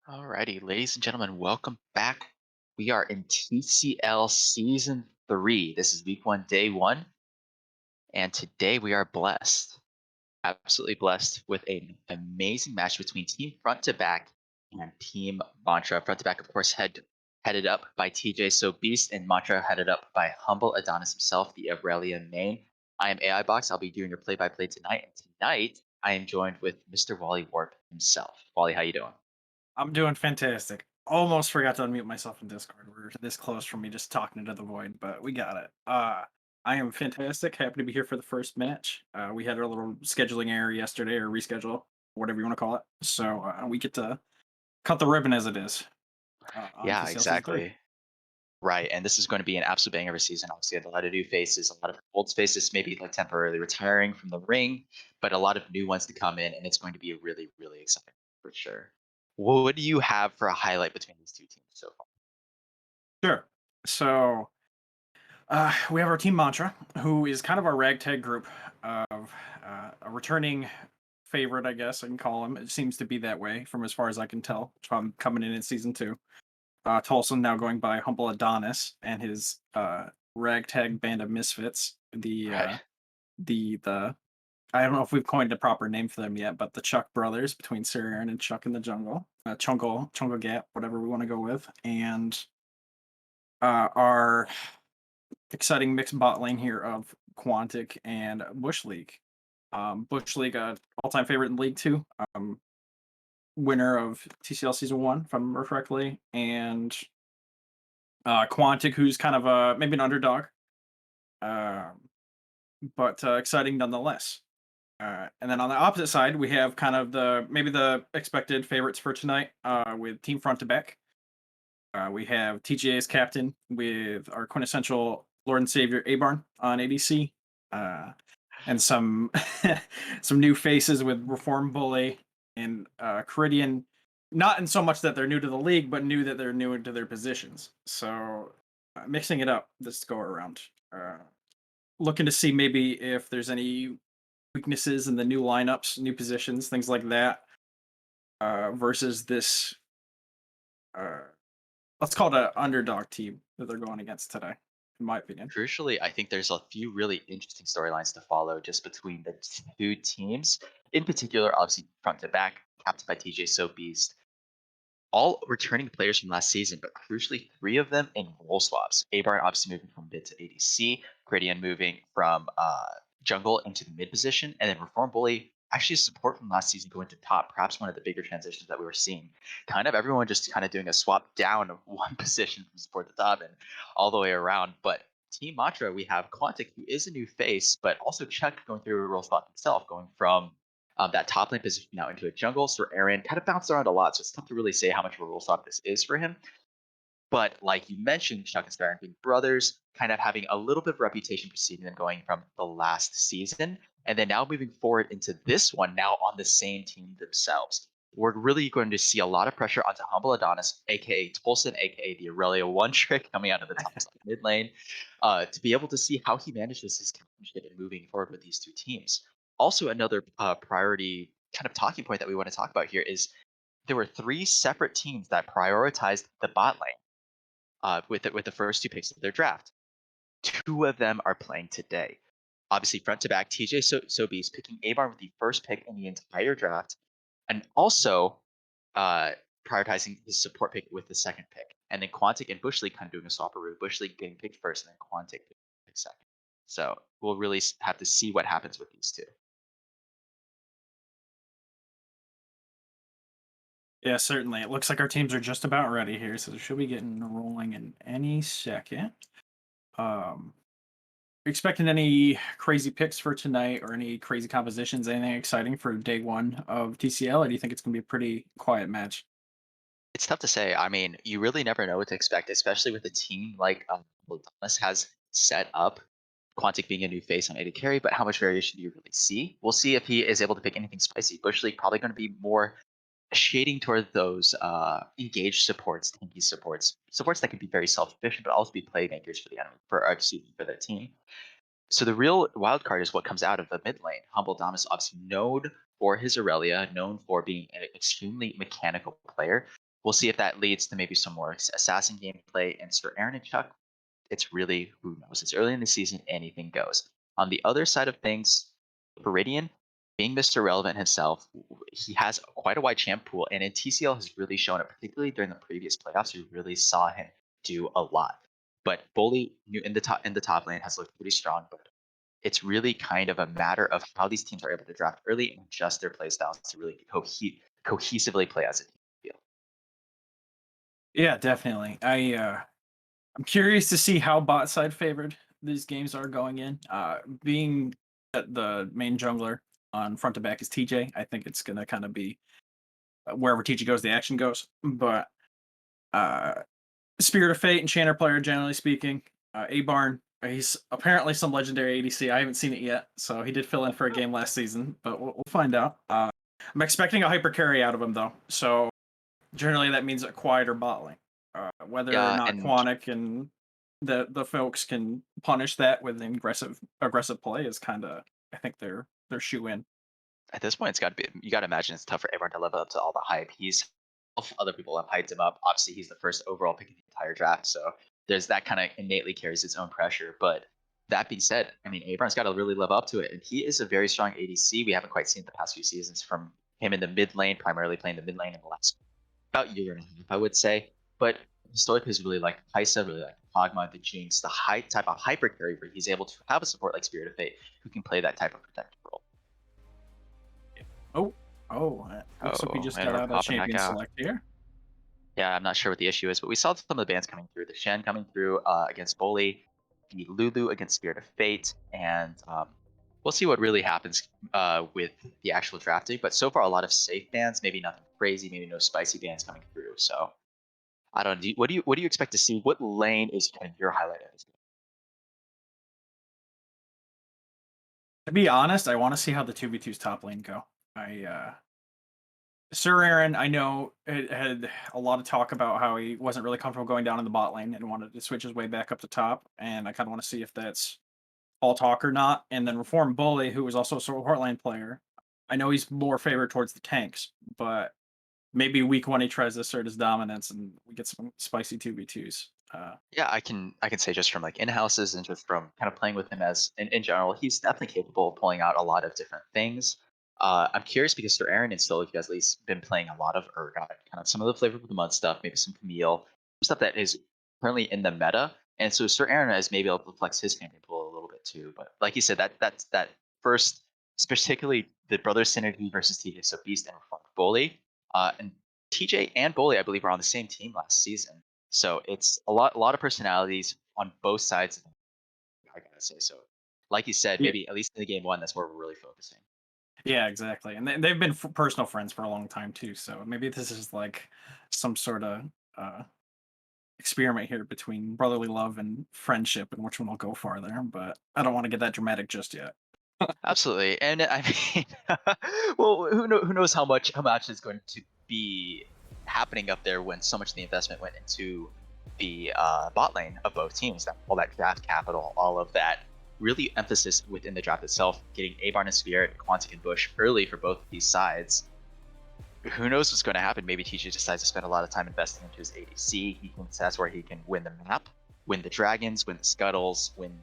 Alrighty, ladies and gentlemen, welcome back. We are in TCL Season 3. This is week one, day one, and today we are blessed, absolutely blessed with an amazing match between Team Front to Back and Team Mantra. Front to Back, of course, headed up by TJ So Beast, and Mantra headed up by Humble Adonis himself, the Aurelian main. I am AI Box. I'll be doing your play-by-play tonight, and tonight I am joined with Mr. Wally Warp himself. Wally, how you doing? I'm doing fantastic. Almost forgot to unmute myself in Discord. We're this close from me just talking into the void, but we got it. I am fantastic. Happy to be here for the first match. We had a little scheduling error yesterday, or reschedule, whatever you want to call it. So we get to cut the ribbon as it is on Yeah, TCL Season 3. exactly. Right, and this is going to be an absolute banger of a season. Obviously, a lot of new faces, a lot of old faces, maybe like temporarily retiring from the ring, but a lot of new ones to come in, and it's going to be really, really exciting for sure. What do you have for a highlight between these two teams so far? Sure. So we have our team mantra, who is kind of our ragtag group of a returning favorite, I guess I can call him. It seems to be that way from as far as I can tell from coming in season two. Tolson now going by Humble Adonis and his ragtag band of misfits. Right. The I don't know if we've coined a proper name for them yet, but the Chuck brothers between Sir Aaron and Chuck in the Jungle, Chungle Gap, whatever we want to go with, and our exciting mixed bot lane here of Quantic and Bush League. Bush League, all-time favorite in League Two, winner of TCL Season One, if I remember correctly, and Quantic, who's kind of maybe an underdog, um, but exciting nonetheless. And then on the opposite side, we have kind of the expected favorites for tonight with Team Front to Back. We have TGA as captain with our quintessential Lord and Savior Abarn on ADC, uh, and some some new faces with Reform Bully and Caridian. Not in so much that they're new to the league, but new that they're new into their positions. So mixing it up this go around. Looking to see maybe if there's any weaknesses in the new lineups, new positions, things like that, versus this uh, let's call it an underdog team that they're going against today, in my opinion. Crucially, I think there's a few really interesting storylines to follow just between the two teams. In particular, obviously, front to back, captained by TJ So Beast, all returning players from last season, but crucially, three of them in role swaps. Abar obviously moving from mid to ADC, Gradian moving from jungle into the mid position, and then Reform Bully actually support from last season going to top, perhaps one of the bigger transitions that we were seeing. Kind of everyone just kind of doing a swap down of one position from support to top and all the way around. But Team Mantra, we have Quantic, who is a new face, but also Chuck going through a role swap himself, going from that top lane position now into a jungle. So Aaron kind of bounced around a lot, so it's tough to really say how much of a role swap this is for him. But like you mentioned, Chuck and Star being brothers, kind of having a little bit of reputation preceding them going from the last season, and then now moving forward into this one, now on the same team themselves. We're really going to see a lot of pressure onto Humble Adonis, aka Tolson, aka the Aurelia one trick coming out of the top side mid lane, to be able to see how he manages his captainship and moving forward with these two teams. Also, another priority kind of talking point that we want to talk about here is there were three separate teams that prioritized the bot lane with the first two picks of their draft. Two of them are playing today. Obviously, front to back, TJ Sobeys picking Abar with the first pick in the entire draft, and also uh, prioritizing his support pick with the second pick. And then Quantic and Bush League kind of doing a swapperoo. Bush League getting picked first, and then Quantic picked second. So we'll really have to see what happens with these two. Yeah, certainly. It looks like our teams are just about ready here, so they should be getting rolling in any second. Um, expecting any crazy picks for tonight or any crazy compositions? Anything exciting for day one of TCL? Or do you think it's going to be a pretty quiet match? It's tough to say. I mean, you really never know what to expect, especially with a team like Thomas has set up. Quantic being a new face on AD carry, but how much variation do you really see? We'll see if he is able to pick anything spicy. Bush League probably going to be more shading toward those engaged supports, tanky supports that can be very self-sufficient, but also be playmakers for the enemy, for their team. So the real wild card is what comes out of the mid lane. Humble Dom is obviously known for his Aurelia, known for being an extremely mechanical player. We'll see if that leads to maybe some more assassin gameplay. And Sir Aaron and Chuck, it's really who knows. It's early in the season, anything goes. On the other side of things, Viridian, being Mr. Relevant himself, he has quite a wide champ pool, and in TCL has really shown it, particularly during the previous playoffs. You really saw him do a lot. But Bully in the top lane has looked pretty strong, but it's really kind of a matter of how these teams are able to draft early and adjust their play styles to really cohesively play as a team. Yeah, definitely. I'm curious to see how bot side favored these games are going in. Being that the main jungler on front to back is TJ, I think it's gonna kind of be wherever TJ goes, the action goes. But uh, Spirit of Fate and Chanter player, generally speaking, A Barn. He's apparently some legendary ADC. I haven't seen it yet, so he did fill in for a game last season, but we'll find out. I'm expecting a hyper carry out of him though, so generally that means a quieter bot lane. Whether or Yeah, not and Quanic and the folks can punish that with an aggressive play is kind of, I think they're shoe in. at this point, it's got to be. You got to imagine it's tough for everyone to live up to all the hype. Other people have hyped him up. Obviously, he's the first overall pick in the entire draft, so there's that kind of innately carries its own pressure. But that being said, I mean, Abram's got to really live up to it, and he is a very strong ADC. We haven't quite seen the past few seasons from him in the mid lane, primarily playing the mid lane in the last about year and a half, I would say. But historically, he's really like Kaisa, really like Pogma, the Jinx, the high type of hyper carry where he's able to have a support like Spirit of Fate who can play that type of protective role. Oh, looks like we Oh, just and got we're out of popping back champion out. select here. Yeah, I'm not sure what the issue is, but we saw some of the bans coming through. The Shen coming through against Bully, the Lulu against Spirit of Fate, and we'll see what really happens with the actual drafting. But so far, a lot of safe bans, maybe nothing crazy, maybe no spicy bans coming through. So I don't know. What do you expect to see? What lane is kind of your highlight of this game? To be honest, I want to see how the 2v2's top lane go. Sir Aaron, I know it had a lot of talk about how he wasn't really comfortable going down in the bot lane and wanted to switch his way back up to top. And I kind of want to see if that's all talk or not. And then Reform Bully, who was also a support lane player, I know he's more favored towards the tanks, but maybe week one he tries to assert his dominance and we get some spicy 2v2s. Yeah, I can say just from like in houses and just from kind of playing with him as in general, he's definitely capable of pulling out a lot of different things. I'm curious because Sir Aaron and Stoic has at least been playing a lot of Urgot, kind of some of the flavor of the month stuff, maybe some Camille, stuff that is currently in the meta. And so Sir Aaron is maybe able to flex his campaign pool a little bit too. But like you said, that's that first, particularly the brothers synergy versus TJ, so Beast and Bully. And TJ and Bully, I believe, are on the same team last season. So it's a lot of personalities on both sides. I gotta say so. Like you said, yeah, maybe at least in the game one, that's where we're really focusing. yeah, exactly. And they've been personal friends for a long time too. So maybe this is like some sort of uh, experiment here between brotherly love and friendship and which one will go farther. But I don't want to get that dramatic just yet. Absolutely, and I mean, well, who knows how much is going to be happening up there when so much of the investment went into the bot lane of both teams. That all that draft capital, all of that really emphasis within the draft itself, getting Abarn and Spirit, Quantic and Bush early for both of these sides. Who knows what's going to happen? Maybe TJ decides to spend a lot of time investing into his ADC. He thinks that's where he can win the map, win the dragons, win the scuttles, win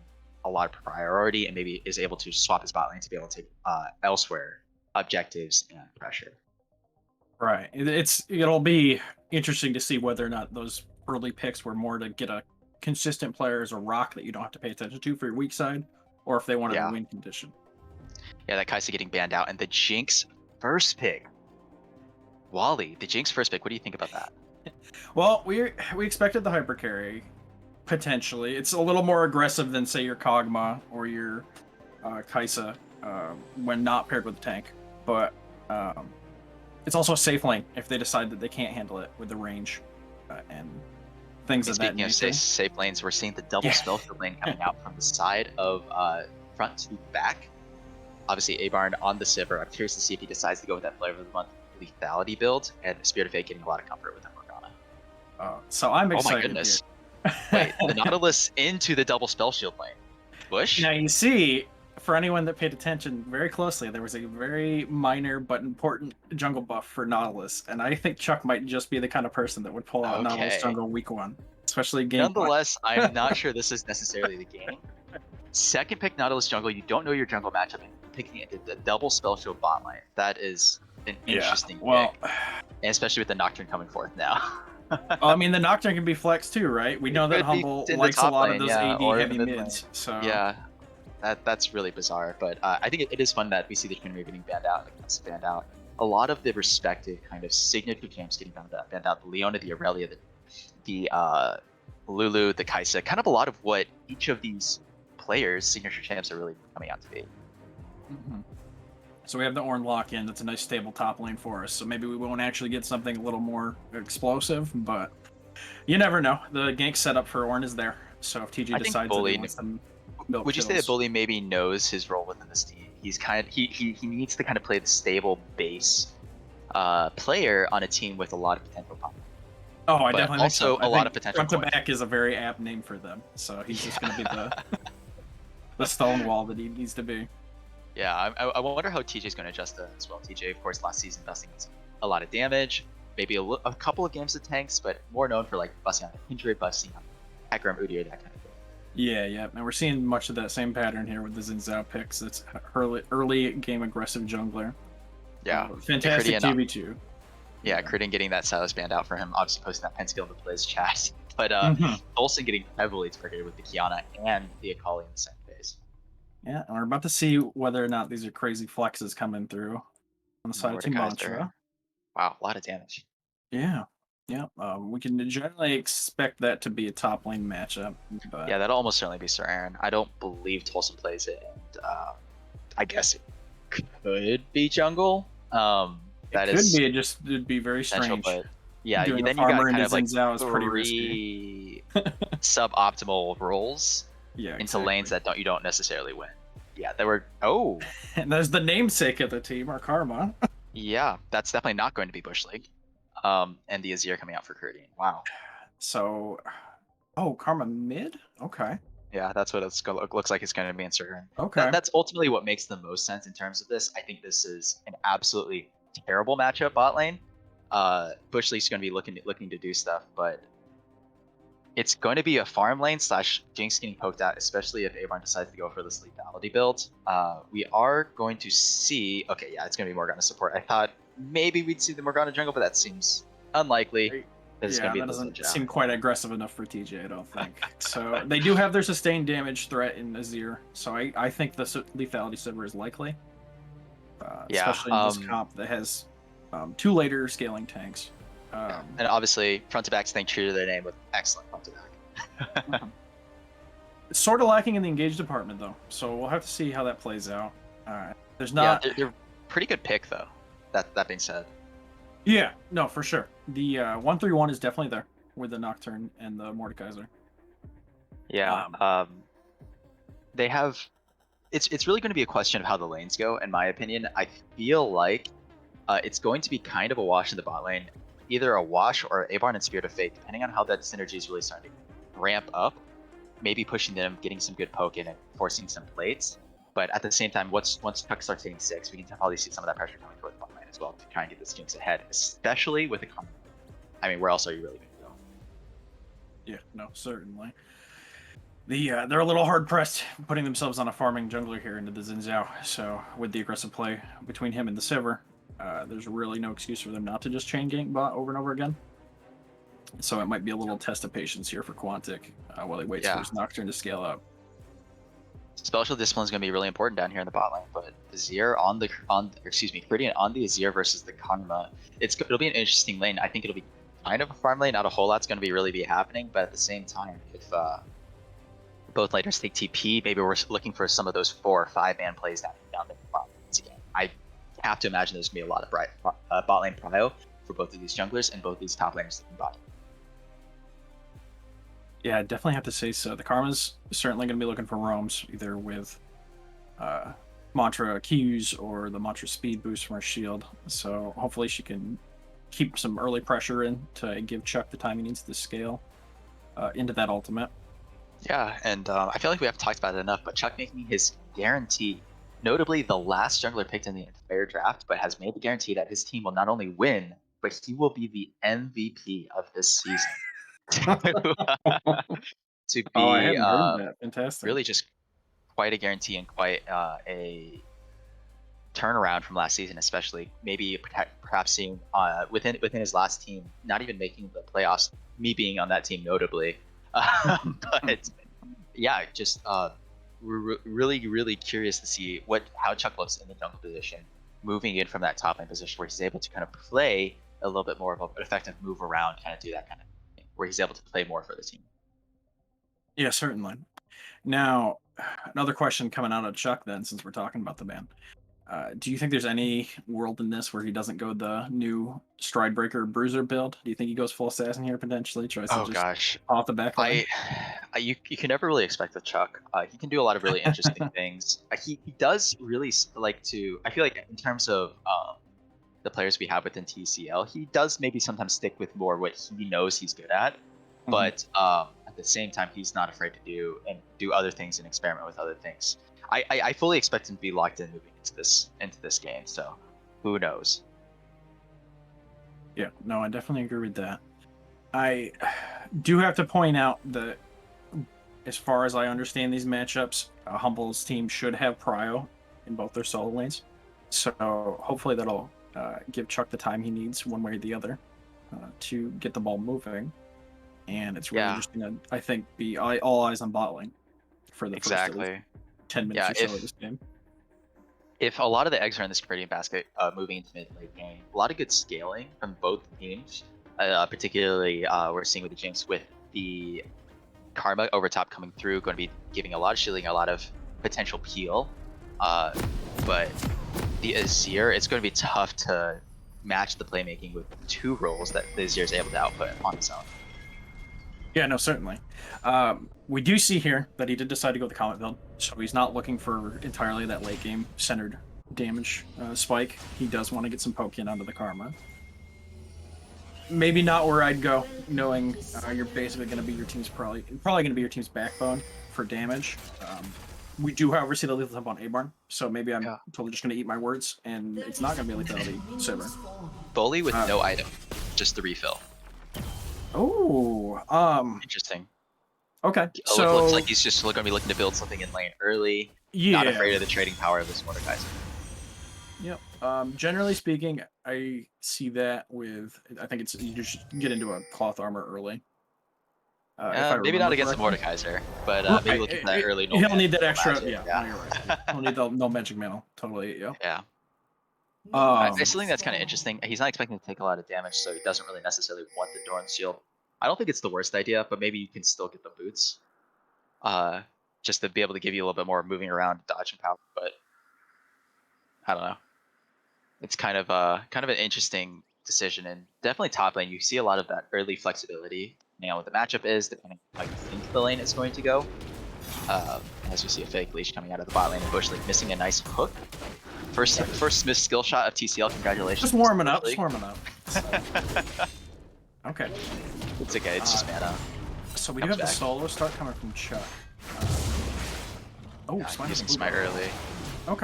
a lot of priority, and maybe is able to swap his bot lane to be able to take elsewhere objectives and pressure. Right. It'll be interesting to see whether or not those early picks were more to get a consistent player as a rock that you don't have to pay attention to for your weak side, or if they wanted a Yeah, win condition. yeah, that Kaisa getting banned out, and the Jinx first pick, Wally, the Jinx first pick. What do you think about that? Well, we expected the hyper carry potentially. It's a little more aggressive than say your Kog'Maw or your Kaisa when not paired with the tank, but it's also a safe lane if they decide that they can't handle it with the range and things And of that speaking of nature. safe lanes, we're seeing the double Yeah. spellfield lane coming out from the side of front to back. Obviously, Abarn on the Sivir. I'm curious to see if he decides to go with that flavor of the month lethality build, and Spirit of Fate getting a lot of comfort with that Morgana. So I'm Oh my excited goodness. here. Wait, the Nautilus into the double spell shield lane. Bush? Now you see, for anyone that paid attention very closely, there was a very minor but important jungle buff for Nautilus, and I think Chuck might just be the kind of person that would pull out Nautilus Okay. jungle week one, especially game one. Nonetheless, I'm not sure this is necessarily the game. Second pick Nautilus jungle, you don't know your jungle matchup, and picking it the double spell show bot lane. That is an Yeah. interesting Well, pick, and especially with the Nocturne coming forth now. I mean, the Nocturne can be flexed too, right? We know It that could be Humble in the likes a top lot of lane, those yeah, AD or in the heavy mid lane. mids, so Yeah, that's really bizarre, but I think it is fun that we see the Trinity getting banned out, like that's banned out. A lot of the respective kind of signature champs getting banned out. The Leona, the Aurelia, the Lulu, the Kaisa, kind of a lot of what each of these players' signature champs are really coming out to be. Mhm. So we have the Ornn lock-in. That's a nice stable top lane for us. So maybe we won't actually get something a little more explosive, but you never know. The gank setup for Ornn is there. So if TJ I think decides that he wants to milk would you say that kills, Bully maybe knows his role within this team? He's kind of he needs to kind of play the stable base player on a team with a lot of potential pop, oh, I but definitely think so. also I a lot think of potential front to coin. back is a very apt name for them. So he's just going to be Yeah. the stone wall that he needs to be. Yeah, I wonder how TJ's going to adjust that as well. TJ, of course, last season busting a lot of damage, maybe a couple of games of tanks, but more known for like busting on Kindred, busting on Hecarim, Udyr, that kind of thing. Yeah, yeah. And we're seeing much of that same pattern here with the Xin Zhao picks. It's early game aggressive jungler. Yeah, Fantastic Critty 2v2. yeah, Critty getting that Silas banned out for him, obviously posting that Pentakill in the Blizz chat. But Mhm. Olsen getting heavily targeted with the Kiana and the Akali in the same phase. Yeah, and we're about to see whether or not these are crazy flexes coming through on the And the side of Team Mordekaiser. Mantra. Wow, a lot of damage. Yeah, yeah. We can generally expect that to be a top lane matchup, but Yeah, that'll almost certainly be Sir Aaron. I don't believe Tolson plays it, and I guess it could be jungle. it That could is be. It'd be very potential, strange. but yeah, Doing a then you got farmer kind into of like Xin Zhao is pretty risky. three suboptimal roles Yeah, into lanes exactly. that you don't necessarily win. Yeah, there were And there's the namesake of the team, our Karma. yeah, that's definitely not going to be Bush League. And the Azir coming out for Kurdian. Wow. So, oh, Karma mid. Okay, Yeah, that's what looks like it's going to be in certain. okay. That's ultimately what makes the most sense in terms of this. I think this is an absolutely terrible matchup bot lane. Bush League's going to be looking to do stuff, but it's going to be a farm lane slash Jinx getting poked at, especially if Avarn decides to go for this lethality build. We are going to see. Okay, yeah, it's going to be Morgana support. I thought maybe we'd see the Morgana jungle, but that seems unlikely. Because it's going Yeah, to be that the doesn't Zhao. seem quite aggressive enough for TJ, I don't think. So they do have their sustained damage threat in Azir, so I think the lethality silver is likely, Yeah. especially in this comp that has two later scaling tanks. And obviously, front to back staying true to their name with excellent front to back. Sort of lacking in the engage department though, so we'll have to see how that plays out. There's Yeah, not. they're pretty good pick though. That being said, Yeah, no, for sure. The 131 is definitely there with the Nocturne and the Mordekaiser. yeah. Um, They have. It's really going to be a question of how the lanes go. In my opinion, I feel like it's going to be kind of a wash in the bot lane, either a wash or Avarn and Spirit of Fate, depending on how that synergy is really starting to ramp up. Maybe pushing them, getting some good poke in, and forcing some plates. But at the same time, once Puck starts hitting 6, we can probably see some of that pressure coming towards the bot lane as well to try and get this Jinx ahead, especially with the common. I mean, where else are you really going to go? yeah, no, certainly. They're a little hard pressed putting themselves on a farming jungler here into the Xin Zhao. So with the aggressive play between him and the Sivir, there's really no excuse for them not to just chain gank bot over and over again. So it might be a little test of patience here for Quantic while he waits for Yeah. his Nocturne to scale up. Special discipline is going to be really important down here in the bot lane, but Azir Viridian on the Azir versus the Karma. It'll be an interesting lane. I think it'll be kind of a farm lane. Not a whole lot's going to really be happening, but at the same time, if both laners take TP, maybe we're looking for some of those 4 or 5 man plays down the bot lanes again. I have to imagine there's going to be a lot of bot lane prio for both of these junglers and both these top laners in bot. Yeah, I definitely have to say so. The Karma's certainly going to be looking for roams, either with Mantra Qs or the Mantra speed boost from her shield. So hopefully she can keep some early pressure in to give Chuck the time he needs to scale into that ultimate. Yeah, and I feel like we haven't talked about it enough, but Chuck making his guarantee, notably the last jungler picked in the entire draft, but has made the guarantee that his team will not only win, but he will be the MVP of this season. To Oh, I be hadn't heard that. Fantastic. really just quite a guarantee and quite a turnaround from last season, especially maybe perhaps seeing within his last team not even making the playoffs. Me being on that team, notably, but yeah, just we're really curious to see how Chuck looks in the jungle position, moving in from that top lane position where he's able to kind of play a little bit more of an effective move around, kind of do that kind of thing, where he's able to play more for the team. Yeah, certainly. Now, another question coming out of Chuck then, since we're talking about the band. Do you think there's any world in this where he doesn't go the new Stridebreaker Bruiser build? Do you think he goes full assassin here potentially? Tries to Oh just gosh, off the back line? I, you can never really expect with Chuck. He can do a lot of really interesting things. He does really like to. I feel like in terms of the players we have within TCL, he does maybe sometimes stick with more what he knows he's good at, Mhm. but at the same time, he's not afraid to do other things and experiment with other things. I fully expect him to be locked in moving into this game. So who knows? Yeah, no, I definitely agree with that. I do have to point out that, as far as I understand these matchups, Humble's team should have prio in both their solo lanes. So hopefully that'll give Chuck the time he needs, one way or the other, to get the ball moving. And it's really Yeah, just going to, I think, be all eyes on bot lane for the first at least exactly. 10 minutes Yeah, or so of this game. if a lot of the eggs are in this trading basket, moving into mid late game, a lot of good scaling from both teams. Particularly, we're seeing with the Jinx with the Karma over top coming through, going to be giving a lot of shielding, a lot of potential peel. Uh, but the Azir, it's going to be tough to match the playmaking with two roles that the Azir is able to output on its own. Yeah, no, certainly. We do see here that he did decide to go with the Comet build, so he's not looking for entirely that late game centered damage spike. He does want to get some poke in onto the Karma. Maybe not where I'd go, knowing you're basically going to be your team's probably going to be your team's backbone for damage. We do, however, see the lethal tempo on Abarn, so maybe I'm Yeah. totally just going to eat my words, and it's not going to be lethality Sivir. Bully with Uh, no item, just the refill. oh, Interesting. okay. Looks like So he's just going to be looking to build something in lane early, not yeah, afraid of the trading power of this Mordekaiser. yep. Generally speaking, I see that with. I think it's you just get into a cloth armor early. If I Maybe not remember against the correctly. Mordekaiser, but maybe Right. looking for that early no He'll man, need that no extra. magic. Yeah. No, Yeah. you're right. Yeah. He'll need the no magic mantle. Totally. Yeah. Yeah. I Um. still think that's kind of interesting. He's not expecting to take a lot of damage, so he doesn't really necessarily want the Doran's shield. I don't think it's the worst idea, but maybe you can still get the boots, uh, just to be able to give you a little bit more moving around, dodge and power. But I don't know. It's kind of an interesting decision, and definitely top lane. You see a lot of that early flexibility, depending on what the matchup is, depending on how you think the lane is going to go. As we see a fake leash coming out of the bot lane, and Bush League missing a nice hook. First missed skill shot of TCL. Congratulations. Just warming up. Bush Just warming up. So, okay. It's okay. It's just mana. So we do Comes have the back. solo start coming from Chuck. Oh, Yeah, Smite using has a smite blue early. buff.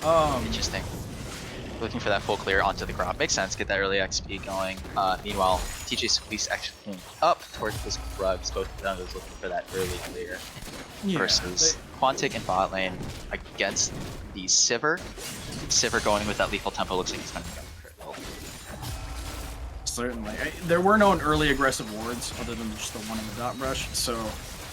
Okay. Interesting. Looking for that full clear onto the crop. Makes sense. Get that early XP going. Meanwhile, TJ Squeeze actually came up towards this Rugs. Both of them was looking for that early clear. Yeah. Versus Quantic and bot lane against the Sivir. Sivir going with that lethal tempo looks like he's going to get critical. Certainly. There were no early aggressive wards other than just the one in the dot brush, so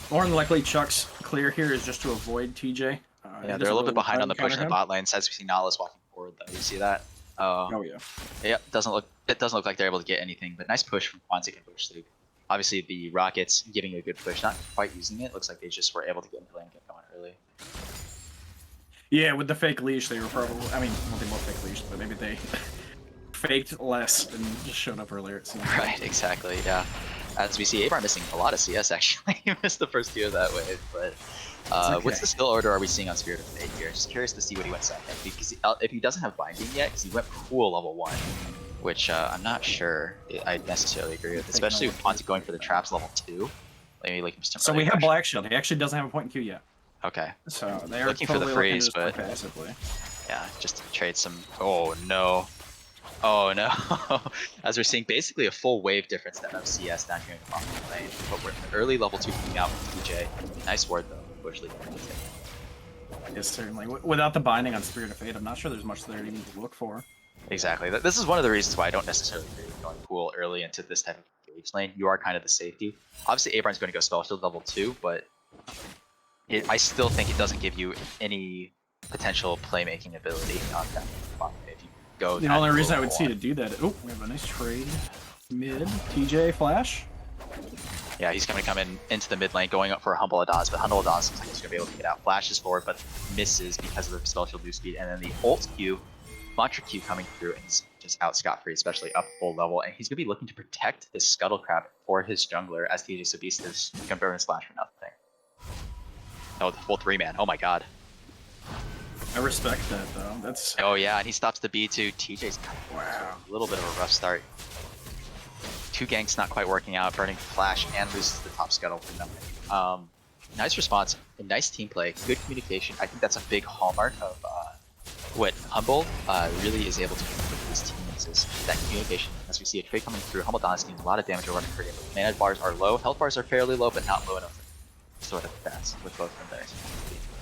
more than likely Chuck's clear here is just to avoid TJ. Yeah, they're a little bit behind on the push in the bot lane. As we see Nala's walking forward, though. You see that? Oh yeah. Yeah, it doesn't look like they're able to get anything, but nice push from Quantic and Bush League. Obviously, the Rockets giving a good push, not quite using it. Looks like they just were able to get into lane and get going early. Yeah, with the fake leash, they were probably. I mean, well, they both fake leashed, but maybe they faked less and just showed up earlier. It seems. Right, exactly, yeah. As we see, Abar missing a lot of CS, actually. He missed the first few of that wave, but Okay. what's the skill order are we seeing on Spirit of Fate here? Just curious to see what he went second, because if he doesn't have Binding yet, because he went cool level 1, which I'm not sure I necessarily agree with, especially with Ponte going for the traps level 2. Let me just So we have Black Shield. He actually doesn't have a point in Q yet. Okay. So they are Looking for the totally looking to freeze, just play but passively. yeah, just to trade some. Oh no. Oh no. As we're seeing basically a full wave difference to MCS down here in the bottom lane. But we're in the early level 2 coming out from TJ. Nice ward though, Bush League. Yes, certainly. Without the binding on Spirit of Fate, I'm not sure there's much there even to look for. Exactly. This is one of the reasons why I don't necessarily agree with going pool early into this type of engage lane. You are kind of the safety. Obviously, Abrahm's going to go spell shield level 2, but I still think it doesn't give you any potential playmaking ability on that bottom if you go. The only reason I would see to do that. Oh, we have a nice trade. Mid TJ flash. Yeah, he's going to come into the mid lane, going up for a Humble Adaz, but Humble Adaz looks like he's going to be able to get out. Flashes forward, but misses because of the spell shield boost speed, and then the ult Q, Mantra Q coming through, and he's just out scot-free, especially up full level, and he's going to be looking to protect this Scuttle Crab for his jungler as TJ Sobist is going to burn his flash for nothing. Oh, the full 3-man. Oh my god. I respect that, though. That's... Oh yeah, and he stops the B2. TJ's wow. A little bit of a rough start. 2 ganks not quite working out, burning flash and loses the top scuttle for nothing. Nice response, and nice team play, good communication. I think that's a big hallmark of what Humble really is able to do with his teams is that communication. As we see a trade coming through, Humble Don's doing a lot of damage over for him. Mana bars are low, health bars are fairly low, but not low enough to sort of fast with both of them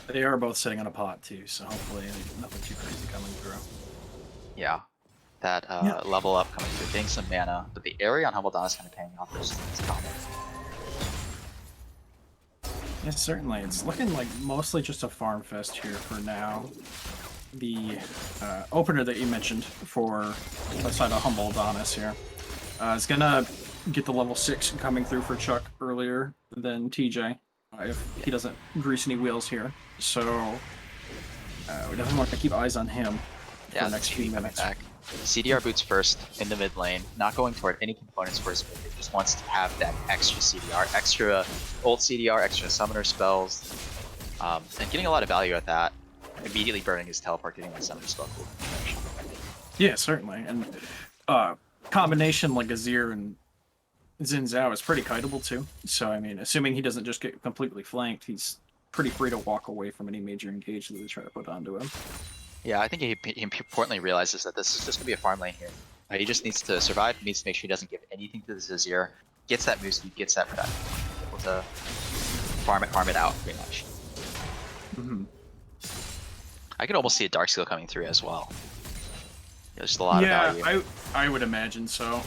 there. They are both sitting on a pot too, so hopefully nothing too crazy coming through. Yeah. That level up coming through, getting some mana, but the area on Humble Dawn is kind of paying off versus this combo. Yes, certainly. It's looking like mostly just a farm fest here for now. The opener that you mentioned for outside of Humble Adonis here is gonna get the level 6 coming through for Chuck earlier than TJ if he doesn't grease any wheels here. So we definitely want to keep eyes on him for the next few minutes. Back. CDR boots first in the mid lane, not going toward any components for his mid. He just wants to have that extra CDR, extra ult CDR, extra summoner spells, and getting a lot of value at that. Immediately burning his teleport, getting the summoner spell. Cool. Yeah, certainly. And combination like Azir and Xin Zhao is pretty kiteable too. So, I mean, assuming he doesn't just get completely flanked, he's pretty free to walk away from any major engage that they try to put onto him. Yeah, I think he importantly realizes that this is just going to be a farm lane here. He just needs to survive, needs to make sure he doesn't give anything to this Azir, gets that move speed, gets that production, able to farm it out, pretty much. Mm-hmm. I could almost see a Dark Seal coming through as well. There's just a lot of value. Yeah, I would imagine so.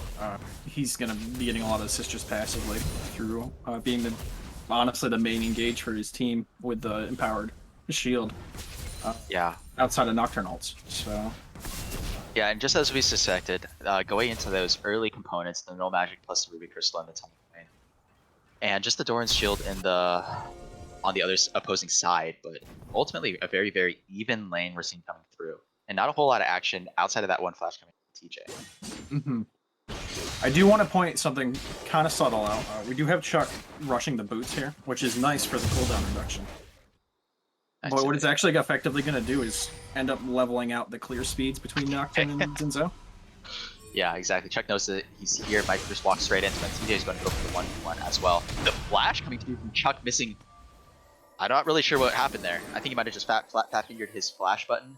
He's going to be getting a lot of assists just passively through being honestly the main engage for his team with the empowered shield. Yeah. Outside of Nocturnals, so... Yeah, and just as we suspected, going into those early components, the Null Magic plus the Ruby Crystal and the Tunnel Lane, and just the Doran's Shield on the other opposing side, but ultimately a very, very even lane we're seeing coming through. And not a whole lot of action outside of that one flash coming from TJ. Mm-hmm. I do want to point something kind of subtle out. We do have Chuck rushing the boots here, which is nice for the cooldown reduction. But what it's actually effectively going to do is end up leveling out the clear speeds between Nocturne and Xin Zhao. Yeah, exactly. Chuck knows that he's here, might just walk straight into it. TJ's going to go for the 1v1 as well. The flash coming through from Chuck missing. I'm not really sure what happened there. I think he might have just fat fingered his flash button.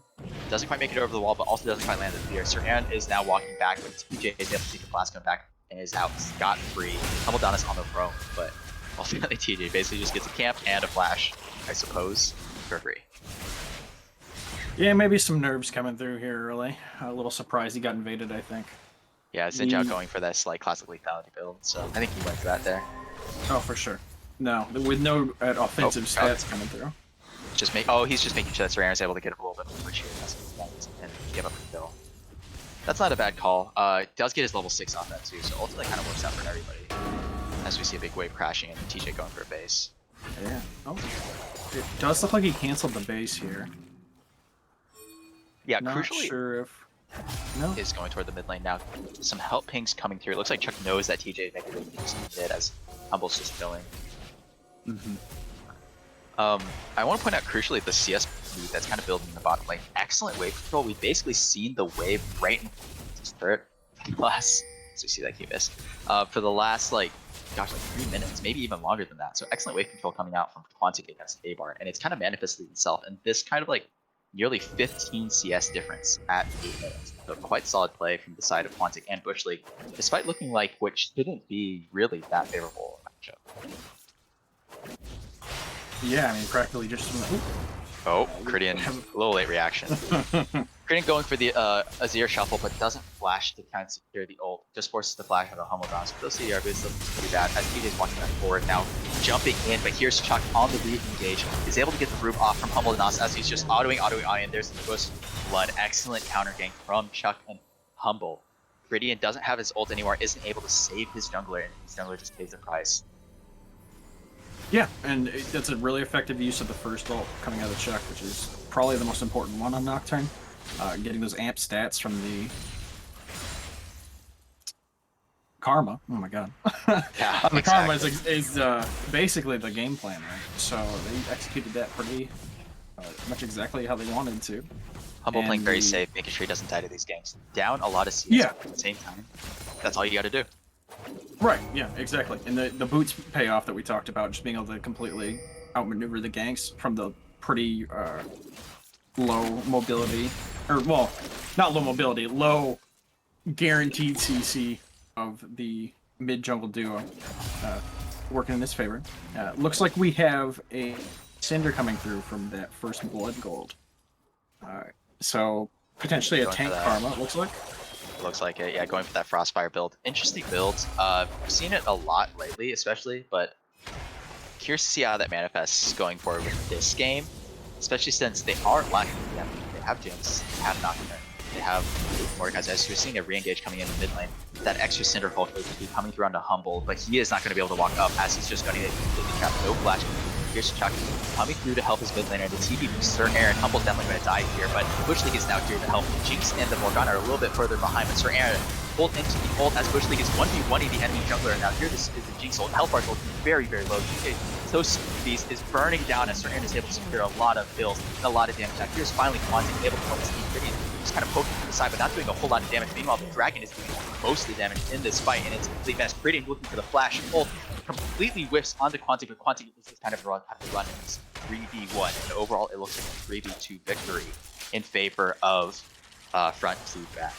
Doesn't quite make it over the wall, but also doesn't quite land the fear. Serhan is now walking back, but TJ is able to take the flash going back and is out scot-free. Humble Down is on the throne, but ultimately TJ basically just gets a camp and a flash, I suppose, for free. Yeah, maybe some nerves coming through here early. A little surprised he got invaded, I think. Yeah, Xin Zhao going for this like classic lethality build, so I think he went for that there. Oh, for sure. No, with no offensive stats coming through. He's just making sure that Serena is able to get a little bit more cheer and give up the kill. That's not a bad call. Does get his level 6 on that too, so ultimately kind of works out for everybody. As we see a big wave crashing and TJ going for a base. Yeah. Oh. It does look like he canceled the base here. Yeah, Not crucially, sure if... No. Is going toward the mid lane now. Some help pings coming through. It looks like Chuck knows that TJ maybe really just did as Humble's just chilling. Mm-hmm. I want to point out crucially the CS move that's kind of building in the bottom lane. Excellent wave control. We've basically seen the wave right in his turret. So we see that he missed. For the last like gosh, like 3 minutes, maybe even longer than that. So excellent wave control coming out from Quantic against A-Bar, and it's kind of manifested itself in this kind of like nearly 15 CS difference at 8 minutes. So quite solid play from the side of Quantic and Bush League, despite looking like what shouldn't be really that favorable matchup. Yeah, I mean, practically just. Oh, Cridian, a little late reaction. Cridian going for the Azir shuffle, but doesn't flash to kind of secure the ult. Just forces the flash out of Humble Down. So they'll see RB still pretty bad as TJ's walking back forward now, jumping in, but here's Chuck on the re-engage. He's able to get the room off from Humble Down as he's just autoing, and there's the Bush Blood. Excellent counter gank from Chuck and Humble. Cridian doesn't have his ult anymore, isn't able to save his jungler, and his jungler just pays the price. Yeah, and that's a really effective use of the first ult coming out of the Chuck, which is probably the most important one on Nocturne. Getting those amp stats from the Karma. Oh my god. Yeah, the exactly. Karma is basically the game plan, right? So they executed that pretty much exactly how they wanted to. Humble playing very safe, making sure he doesn't die to these ganks. Down a lot of CS at the same time. That's all you gotta do. Right, yeah, exactly. And the boots payoff that we talked about, just being able to completely outmaneuver the ganks from the pretty low mobility, or well, not low mobility, low guaranteed CC of the mid jungle duo, working in his favor. Looks like we have a Cinder coming through from that first blood gold. So potentially a tank Karma, it looks like. Looks like it, yeah, going for that Frostfire build. Interesting build. I've seen it a lot lately, especially, but curious to see how that manifests going forward with this game, especially since they are lacking the damage. They have Jinx, they have Nocturne, they have Mordekaiser. As you're seeing a re-engage coming in the mid lane, that extra Cinder Hulk is coming through onto Humble, but he is not going to be able to walk up as he's just going to get completely trapped. No flash. Here's Chuck coming through to help his mid laner. The TP from Sir Aaron. Humble's definitely going to die here, but Bush League is now here to help. Jinx and the Morgana are a little bit further behind, but Sir Aaron pulled into the ult as Bush League is 1v1ing the enemy jungler. Now here this is the Jinx ult. Hellfire's ult is very, very low. So Beast is burning down as Sir Aaron is able to secure a lot of kills and a lot of damage. Now here's finally Quantic able to help his team. Cridian just kind of poking to the side, but not doing a whole lot of damage. Meanwhile, the Dragon is doing most of the damage in this fight, and it's a complete mess. Cridian looking for the flash ult, completely whiffs onto Quantic, but Quantic is just kind of have to run in this 3v1, and overall it looks like a 3v2 victory in favor of front to back.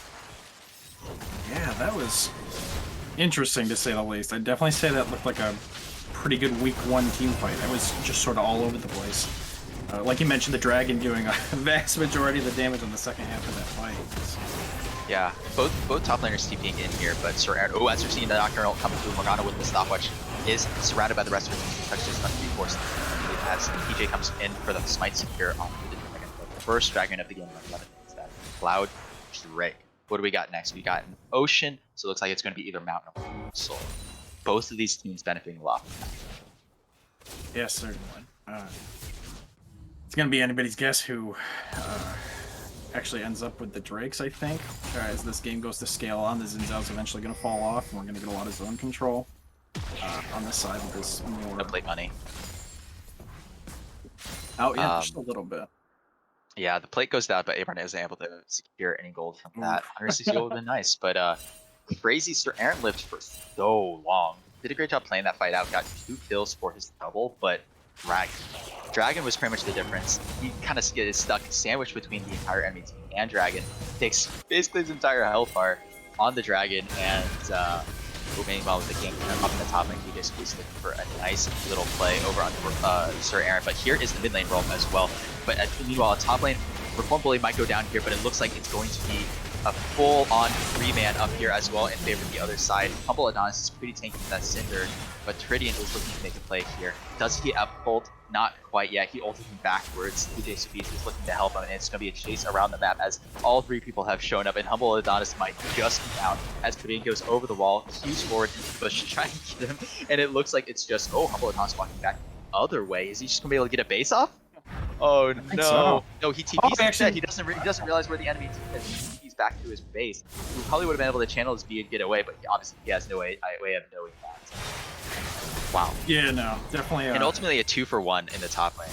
Yeah, that was interesting to say the least. I'd definitely say that looked like a pretty good week 1 team fight. It was just sort of all over the place. Like you mentioned, the Dragon doing a vast majority of the damage on the second half of that fight. Yeah, both top laners TPing in here, but Sir Aaron, as you're seeing the Nocturne coming through, Morgana with the stopwatch is surrounded by the rest of his team. Touch just not to be forced as PJ comes in for the smite secure onto the Dragon. The first Dragon of the game on 11 is that Cloud Drake. What do we got next? We got an Ocean, so it looks like it's going to be either Mountain or Soul. Both of these teams benefiting a lot. Yes, certainly. It's going to be anybody's guess who actually ends up with the Drakes, I think. As this game goes to scale on, the Xin Zhao's eventually going to fall off, and we're going to get a lot of zone control on this side of this more... No play money. Oh, yeah, just a little bit. Yeah, the plate goes down, but Abraham isn't able to secure any gold from that. 160 gold would have been nice, but crazy Sir Aaron lived for so long. Did a great job playing that fight out, got 2 kills for his double, but Dragon was pretty much the difference. He kind of gets stuck sandwiched between the entire enemy team and Dragon, takes basically his entire health bar on the Dragon, and meanwhile with the game up in the top lane, he just was looking for a nice little play over on Sir Aaron. But here is the mid lane roam as well. But meanwhile, a top lane Reform Bully might go down here, but it looks like it's going to be a full-on 3-man up here as well in favor of the other side. Humble Adonis is pretty tanky with that Cinder, but Tridian is looking to make a play here. Does he ult? Not quite yet. He ulted him backwards. DJ Subis is looking to help him, and it's going to be a chase around the map as all 3 people have shown up, and Humble Adonis might just be down as Tridian goes over the wall, cues forward into the bush to try and get him, and it looks like it's just, Humble Adonis walking back the other way. Is he just going to be able to get a base off? Oh no! So. No, he TP's instead. He doesn't realize where the enemy is. He's back to his base. He probably would have been able to channel his B and get away, but obviously he has no way of knowing that. Wow. Yeah, no, definitely. And ultimately a 2-for-1 in the top lane.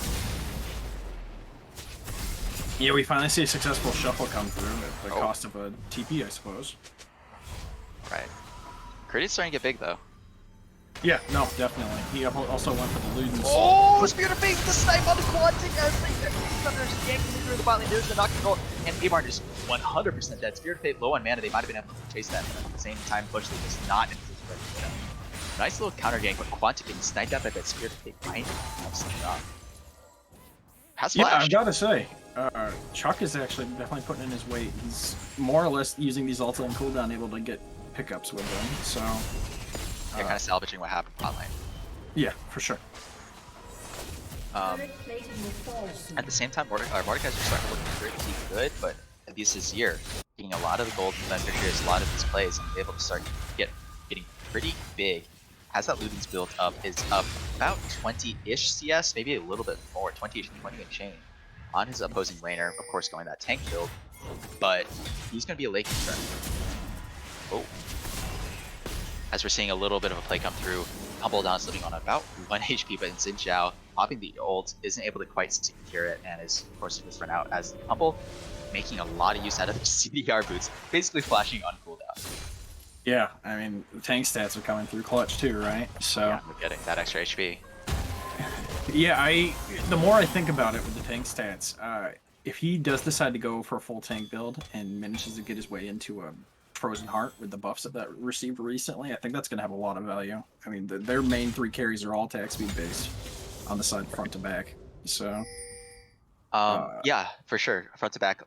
Yeah, we finally see a successful shuffle come through at the cost of a TP, I suppose. Right. Critty's starting to get big though. Yeah, no, definitely. He also went for the Ludens. Oh, Spirit of Fate with the snipe on the Quantic as Thunder just yanking through the bot lane. There's the knock control, and Abarn is 100% dead. Spirit of Fate low on mana. They might have been able to chase that, but at the same time, Bush League was not in position for it to get up. Nice little counter gank, but Quantic getting sniped out by that Spirit of Fate behind him. Excellent job. Has Yeah, flash. I've got to say, Chuck is actually definitely putting in his weight. He's more or less using these ults on cooldown, able to get pickups with them. So They're kind of salvaging what happened bot lane. yeah, for sure. At the same time, Mordekaiser is starting to look pretty good, but this year, getting a lot of the gold vendors, a lot of these plays, and able to start getting pretty big. Has that Ludens built up, is up about 20-ish CS, maybe a little bit more, 20-ish, 20 and change, on his opposing laner, of course going that tank build, but he's going to be a late concern. Oh. As we're seeing a little bit of a play come through, Humbledon's living on about 1 HP, but Xin Zhao popping the ult, isn't able to quite secure it, and is of course just run out as Humble making a lot of use out of the CDR boots, basically flashing on cooldown. Yeah, I mean, the tank stats are coming through clutch too, right? So yeah, we're getting that extra HP. Yeah, the more I think about it with the tank stats, if he does decide to go for a full tank build and manages to get his way into a Frozen Heart with the buffs that received recently, I think that's going to have a lot of value. I mean, their main 3 carries are all attack speed based on the side front to back. So yeah, for sure, front to back.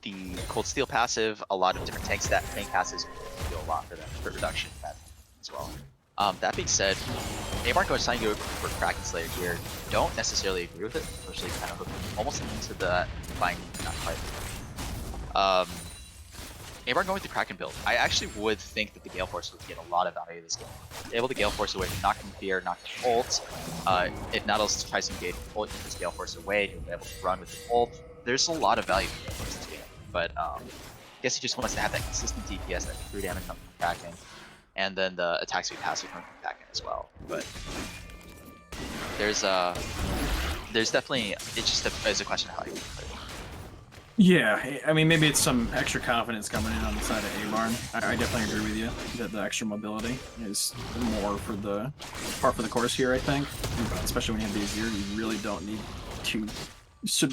The Cold Steel passive, a lot of different tank passes do a lot for them for reduction as well. That being said, Amarco is trying to go for Kraken Slayer here. Don't necessarily agree with it, especially kind of almost into the binding, not quite. Amarco going with the Kraken build. I actually would think that the Gale Force would get a lot of value of this game. Able to Gale Force away, knocking Fear, knocking ult. If Nattles tries to engage with ult, puts Gale Force away, he'll be able to run with the ult. There's a lot of value in Gale Force this game, but I guess he just wants to have that consistent DPS, that 3 damage from Kraken, and then the attack speed passive from Kraken as well. But there's definitely, it's just a question of how you play. yeah, I mean, maybe it's some extra confidence coming in on the side of Abarn. I definitely agree with you that the extra mobility is more for the part for the course here, I think. Especially when you have these here, you really don't need to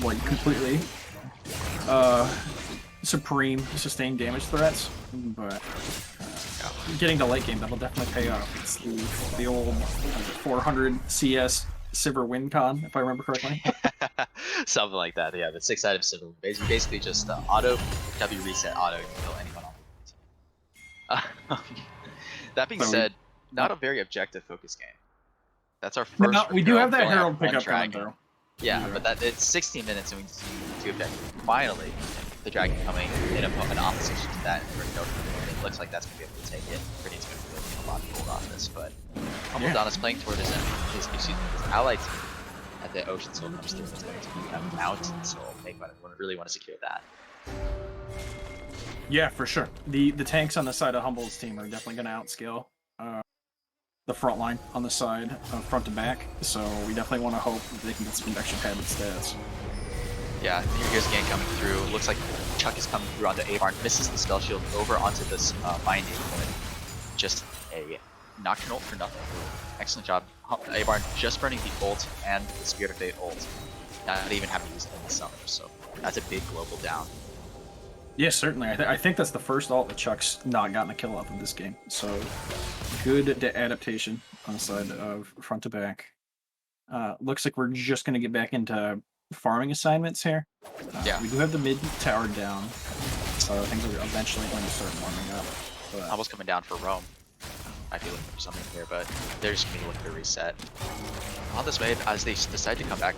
like completely supreme sustained damage threats, but getting to late game, that'll definitely pay off. It's the old 400 CS Sivir win con, if I remember correctly. Something like that, yeah. The 6 out of 7, basically just auto W reset auto and kill anyone on the team. That being said, not a very objective focused game. That's our first. No, we do have that Herald pickup coming through. Yeah, but it's 16 minutes and we see 2 objectives. Finally, the dragon coming in an opposition to that, and it looks like that's going to be able to take it. Pretty's going to be able to get a lot of gold off this, but Humbledonna's playing toward his ally team at the Ocean Soul comes through. It's going to be a Mountain Soul. They really want to secure that. Yeah, for sure. The tanks on the side of Humble's team are definitely going to outscale the front line on the side, front to back. So we definitely want to hope that they can get some extra padded stats. Yeah, here's Gang coming through. Looks like Chuck is coming through onto Avarn. Misses the spell shield over onto this binding. Just a Nocturnal for nothing. Excellent job. Avarn just burning the ult and the Spirit of Fate ult. Not even having to use any summer, so that's a big global down. Yes, certainly. I think that's the first ult that Chuck's not gotten a kill off of this game. So good adaptation on the side of front to back. Looks like we're just going to get back into farming assignments here. Yeah. We do have the mid tower down, so things are eventually going to start warming up. But Almost coming down for Rome. I feel like there's something here, but they're just going to look to reset. On this wave, as they decide to come back,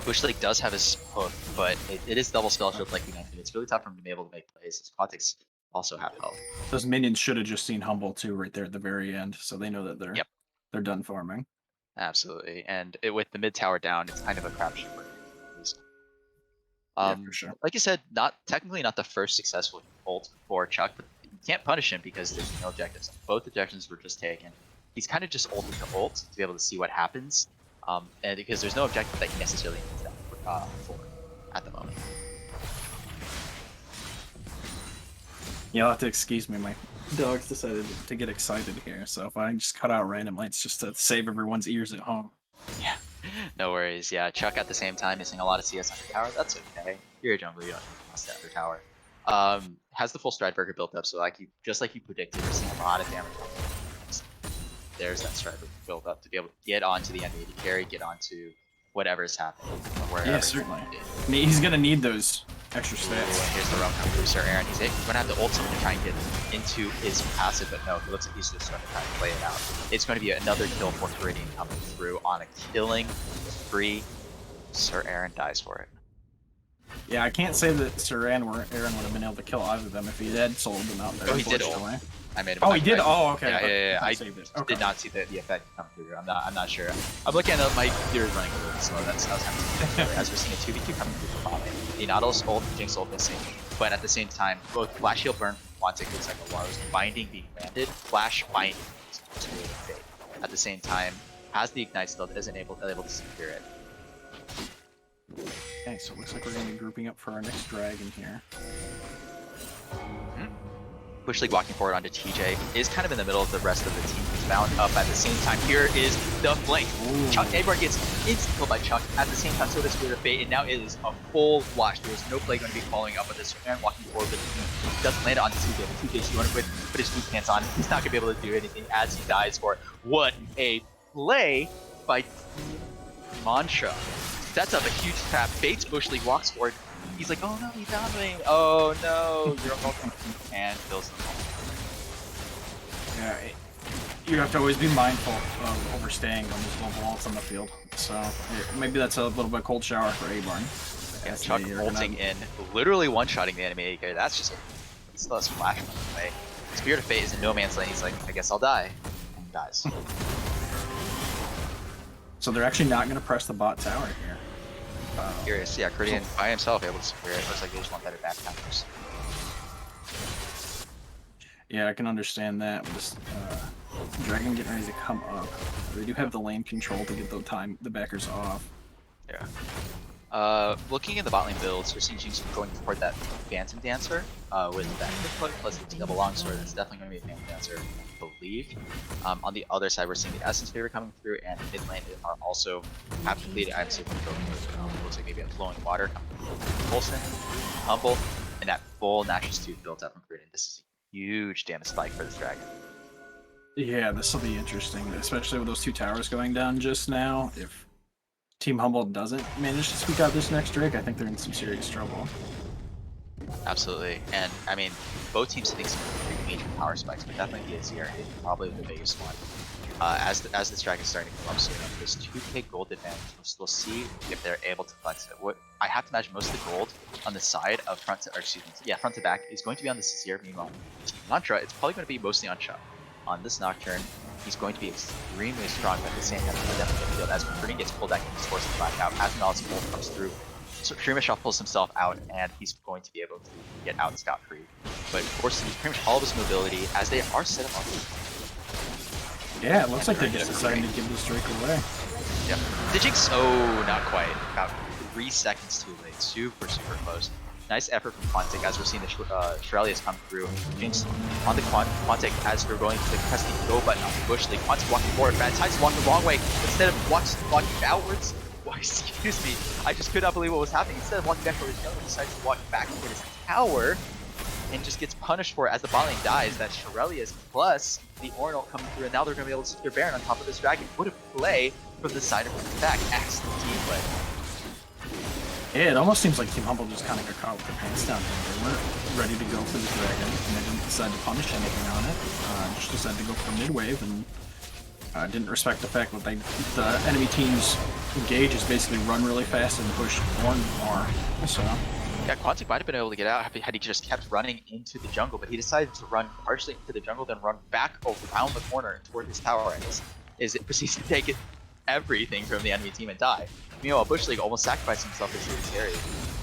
Bush League does have his hook, but it is double spell shield like you mentioned. It's really tough for him to be able to make plays. His Quantics also have health. Those minions should have just seen Humble too right there at the very end, so they know that they're done farming. Absolutely, and with the mid tower down, it's kind of a crapshoot. Yeah, for sure. Like you said, technically not the first successful ult for Chuck, but you can't punish him because there's no objectives. Both objectives were just taken. He's kind of just ulted to ult to be able to see what happens, and because there's no objective that he necessarily needs that for at the moment. You'll have to excuse me. My dog's decided to get excited here, so if I just cut out randomly, it's just to save everyone's ears at home. Yeah, no worries. Yeah, Chuck at the same time missing a lot of CS under tower. That's okay. You're a jungler, you don't need to mess under tower. Has the full Strideberger built up, so just like you predicted, we're seeing a lot of damage. There's that Strideberger built up to be able to get onto the enemy to carry, get onto whatever's happening, or wherever. Yeah, certainly. I mean, he's gonna need those extra Ooh, stats. and here's the roam coming through Sir Aaron. He's gonna have to ult someone to try and get into his passive, but no, he looks like he's just going to try and play it out. It's going to be another kill for Viridian coming through on a killing spree. Sir Aaron dies for it. Yeah, I can't say that Sir Aaron would have been able to kill either of them if he had sold them out there. Oh, he did ult. I made him. Oh, he did. Oh, okay. Yeah. I Okay. did not see the effect come through. I'm not sure. I'm looking at my computer's running a little slow. That's happening. As we're seeing a 2v2 coming through from bottom. The Nautilus ult, Jinx ult missing, but at the same time, both Flash Shield burn from Quantic looks like a Lars binding being landed. Flash binding is really fake. At the same time, has the ignite still, isn't able to secure it. Okay, so it looks like we're going to be grouping up for our next dragon here. Bush League walking forward onto TJ is kind of in the middle of the rest of the team. He's bound up at the same time. Here is the flank. Chuck Abraham gets instantly killed by Chuck. At the same time, so does Spirit of Fate, and now it is a full wash. There is no play going to be following up with this. Aaron walking forward with the team. He doesn't land it onto TJ. TJ, you want to put his boot pants on. He's not going to be able to do anything as he dies for it. What a play by Mantra. Sets up a huge trap. Bates Bush League walks forward. He's like, oh no, he found me. Oh no, you're welcome. And kills them all. Yeah, you have to always be mindful of overstaying on these global ults on the field. So maybe that's a little bit cold shower for Abarn. Yeah, Chuck ulting in, literally one-shotting the enemy AD. That's just he still has flash on the way. Spirit of Fate is in no man's lane. He's like, I guess I'll die. And dies. So they're actually not going to press the bot tower here. Curious, yeah, Viridian by himself able to secure it. Looks like they just want better back counters. Yeah, I can understand that. With this dragon getting ready to come up, they do have the lane control to get the backers off. Yeah. Looking at the bot lane builds, we're seeing Jinx going toward that Phantom Dancer with that Quick plus the double longsword. That's definitely going to be a Phantom Dancer, I believe. On the other side, we're seeing the Essence Favor coming through, and mid lane are also half completed items going through. Looks like maybe a Flowing Water coming from Colson, Humble, and that full Nash's Tooth built up from Viridian. This is a huge damage spike for this dragon. Yeah, this will be interesting, especially with those two towers going down just now. If Team Humble doesn't manage to squeak out this next Drake, I think they're in some serious trouble. Absolutely, and I mean, both teams hitting some pretty major power spikes, but definitely the Azir is probably the biggest one. As this dragon is starting to come up soon, there's 2k gold advantage. We'll see if they're able to flex it. What I have to imagine most of the gold on the side of front to back is going to be on the Azir. Meanwhile, Mantra, it's probably going to be mostly on Chuck. On this Nocturne, he's going to be extremely strong, but at the same time, he's definitely going to feel as Viridian gets pulled back and he's forced to back out. As Knowledge Bolt comes through, so Tremashaw pulls himself out, and he's going to be able to get out scot-free. But forces pretty much all of his mobility as they are set up on. Yeah, it looks like they're just deciding to give this Drake away. Yep. The Jinx, oh, not quite. About 3 seconds too late. Super close. Nice effort from Quantic as we're seeing the Shirelius come through. Jinx on the Quantic as we're going to press the go button on the Bush League. Quantic walking forward, Bad Tides walking the wrong way. Instead of walking outwards, excuse me, I just could not believe what was happening. Instead of walking back toward his jungle, he decides to walk back toward his tower and just gets punished for it as the bot lane dies. That Shirelius plus the Ornal coming through, and now they're going to be able to secure Baron on top of this dragon. What a play from the side of the back. Excellent team play. Yeah, it almost seems like Team Humble just kind of got caught with their pants down here. They weren't ready to go for the dragon, and they didn't decide to punish anything on it. Just decided to go for mid-wave, and didn't respect the fact that the enemy team's engage is basically run really fast and push one more. So yeah, Quantic might have been able to get out had he just kept running into the jungle, but he decided to run partially into the jungle, then run back around the corner toward his tower, and it proceeds to take everything from the enemy team and die. Meanwhile, Bush League almost sacrificed himself into this area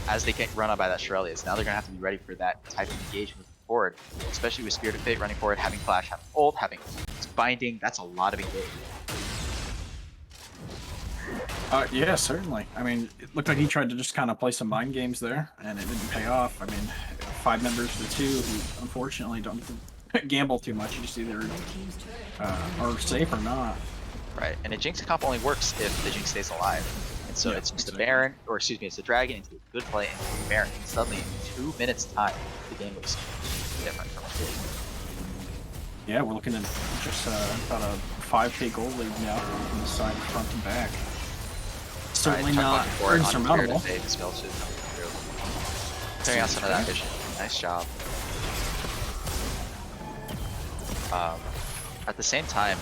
as they get run on by that Shirelius. Now they're going to have to be ready for that type of engagement moving forward, especially with Spirit of Fate running forward, having Flash, having ult, having binding. That's a lot of engagement. Yeah, certainly. I mean, it looked like he tried to just kind of play some mind games there, and it didn't pay off. I mean, if 5 members to 2 who unfortunately don't get to gamble too much. You just either are safe or not. Right. And a Jinx comp only works if the Jinx stays alive. And so Yeah, it's just a exactly. Baron, or excuse me, it's a Dragon into a good play into a Baron. And suddenly in 2 minutes time, the game looks different from what it did. Yeah, we're looking at just about a 5K gold lead now from the side front to back. Right, Certainly Chuck not walking forward on clear to insurmountable. fade, the spell should come through. Clearing out That's some of that right. vision. Nice job. Um, at the same time,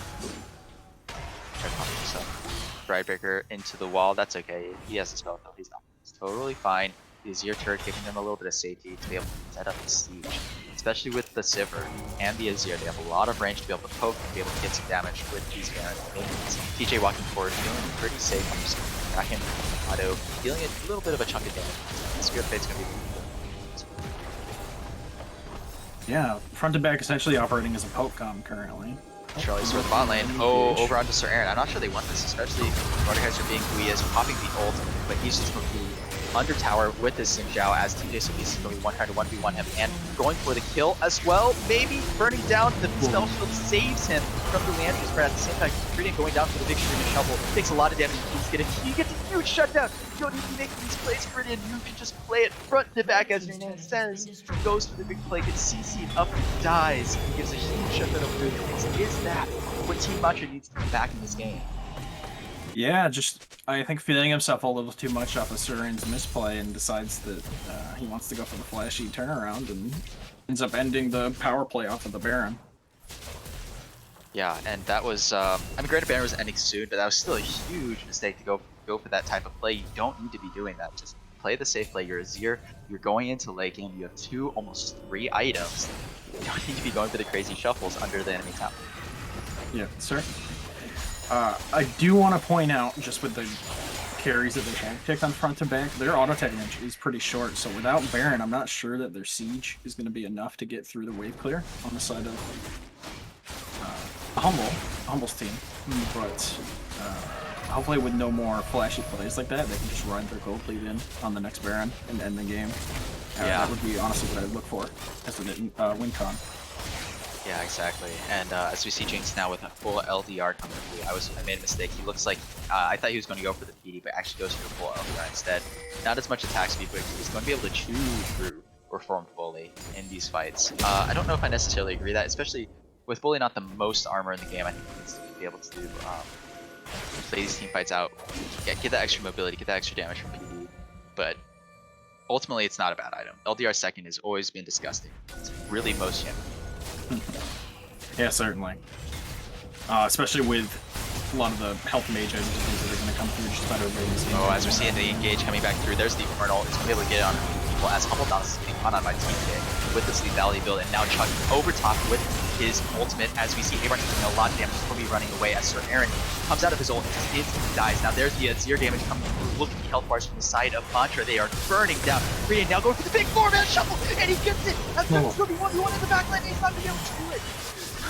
try to pump himself. Threadbreaker into the wall. That's okay. He has a spell kill. He's not. It's totally fine. The Azir turret giving them a little bit of safety to be able to set up the siege. Especially with the Sivir and the Azir, they have a lot of range to be able to poke and be able to get some damage with these Baron minions. TJ walking forward, feeling pretty safe. I'm just back in auto, dealing a little bit of a chunk of damage. Spirit Fate's gonna be Yeah, front to back essentially operating as a poke com currently. Charlie's for the bot lane. Oh, over onto Sir Aaron. I'm not sure they want this, especially Mordekaiser being who he is, popping the ult, but he's just going to be under tower with his Xin Zhao as TJ Sophie's going to be trying to 1v1 him and going for the kill as well. Maybe burning down the spell shield saves him from the landing spread at the same time. Freedom going down for the big stream and shovel. Takes a lot of damage. He gets a huge shutdown. You don't need to be making these plays, Freedom. You can just play it front to back as your name says. Goes for the big play, gets CC'd up, dies, and gives a huge shutdown of Freedom. Is that what Team Matcha needs to come back in this game? Yeah, just I think feeling himself a little too much off of Surin's misplay and decides that he wants to go for the flashy turnaround and ends up ending the power play off of the Baron. Yeah, and that was, I mean, granted Baron was ending soon, but that was still a huge mistake to go for that type of play. You don't need to be doing that. Just play the safe play. You're Azir, you're going into late game, you have 2, almost 3 items. You don't need to be going for the crazy shuffles under the enemy top. Yeah, sir. I do want to point out, just with the carries that they have picked on front to back, their auto tag range is pretty short. So without Baron, I'm not sure that their siege is going to be enough to get through the wave clear on the side of Humble's team. But hopefully, with no more flashy plays like that, they can just ride their gold lead in on the next Baron and end the game. Yeah. That would be honestly what I'd look for as a win con. Yeah, exactly. And as we see Jinx now with a full LDR coming through, I made a mistake. He looks like I thought he was going to go for the PD, but actually goes for the full LDR instead. Not as much attack speed, but he's going to be able to chew through Reformed Bully in these fights. I don't know if I necessarily agree with that, especially with Bully not the most armor in the game. I think he needs to be able to play these team fights out, get that extra mobility, get that extra damage from PD. But ultimately, it's not a bad item. LDR second has always been disgusting. It's really most champions. Yeah, certainly. Especially with a lot of the health mage items and things that are going to come through just about everybody in this game. Oh, as we're seeing the engage coming back through, there's the Infernal. It's going to be able to get it on people as Humble Down is being caught on by TK with this lethality build, and now Chuck over top with his ultimate as we see Abraham taking a lot of damage. He'll be running away as Sir Aaron comes out of his ult and just instantly dies. Now there's the Azir damage coming through. Look at the health bars from the side of Mantra. They are burning down. Radiant now going for the big 4-man shuffle, and he gets it. That's going to be 1v1 in the back line. He's not going to be able to do it.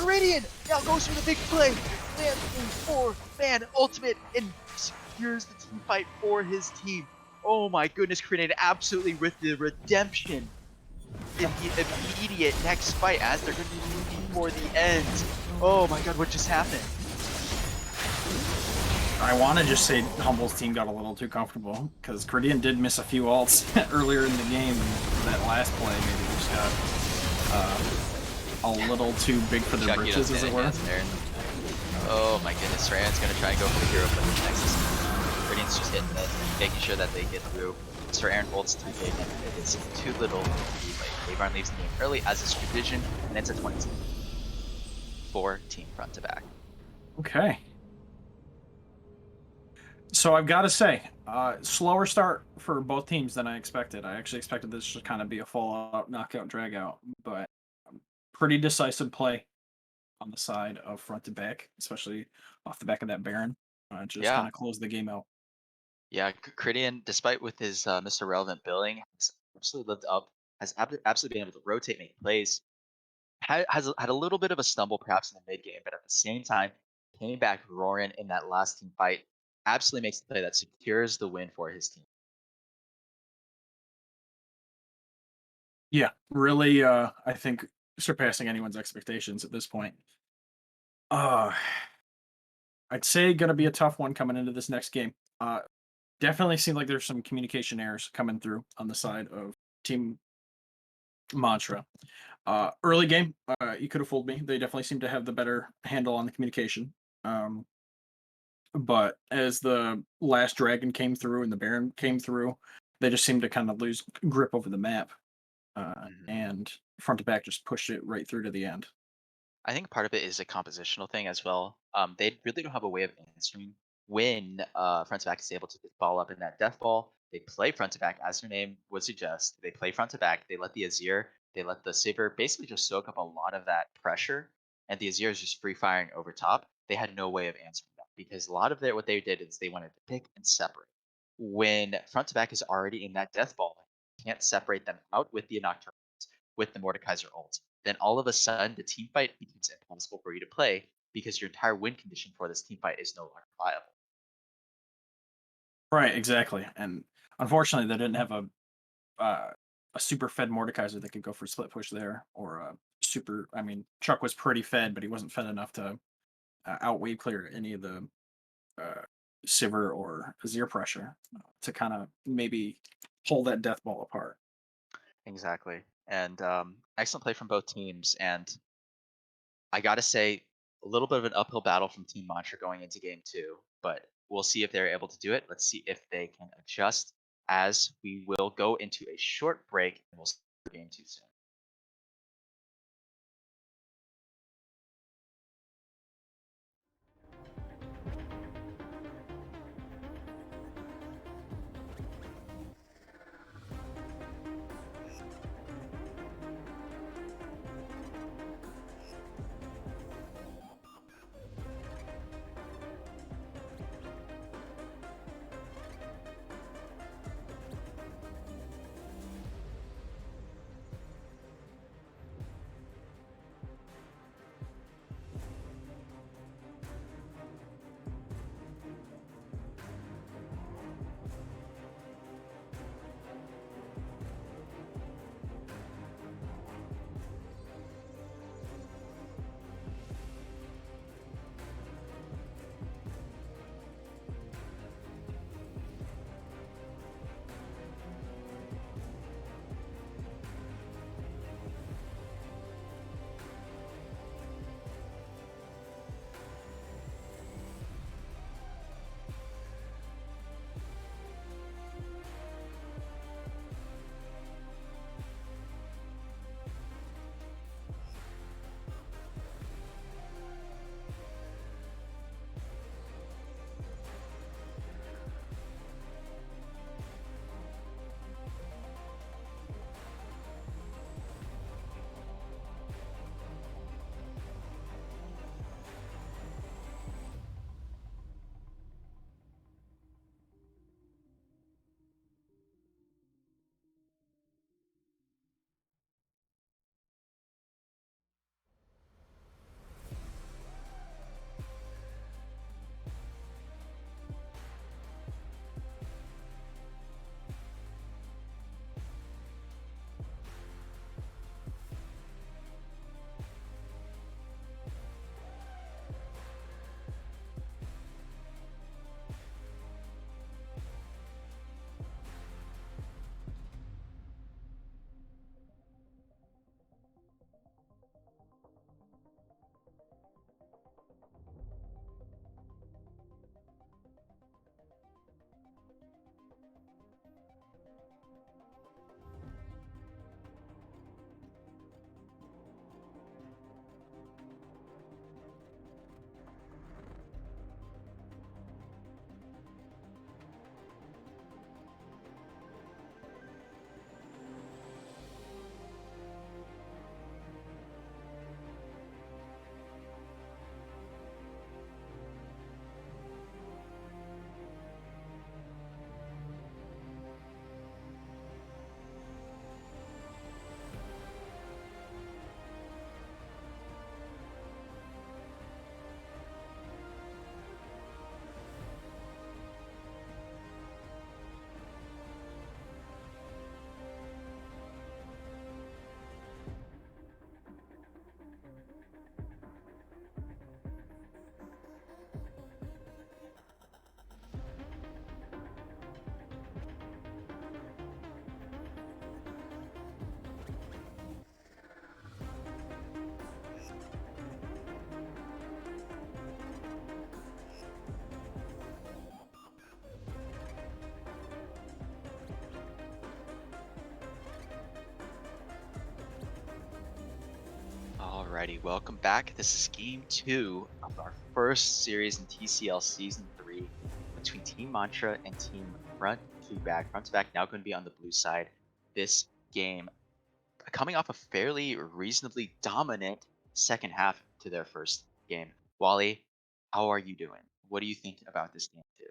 Meridian now goes for the big play, lands a 4-man ultimate, and secures the team fight for his team. Oh my goodness, Meridian absolutely with the redemption in the immediate next fight as they're going to be moving for the end. Oh my god, what just happened? I want to just say Humble's team got a little too comfortable, because Caridian did miss a few ults earlier in the game, and that last play maybe just got a little too big for their britches, as it were. Oh my goodness, Ryan's going to try and go for the hero play next. Radiant's just hitting it, making sure that they get through. Sir Aaron holds too big, and it's too little too late. Avon leaves the game early as his division, and it's a 20 team. 4 team front to back. Okay. So I've got to say, slower start for both teams than I expected. I actually expected this to kind of be a full-out knockout drag-out, but pretty decisive play on the side of front to back, especially off the back of that Baron. Just kind of close the game out. Yeah, Cridian, despite with his Mr. Relevant billing, has absolutely lived up, has absolutely been able to rotate, make plays, has had a little bit of a stumble perhaps in the mid game, but at the same time, came back roaring in that last team fight, absolutely makes the play that secures the win for his team. Yeah, really, I think surpassing anyone's expectations at this point. Uh, I'd say gonna be a tough one coming into this next game. Definitely seemed like there's some communication errors coming through on the side of Team Mantra. Early game, you could have fooled me. They definitely seem to have the better handle on the communication. Um, but as the last dragon came through and the Baron came through, they just seemed to kind of lose grip over the map. And front to back just pushed it right through to the end. I think part of it is a compositional thing as well. They really don't have a way of answering when front to back is able to get the ball up in that death ball. They play front to back, as their name would suggest. They play front to back. They let the Azir, they let the Saber basically just soak up a lot of that pressure, and the Azir is just free firing over top. They had no way of answering that because a lot of their what they did is they wanted to pick and separate. When front to back is already in that death ball, you can't separate them out with the Nocturne with the Mordekaiser ult, then all of a sudden the team fight becomes impossible for you to play because your entire win condition for this team fight is no longer viable. Right, exactly. And unfortunately, they didn't have uh, a super fed Mordekaiser that could go for split push there, or a super. I mean, Chuck was pretty fed, but he wasn't fed enough to outweight clear any of the uh, Sivir or Azir pressure to kind of maybe pull that death ball apart. Exactly. And excellent play from both teams. And I got to say, a little bit of an uphill battle from Team Mantra going into game two, but we'll see if they're able to do it. Let's see if they can adjust as we will go into a short break and we'll see game two soon. Alrighty, welcome back. This is game two of our first series in TCL Season 3 between Team Mantra and Team Front to Back. Front to Back now going to be on the blue side. This game coming off a fairly reasonably dominant second half to their first game. Wally, how are you doing? What do you think about this game too?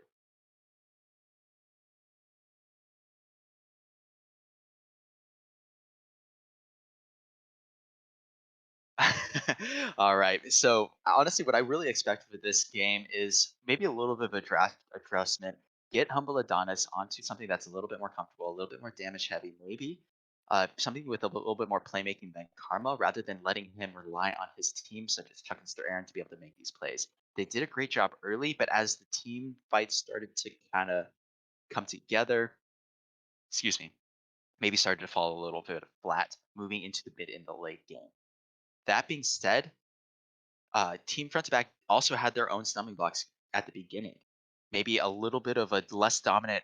All right. So honestly, what I really expect for this game is maybe a little bit of a draft adjustment. Get Humble Adonis onto something that's a little bit more comfortable, a little bit more damage heavy, maybe something with a little bit more playmaking than Karma, rather than letting him rely on his team, such as Chuck and Sir Aaron, to be able to make these plays. They did a great job early, but as the team fight started to kind of come together, excuse me, maybe started to fall a little bit flat, moving into the mid in the late game. That being said, Team Front to Back also had their own stumbling blocks at the beginning. Maybe a little bit of a less dominant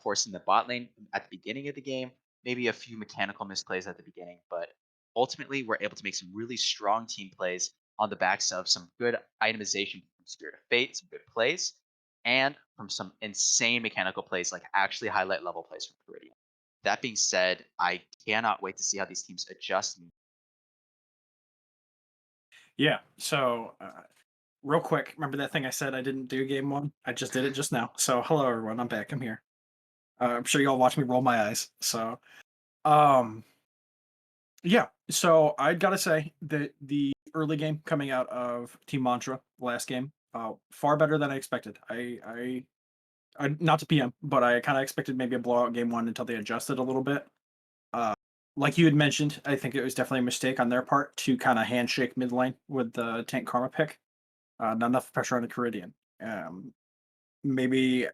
force in the bot lane at the beginning of the game, maybe a few mechanical misplays at the beginning, but ultimately we're able to make some really strong team plays on the backs of some good itemization from Spirit of Fate, some good plays, and from some insane mechanical plays, like actually highlight level plays from Peridian. That being said, I cannot wait to see how these teams adjust. Yeah. So, real quick, remember that thing I said I didn't do game one? I just did it just now. So, hello everyone. I'm back. I'm here. I'm sure you all watch me roll my eyes. So, um, yeah. So I gotta say that the early game coming out of Team Mantra last game, far better than I expected. I not to PM, but I kind of expected maybe a blowout game one until they adjusted a little bit. Uh, like you had mentioned, I think it was definitely a mistake on their part to kind of handshake mid lane with the tank karma pick. Not enough pressure on the Caribbean. Um, maybe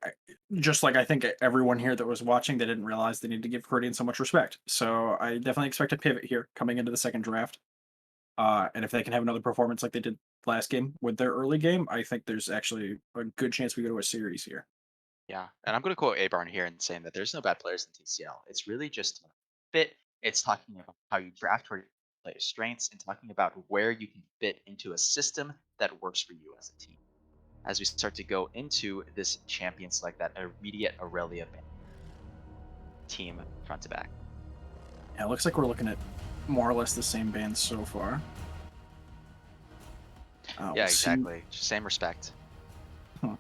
just like I think everyone here that was watching, they didn't realize they needed to give Caribbean so much respect. So I definitely expect a pivot here coming into the second draft. And if they can have another performance like they did last game with their early game, I think there's actually a good chance we go to a series here. Yeah, and I'm going to quote Abarn here and saying that there's no bad players in TCL. It's really just fit. It's talking about how you draft for your players' strengths and talking about where you can fit into a system that works for you as a team. As we start to go into this champion select, that immediate Aurelia team front to back. Yeah, it looks like we're looking at more or less the same bands so far. Yeah, We'll see. exactly. Same respect. Huh.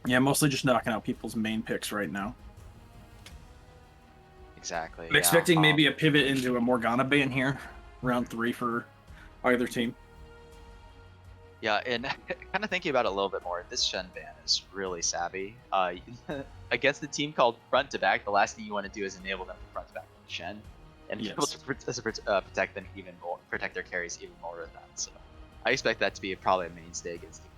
Yeah, mostly just knocking out people's main picks right now. Exactly. I'm Yeah. expecting maybe a pivot into a Morgana ban here, round three for either team. Yeah, and kind of thinking about it a little bit more, this Shen ban is really savvy. Against the team called Front to Back, the last thing you want to do is enable them to Front to Back with Shen, and be able Yes. to protect them even more, protect their carries even more with that. So I expect that to be probably a mainstay against the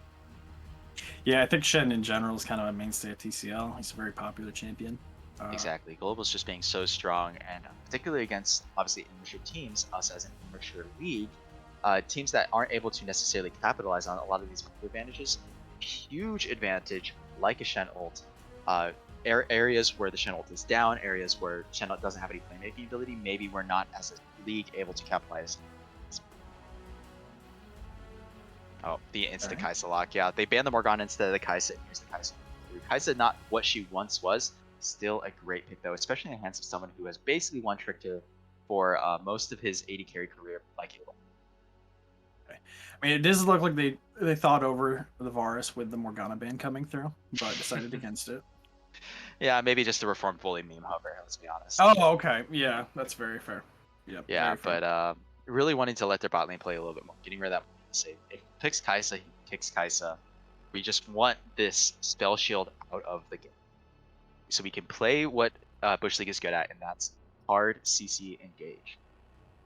Yeah, I think Shen in general is kind of a mainstay at TCL. He's a very popular champion. Uh, exactly. Global's just being so strong, and particularly against obviously immature teams, us as an immature league, teams that aren't able to necessarily capitalize on a lot of these advantages. Huge advantage, like a Shen ult. Uh, Areas where the Shen ult is down, areas where Shen ult doesn't have any playmaking ability, maybe we're not as a league able to capitalize. Oh, the instant okay. Kai'Sa lock. Yeah, they banned the Morgana instead of the Kai'Sa. And here's the Kai'Sa. Kai'Sa, not what she once was. Still a great pick, though, especially in the hands of someone who has basically one trick to for most of his 80 carry career, like Halo. I mean, it does look like they thought over the Varus with the Morgana ban coming through, but decided against it. Yeah, maybe just a reformed bully meme hover, let's be honest. Oh, okay. Yeah, that's very fair. Yep, Yeah, very fair. but really wanting to let their bot lane play a little bit more, getting rid of that save. If he picks Kai'Sa, he kicks Kai'Sa. We just want this spell shield out of the game, so we can play what Bush League is good at, and that's hard CC engage.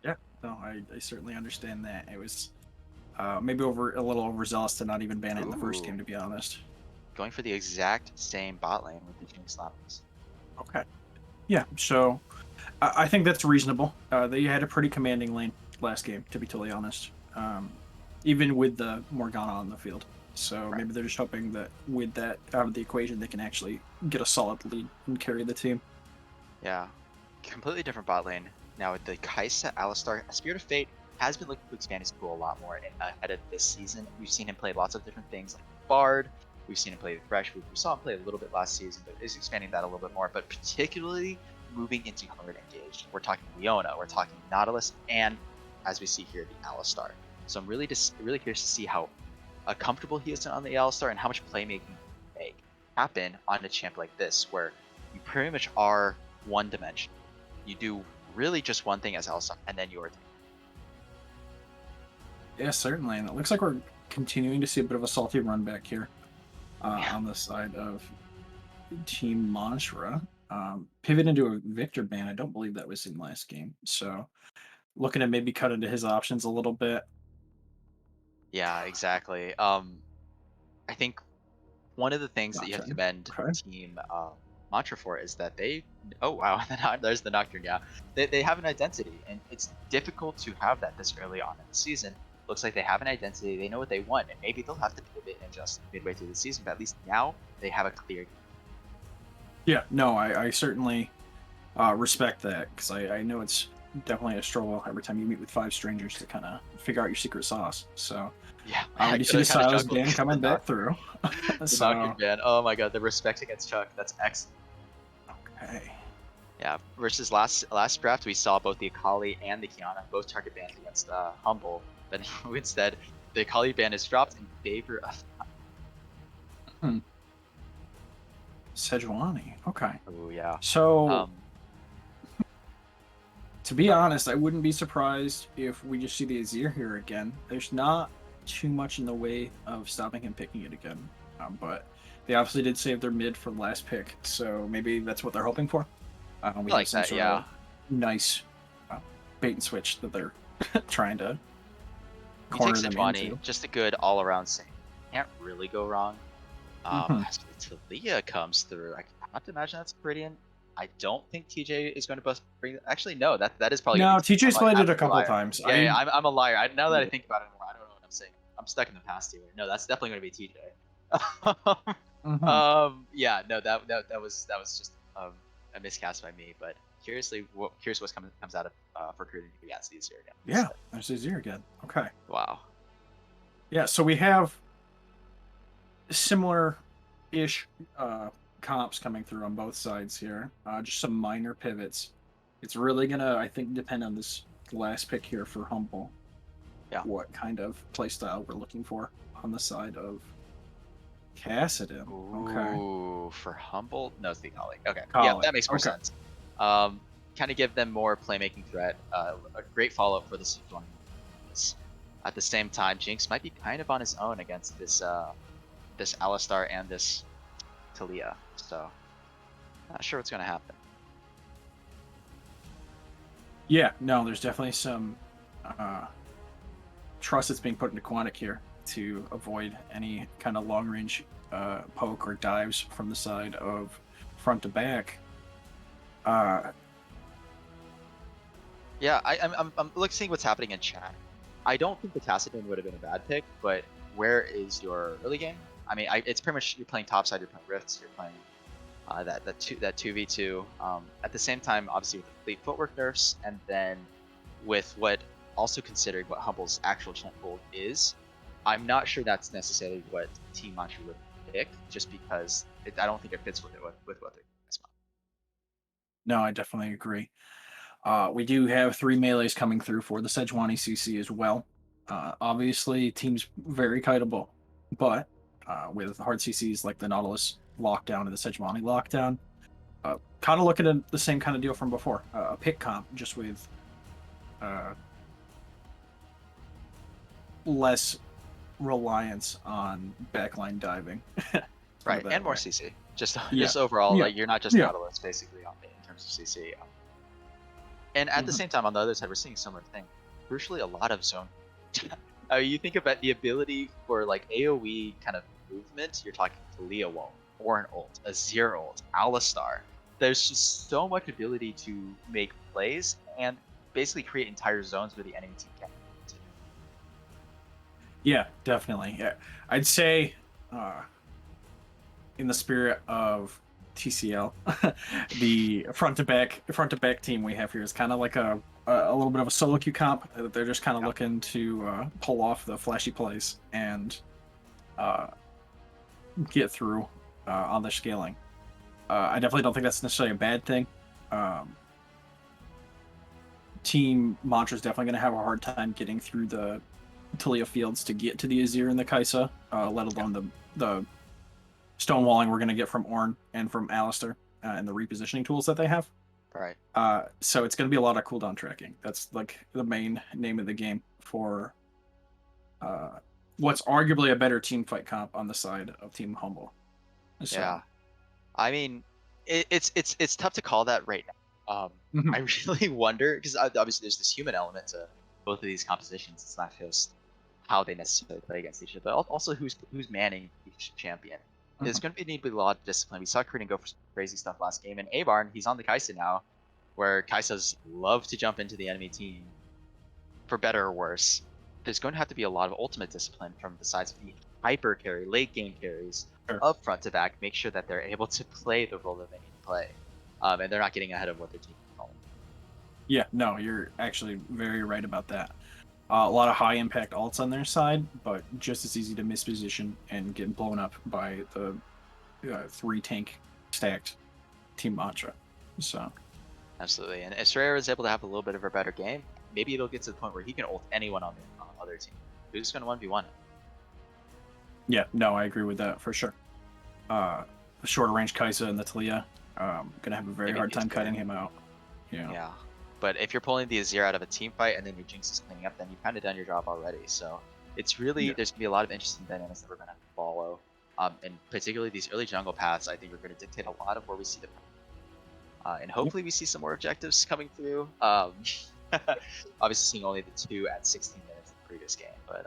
Yeah, no, I certainly understand that. It was maybe over a little overzealous to not even ban it in the first game, Ooh, to be honest. going for the exact same bot lane with the Jinx Slappers. Okay. Yeah, so I think that's reasonable. They had a pretty commanding lane last game, to be totally honest. Even with the Morgana on the field. So Right. maybe they're just hoping that with that out of the equation, they can actually get a solid lead and carry the team. Yeah. Completely different bot lane. Now with the Kai'Sa, Alistar, Spirit of Fate has been looking to expand his pool a lot more ahead of this season. We've seen him play lots of different things like Bard. We've seen him play the Thresh. We saw him play a little bit last season, but is expanding that a little bit more. But particularly moving into hard engaged. We're talking Leona, we're talking Nautilus, and as we see here, the Alistar. So I'm really curious to see how comfortable he is on the Alistar and how much playmaking he can make happen on a champ like this, where you pretty much are one dimension. You do really just one thing as Alistar, and then your thing. Yeah, certainly. And it looks like we're continuing to see a bit of a salty run back here Yeah. on the side of Team Mantra. Pivot into a Victor ban. I don't believe that was in last game. So looking to maybe cut into his options a little bit. Yeah, exactly. I think one of the things that Not you have to trying. commend Okay. Team Mantra for is that they. Oh wow, there's the Nocturne. Yeah, they have an identity, and it's difficult to have that this early on in the season. Looks like they have an identity. They know what they want, and maybe they'll have to pivot and adjust midway through the season. But at least now they have a clear. Yeah, no, I certainly respect that because I know it's definitely a struggle every time you meet with five strangers to kind of figure out your secret sauce. So Yeah, we I do see the kind of Silas chuckled ban because the coming back through. the Nocturne So, ban. Oh my god, the respect against Chuck. That's excellent. hey. Yeah, versus last draft, we saw both the Akali and the Kiana both target bans against Humble, but instead, the Akali ban is dropped in favor of. Hmm. Sejuani. Okay. Oh yeah. So, Um, to be go ahead. honest, I wouldn't be surprised if we just see the Azir here again. There's not too much in the way of stopping him picking it again. But they obviously did save their mid for the last pick, so maybe that's what they're hoping for. We I have like some that. sort Yeah, of nice uh, bait and switch that they're trying to you take corner them Sejuani, into. just a good all-around save. Can't really go wrong. Hmm. As the Talia comes through, I have to imagine that's Viridian. I don't think TJ is going to bring. Actually, no, that is probably going to No, be TJ. TJ's played I'm it a a couple liar. times. Yeah, yeah, I'm a liar. Now that I Yeah. think about it more, I don't know what I'm saying. I'm stuck in the past here. No, that's definitely going to be TJ. Hmm. Yeah, no, that was just a miscast by me. But curious what comes out of for recruiting against these here again. Yeah, there's Azir again. Okay. Wow. Yeah, so we have similar-ish comps coming through on both sides here. Just some minor pivots. It's really gonna, I think, depend on this last pick here for Humble. Yeah. What kind of playstyle we're looking for on the side of Cassidon. Okay. Ooh, for Humble, no, it's the colleague. Okay, yeah, Colin. that makes more Okay. sense. Kind of give them more playmaking threat. A great follow up for this one. At the same time, Jinx might be kind of on his own against this Alistar and this Talia. So not sure what's gonna happen. Yeah, no, there's definitely some uh, trust that's being put into Quantic here to avoid any kind of long range poke or dives from the side of front to back. Uh, Yeah, I'm seeing what's happening in chat. I don't think the Cassidon would have been a bad pick, but where is your early game? I mean, it's pretty much you're playing topside, you're playing rifts, you're playing that 2v2. At the same time, obviously with the fleet footwork nerfs, and then with what also considering what Humble's actual champ goal is, I'm not sure that's necessarily what Team Mantra would pick, just because I don't think it fits with what they're doing. no, I definitely agree. We do have three melees coming through for the Sejuani CC as well. Obviously, team's very kiteable, but with hard CCs like the Nautilus lockdown and the Sejuani lockdown, kind of looking at the same kind of deal from before. A pick comp, just with uh, less reliance on backline diving. Put it Right, and that more way. CC. Just Yeah. just overall, Yeah. like you're not just Yeah. Nautilus basically on in terms of CC. And at the Hmm. same time, on the other side, we're seeing a similar thing. Crucially, a lot of zone. You think about the ability for like AOE kind of movement. You're talking Talia ult, or an ult, a zero ult, Alistar. There's just so much ability to make plays and basically create entire zones where the enemy team can't. Yeah, definitely. Yeah. I'd say, in the spirit of TCL. The front to back team we have here is kind of like a little bit of a solo queue comp. They're just kind of Yeah. looking to pull off the flashy plays and uh, get through on their scaling. I definitely don't think that's necessarily a bad thing. Um, Team Mantra is definitely going to have a hard time getting through the Talia fields to get to the Azir and the Kaisa, let Yeah. alone the stonewalling we're going to get from Ornn and from Alistair and the repositioning tools that they have. Right. So it's going to be a lot of cooldown tracking. That's like the main name of the game for uh, what's arguably a better team fight comp on the side of Team Humble. So, Yeah. I mean, it's tough to call that right now. mhm, I really wonder because obviously there's this human element to both of these compositions. It's not just how they necessarily play against each other, but also who's manning each champion. There's mhm. going to need to be a lot of discipline. We saw Kriden go for some crazy stuff last game, and Abarn, he's on the Kaisa now, where Kaisas love to jump into the enemy team, for better or worse. There's going to have to be a lot of ultimate discipline from the sides of the hyper carry, late game carries, Sure. up front to back, make sure that they're able to play the role that they need to play, and they're not getting ahead of what their team is calling. Yeah, no, you're actually very right about that. A lot of high impact alts on their side, but just as easy to misposition and get blown up by the 3 tank stacked Team Mantra. So, Absolutely, and if Strayer is able to have a little bit of a better game, maybe it'll get to the point where he can ult anyone on the other team. Who's going to 1v1 it? yeah, no, I agree with that for sure. The shorter range Kaisa and the Talia, gonna have a very Maybe hard the time Azir. cutting him out. Yeah. Yeah, but if you're pulling the Azir out of a team fight and then your Jinx is cleaning up, then you've kind of done your job already. So it's really Yeah. there's gonna be a lot of interesting dynamics that we're gonna have to follow, and particularly these early jungle paths. I think are going to dictate a lot of where we see the, and hopefully we see some more objectives coming through. Obviously seeing only the 2 at 16 minutes in the previous game, but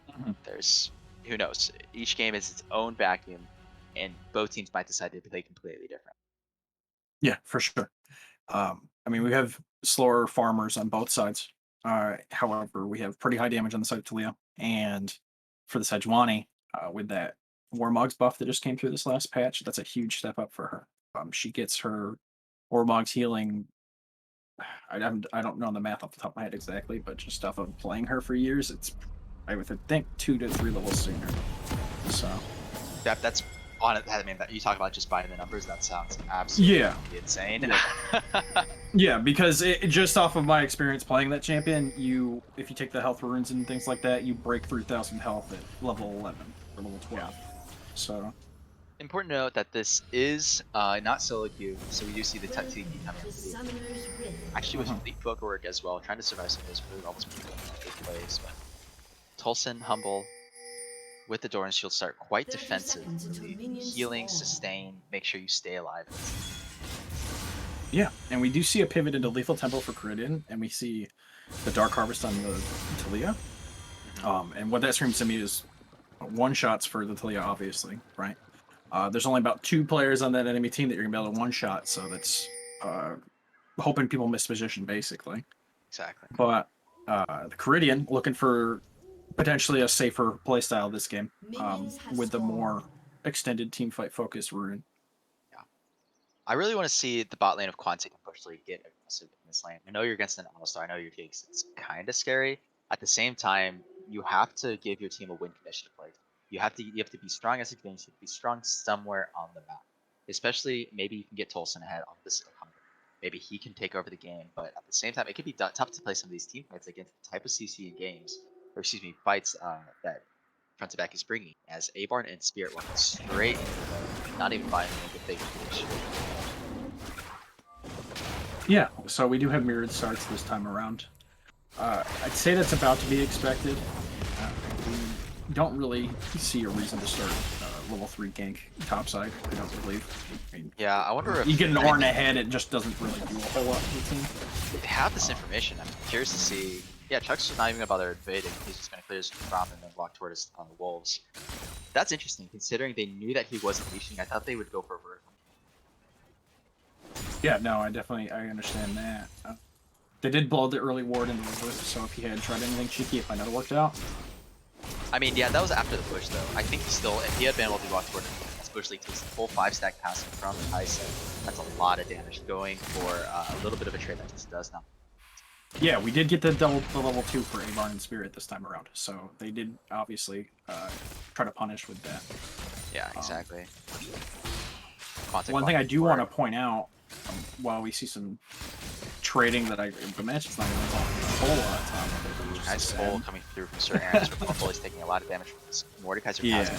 Mhm. there's who knows. Each game is its own vacuum, and both teams might decide to play completely different. Yeah, for sure. I mean, we have slower farmers on both sides. However, we have pretty high damage on the side of Talia, and for the Sejuani, with that Warmogs buff that just came through this last patch, that's a huge step up for her. She gets her Warmogs healing. I don't know the math off the top of my head exactly, but just off of playing her for years, it's I would think 2 to 3 levels sooner. So That's on it. I mean, that you talk about just buying the numbers. That sounds absolutely yeah, insane. yeah. Yeah, because just off of my experience playing that champion, if you take the health runes and things like that, you break 3,000 health at level 11 or level Yeah. 12. So Important to note that this is not solo queue, so we do see the Tiki coming in. Actually, with Fleet Book work as well, trying to survive some of those really ultimate plays. But Tolson, Humble, with the Doran Shield start quite defensive. Really healing, sustain, make sure you stay alive. yeah, and we do see a pivot into Lethal Tempo for Caridian, and we see the Dark Harvest on the Talia. And what that screams to me is one-shots for the Talia, obviously, right? There's only about 2 players on that enemy team that you're going to be able to one-shot, so that's hoping people miss position, basically. Exactly. But the Caridian looking for potentially a safer playstyle this game with the more extended team fight focus rune. Yeah. I really want to see the bot lane of Quantic and Bush League get aggressive in this lane. I know you're against an All-Star. I know your takes. It's kind of scary. At the same time, you have to give your team a win condition to play. You have to be strong as a team. You have to be strong somewhere on the map. Especially maybe you can get Tolson ahead on this opponent. Maybe he can take over the game. But at the same time, it could be tough to play some of these team fights against the type of CC in games, or excuse me, fights that front to back is bringing. As Abarn and Spirit walking straight into the, not even buying the big finish. Yeah, so we do have mirrored starts this time around. I'd say that's about to be expected. We don't really see a reason to start level 3 gank topside, I don't believe. I mean, Yeah, I wonder if you get an Ornn ahead, it just doesn't really do a whole lot to the team. they have this information. I'm curious to see. Yeah, Chuck's just not even gonna bother invading. He's just gonna clear his from and then walk toward his on the wolves. That's interesting, considering they knew that he wasn't leashing. I thought they would go for a vertical. Yeah, no, I understand that. They did blow the early ward into the whip, so if he had tried anything cheeky, it might not have worked out. I mean, yeah, that was after the push though. I think he still, if he had been able to walk toward him, Bush League takes the full 5-stack passing from Tyson. That's a lot of damage going for a little bit of a trade that just does now. Yeah, we did get the level 2 for Avarn and Spirit this time around, so they did obviously try to punish with that. Yeah, exactly. One thing I do want to point out, while we see some trading that I imagine it's not going to a whole lot of time. Nice pull coming through from Sir Aaron's Rumble. He's taking a lot of damage from this Mordekaiser. Yeah.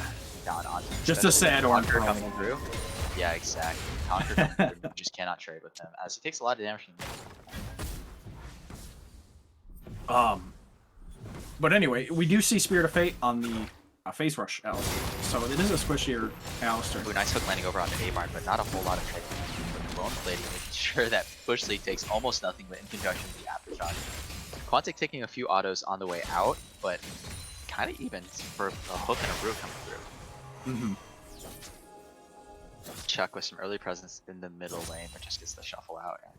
Down on Just a sad orange coming through. Yeah, exactly. Conquer coming through. You just cannot trade with him, as he takes a lot of damage from But anyway, we do see Spirit of Fate on the Phase Rush Alistair, so it is a squishier Alistair. Ooh, nice hook landing over onto Avarn, but not a whole lot of trade. With bone plating, making sure that Bush League takes almost nothing, but in conjunction with the aftershock. Quantic taking a few autos on the way out, but kind of even for a hook and a root coming through. Chuck with some early presence in the middle lane, but just gets the shuffle out. And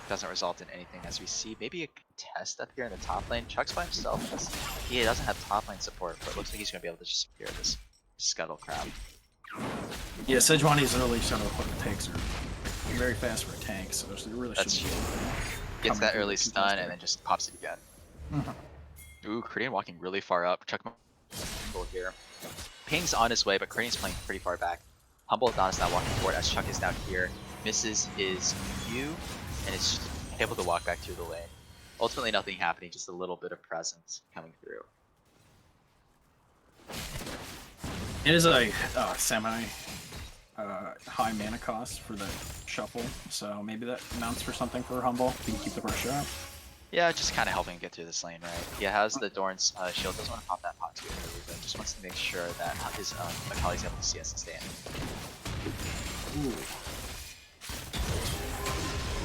doesn't result in anything, as we see maybe a contest up here in the top lane. Chuck's by himself, as he doesn't have top lane support, but it looks like he's going to be able to just secure this Scuttle Crab. Yeah, Sejuani's early shuttle takes are very fast for a tank, so there really That's should be. Gets that early stun and then just pops it again. Ooh, Korean walking really far up. Chuck here. Ping's on his way, but Korean's playing pretty far back. Humble Adonis now walking forward as Chuck is now here. Misses his Q and is just able to walk back through the lane. Ultimately nothing happening, just a little bit of presence coming through. It is a semi high mana cost for the shuffle, so maybe that amounts for something for Humble. If you can keep the rush up. Yeah, just kind of helping get through this lane, right? He has the Dorn's shield, doesn't want to pop that pot too early, but just wants to make sure that his Akali's able to see us and stay in.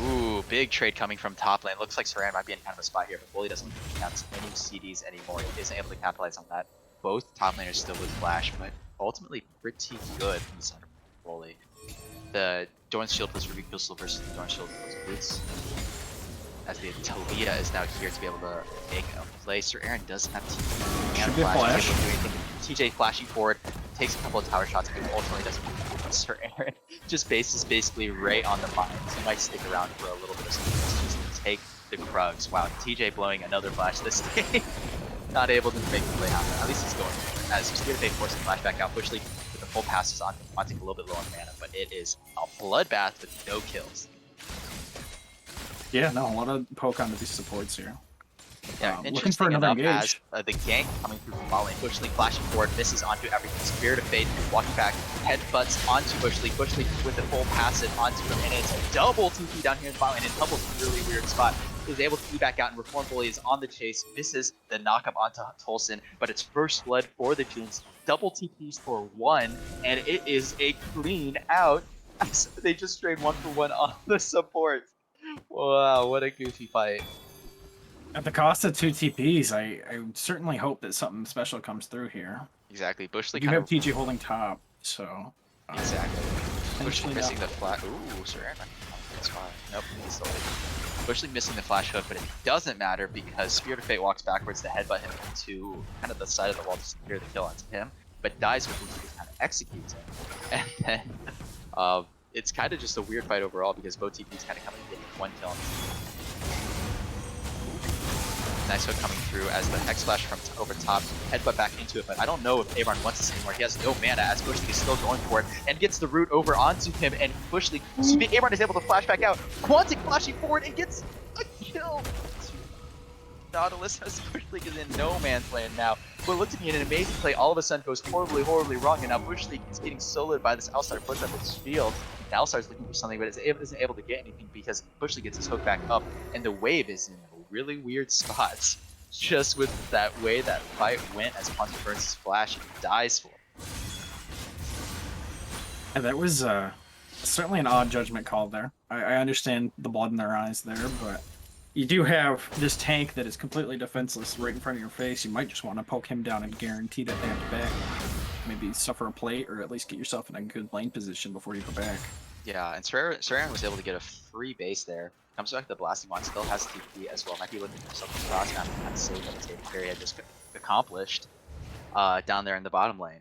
Ooh, big trade coming from top lane. Looks like Saran might be in kind of a spot here, but Bully doesn't have any CDs anymore. He isn't able to capitalize on that. Both top laners still with Flash, but ultimately pretty good from the side of Bully. The Dorn's shield plus Ruby Crystal versus the Dorn's shield plus Boots. As the Talia is now here to be able to make a play. Sir Aaron doesn't have TJ and Flash. TJ flashing forward, takes a couple of tower shots, but ultimately doesn't. Sir Aaron just bases basically right on the mines. He might stick around for a little bit of something just to take the Krugs. Wow, TJ blowing another flash this game. Not able to make the play happen. At least he's going for it. As Spirit of Fate forcing flash back out. Bush League with the full passes on Quantic a little bit low on mana, but it is a bloodbath with no kills. Yeah, no, a lot of poke onto these supports here. Yeah, looking for another engage. As the gank coming through from bot lane. Bush League flashing forward, misses onto everything. Spirit of Fate walking back, headbutts onto Bush League. Bush League with the full passive onto him, and it's a double TP down here in the bot lane. And Humble's a really weird spot. Is able to be back out, and Reform Bully is on the chase. Misses the knock up onto Tolson, but it's first blood for the Junes. Double TPs for one, and it is a clean out. They just trade 1-for-1 on the support. Wow, what a goofy fight. At the cost of 2 TPs, I certainly hope that something special comes through here. Exactly. Bush League You have TJ holding top, so... Exactly. Bush League missing the flash... Ooh, Sir Aaron. Good spot. Nope, he's still leaving. Bush League missing the flash hook, but it doesn't matter because Spirit of Fate walks backwards to headbutt him to kind of the side of the wall to secure the kill onto him, but dies before he kind of executes him. And then... it's kind of just a weird fight overall because both TPs kind of coming in one kill. Nice hook coming through as the Hex Flash from over top, headbutt back into it, but I don't know if Avarn wants this anymore. He has no mana as Bush League is still going for it and gets the root over onto him, and Bush League, Avarn is able to flash back out. Quantic flashing forward and gets a kill. Nautilus as Bush League is in no man's land now. What looked to be an amazing play all of a sudden goes horribly, horribly wrong, and now Bush League is getting soloed by this Alistar puts up its shield. Now Alistar's looking for something, but isn't able to get anything because Bush League gets his hook back up, and the wave is in a really weird spot. Just with that way that fight went as Quantic burns his flash and dies for it. And that was certainly an odd judgment call there. I understand the blood in their eyes there, but you do have this tank that is completely defenseless right in front of your face. You might just want to poke him down and guarantee that they have to back. Maybe suffer a plate or at least get yourself in a good lane position before you go back. Yeah, and Sir Aaron was able to get a free base there. Comes back to the Blasting Wand, still has TP as well. Might be looking for something cross now to kind of save what the carry had just accomplished down there in the bottom lane.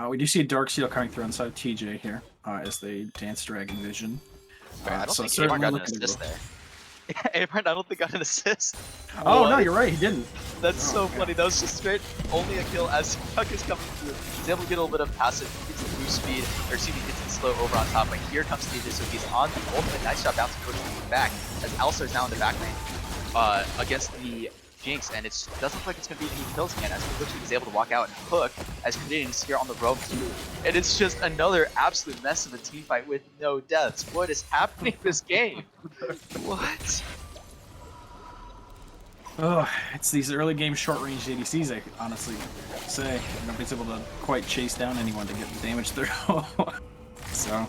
We do see a Dark Seal coming through inside TJ here as they dance Dragon Vision. Wait, I don't So think Avon certainly got an looking to assist go. there. Avon, I don't think got an assist. Oh no, What? you're right. He didn't. That's Oh so funny. man. That was just straight only a kill as Puck is coming through. He's able to get a little bit of passive. He gets the boost speed, or excuse me, gets the slow over on top. But here comes TJ, so he's on the ultimate. Nice job bouncing towards the back as Alistar's now in the back lane against the Jinx, and it doesn't look like it's going to be any kills again as Kubuchi is able to walk out and hook as Canadian is here on the roam too. And it's just another absolute mess of a team fight with no deaths. What is happening in this game? What? Oh, it's these early game short range ADCs. I honestly say nobody's able to quite chase down anyone to get the damage through. So.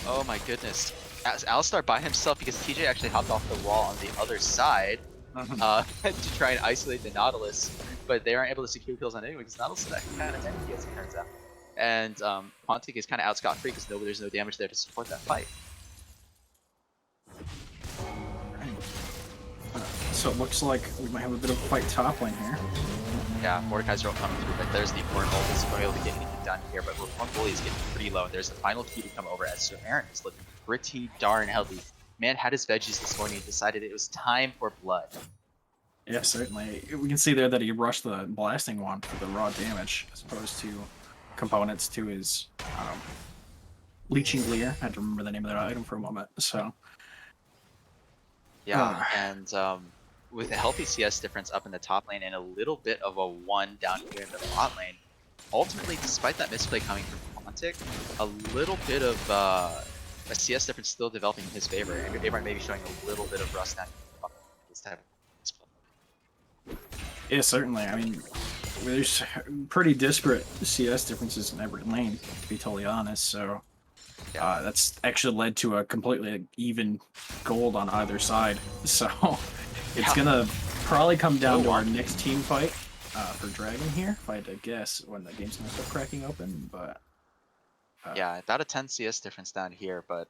Oh my goodness. As Alistar by himself because TJ actually hopped off the wall on the other side to try and isolate the Nautilus, but they aren't able to secure kills on anyone because Nautilus is actually kind of tanky as it turns out. And Quantic is kind of out scot-free because there's no damage there to support that fight. So it looks like we might have a bit of a fight top lane here. Yeah, Mordekaiser will come through, but there's the important ult. He's going to be able to get anything done here, but Reform Bully is getting pretty low, and there's the final key to come over as Sir Aaron is looking pretty darn healthy. Man had his veggies this morning and decided it was time for blood. Yeah, certainly. We can see there that he rushed the blasting wand for the raw damage as opposed to components to his leeching Leer. I had to remember the name of that item for a moment. So yeah, and with a healthy CS difference up in the top lane and a little bit of a 1 down here in the bot lane, ultimately, despite that misplay coming from Quantic, a little bit of a CS difference still developing in his favor, and Avon maybe showing a little bit of rust down this type of misplay. yeah, certainly. I mean, there's pretty disparate CS differences in every lane, to be totally honest. So that's actually led to a completely even gold on either side. So it's gonna probably come down to our next team fight for Dragon here, if I had to guess when the game's gonna start cracking open. But yeah, about a 10 CS difference down here, but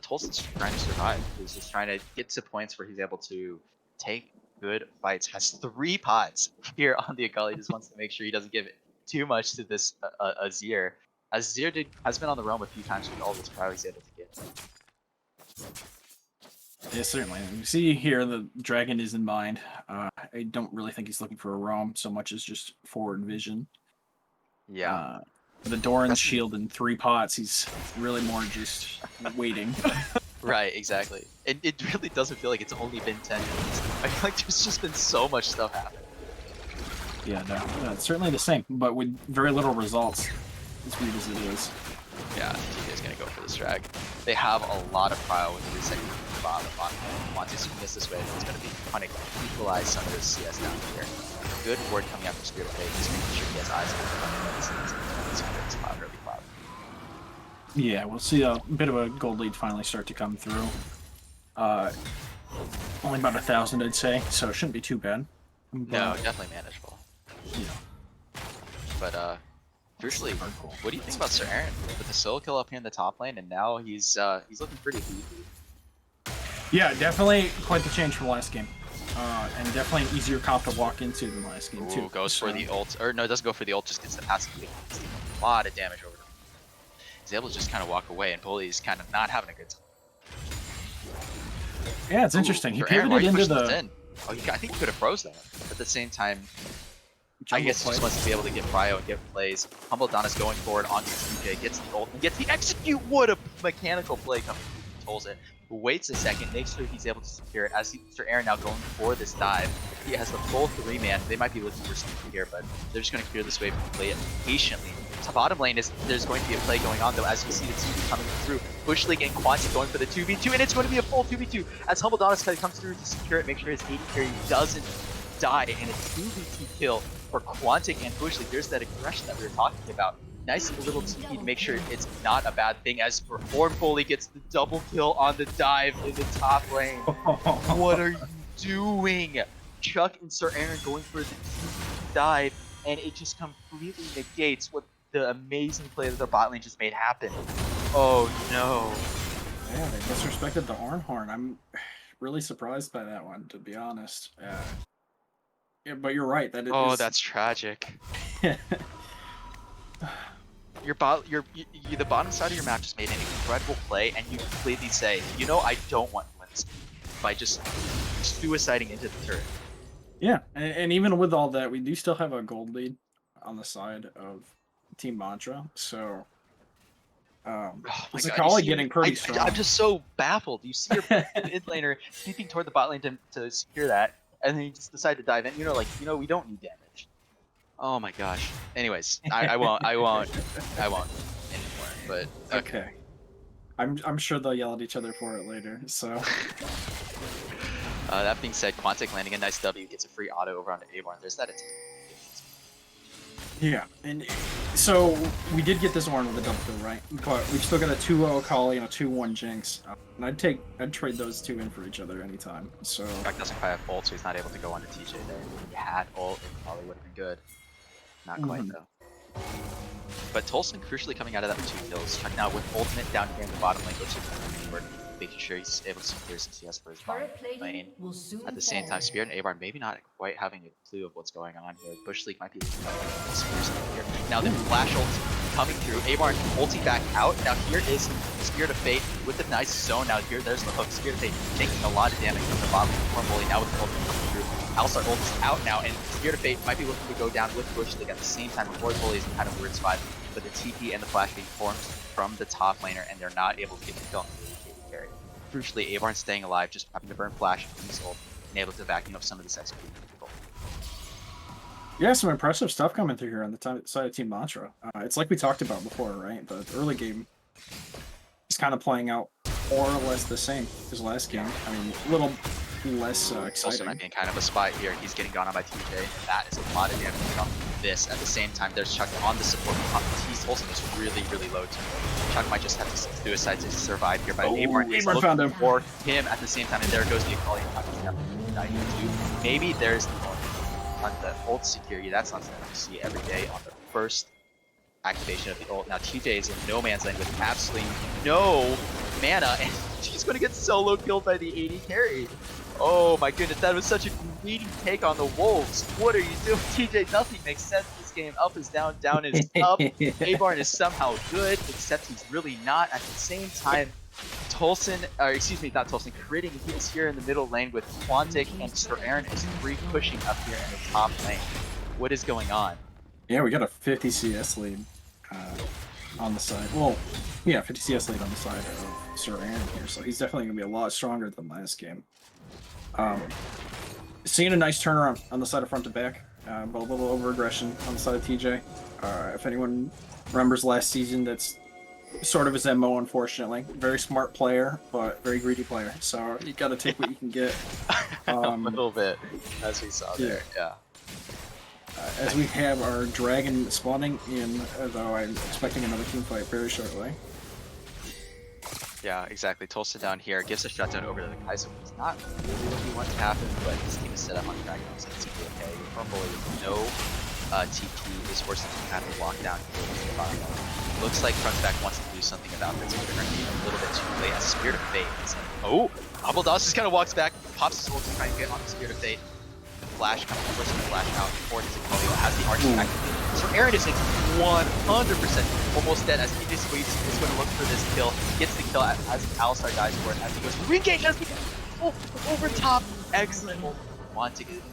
Tolson's trying to survive. He's just trying to get to points where he's able to take good fights. Has 3 pods here on the Akali. Just wants to make sure he doesn't give it too much to this Azir. Azir has been on the roam a few times with all this power he's able to get. yeah, certainly. You see here the dragon is in mind. I don't really think he's looking for a roam so much as just forward vision. Yeah. The Doran's shield in 3 pots, he's really more just waiting. Right, exactly. It really doesn't feel like it's only been 10 minutes. I feel like there's just been so much stuff happening. Yeah, no, it's certainly the same, but with very little results, as weird as it is. Yeah, TJ's gonna go for this drag. They have a lot of cryo with the second bottom on Montes to miss this way. It's gonna be trying to equalize some of this CS down here. Good ward coming out from Spirit of Fate, just making sure he has eyes on the cloud, early cloud. Yeah, we'll see a bit of a gold lead finally start to come through. Only about 1,000, I'd say, so it shouldn't be too bad. No, definitely manageable. Yeah. But crucially, what do you think about Sir Aaron with the solo kill up here in the top lane, and now he's looking pretty beefy. Yeah, definitely quite the change from last game. And definitely an easier comp to walk into than last game, too. Goes for the ult. Or no, it doesn't go for the ult, just gets the passive. A lot of damage over him. He's able to just kind of walk away, and Bully's kind of not having a good time. Yeah, it's interesting. He pivoted into the... Oh, I think he could have froze that. But at the same time, I guess he just wants to be able to get cryo and get plays. Humble Donna's going forward onto TJ, gets the ult, and gets the execute. What a mechanical play coming from Tolls it. Waits a second, makes sure he's able to secure it. As Mr. Aaron now going for this dive. He has the full 3-man. They might be looking for something here, but they're just going to clear this wave and play it patiently. To bottom lane is there's going to be a play going on though, as you see the 2v coming through. Bush League and Quantic going for the 2v2, and it's going to be a full 2v2 as Humble Donis comes through to secure it, make sure his AD carry doesn't die, and a 2v2 kill for Quantic and Bush League. There's that aggression that we were talking about. Nice little TP to make sure it's not a bad thing as Reform Foley gets the double kill on the dive in the top lane. What are you doing? Chuck and Sir Aaron going for the dive, and it just completely negates what the amazing play that the bot lane just made happen. Oh no. Yeah, they disrespected the Ornhorn. I'm really surprised by that one, to be honest. Yeah, but you're right. That that's tragic. the bottom side of your map just made an incredible play, and you completely say, you know, I don't want to win this by just suiciding into the turret. Yeah, and even with all that, we do still have a gold lead on the side of Team Mantra. So Oh my god, you Zakali see, getting pretty I'm strong. just so baffled. You see your mid laner sweeping toward the bot lane to secure that, and then you just decide to dive in. You know, like, we don't need damage. Oh my gosh. Anyways, I won't anymore. But okay. Okay. I'm sure they'll yell at each other for it later. So That being said, Quantic landing a nice W gets a free auto over onto Avarn. There's that. yeah, and so we did get this Ornn with a double kill, right? But we've still got a 2-0 Akali and a 2-1 Jinx. And I'd trade those two in for each other anytime. So Jack doesn't quite have ult, so he's not able to go onto TJ there. If he had ult, it probably would have been good. Not quite mhm. though. But Tolson crucially coming out of that with 2 kills. Chuck now with ultimate down here in the bottom lane, goes to work, making sure he's able to secure some CS for his bottom lane. At the same time, Spirit and Avarn maybe not quite having a clue of what's going on here. Bush League might be looking to secure something here. Now the flash ult coming through. Avarn ulting back out. Now here is Spirit of Fate with a nice zone. Now there's the hook. Spirit of Fate taking a lot of damage from the bottom lane. Bully now with the ult coming through. Alistar ult is out now, and Spirit of Fate might be looking to go down with Bush League at the same time. Before Bully is in kind of weird spot, but the TP and the flash being formed from the top laner, and they're not able to get the kill on the AD carry. Crucially, Avarn staying alive, just having to burn flash from his ult, and able to vacuum up some of this XP. Yeah, some impressive stuff coming through here on the side of Team Mantra. It's like we talked about before, right? The early game is kind of playing out more or less the same as last game. I mean, a little less Also exciting. might be in kind of a spot here. He's getting gone on by TJ, and that is a lot of damage from this. At the same time, there's Chuck on the support. He's also just really, really low too. Chuck might just have to suicide to survive here, but Avarn is Avarn found looking him. for him at the same time, and there goes the Akali. Maybe there's on the ult security. That's not something you see every day on the first activation of the ult. Now TJ is in no man's land with absolutely no mana, and she's going to get solo killed by the AD carry. Oh my goodness, that was such a greedy take on the Wolves. What are you doing, TJ? Nothing makes sense this game. Up is down, down is up. Avarn is somehow good, except he's really not. At the same time, Tolson, or excuse me, not Tolson, critting. He is here in the middle lane with Quantic, and Sir Aaron is free pushing up here in the top lane. What is going on? Yeah, we got a 50 CS lead on the side. Well, yeah, 50 CS lead on the side of Sir Aaron here, so he's definitely going to be a lot stronger than last game. Seeing a nice turnaround on the side of front to back, but a little over aggression on the side of TJ. If anyone remembers last season, that's sort of his MO, unfortunately. Very smart player, but very greedy player. So you got to take what you can get. A little bit, as we saw there. Yeah. As we have our dragon spawning in, though I'm expecting another team fight very shortly. Yeah, exactly. Tulsa down here gives a shutdown over to the Kaiser, which is not really what we want to happen, but this team is set up on Dragon, so it's okay. Purple with no TP is forced to kind of lock down here to the bottom line. Looks like Frontback wants to do something about this, but they're going to be a little bit too late as Spirit of Fate is in. Oh! Abaldas just kind of walks back, pops his ult to try and get on the Spirit of Fate. The flash coming, forcing the flash out before it is Akali, has the archer activated. So Aaron is in 100% almost dead as he just waits. He's going to look for this kill. Gets the kill as Alistar dies for it as he goes to re-engage. Over top. Excellent.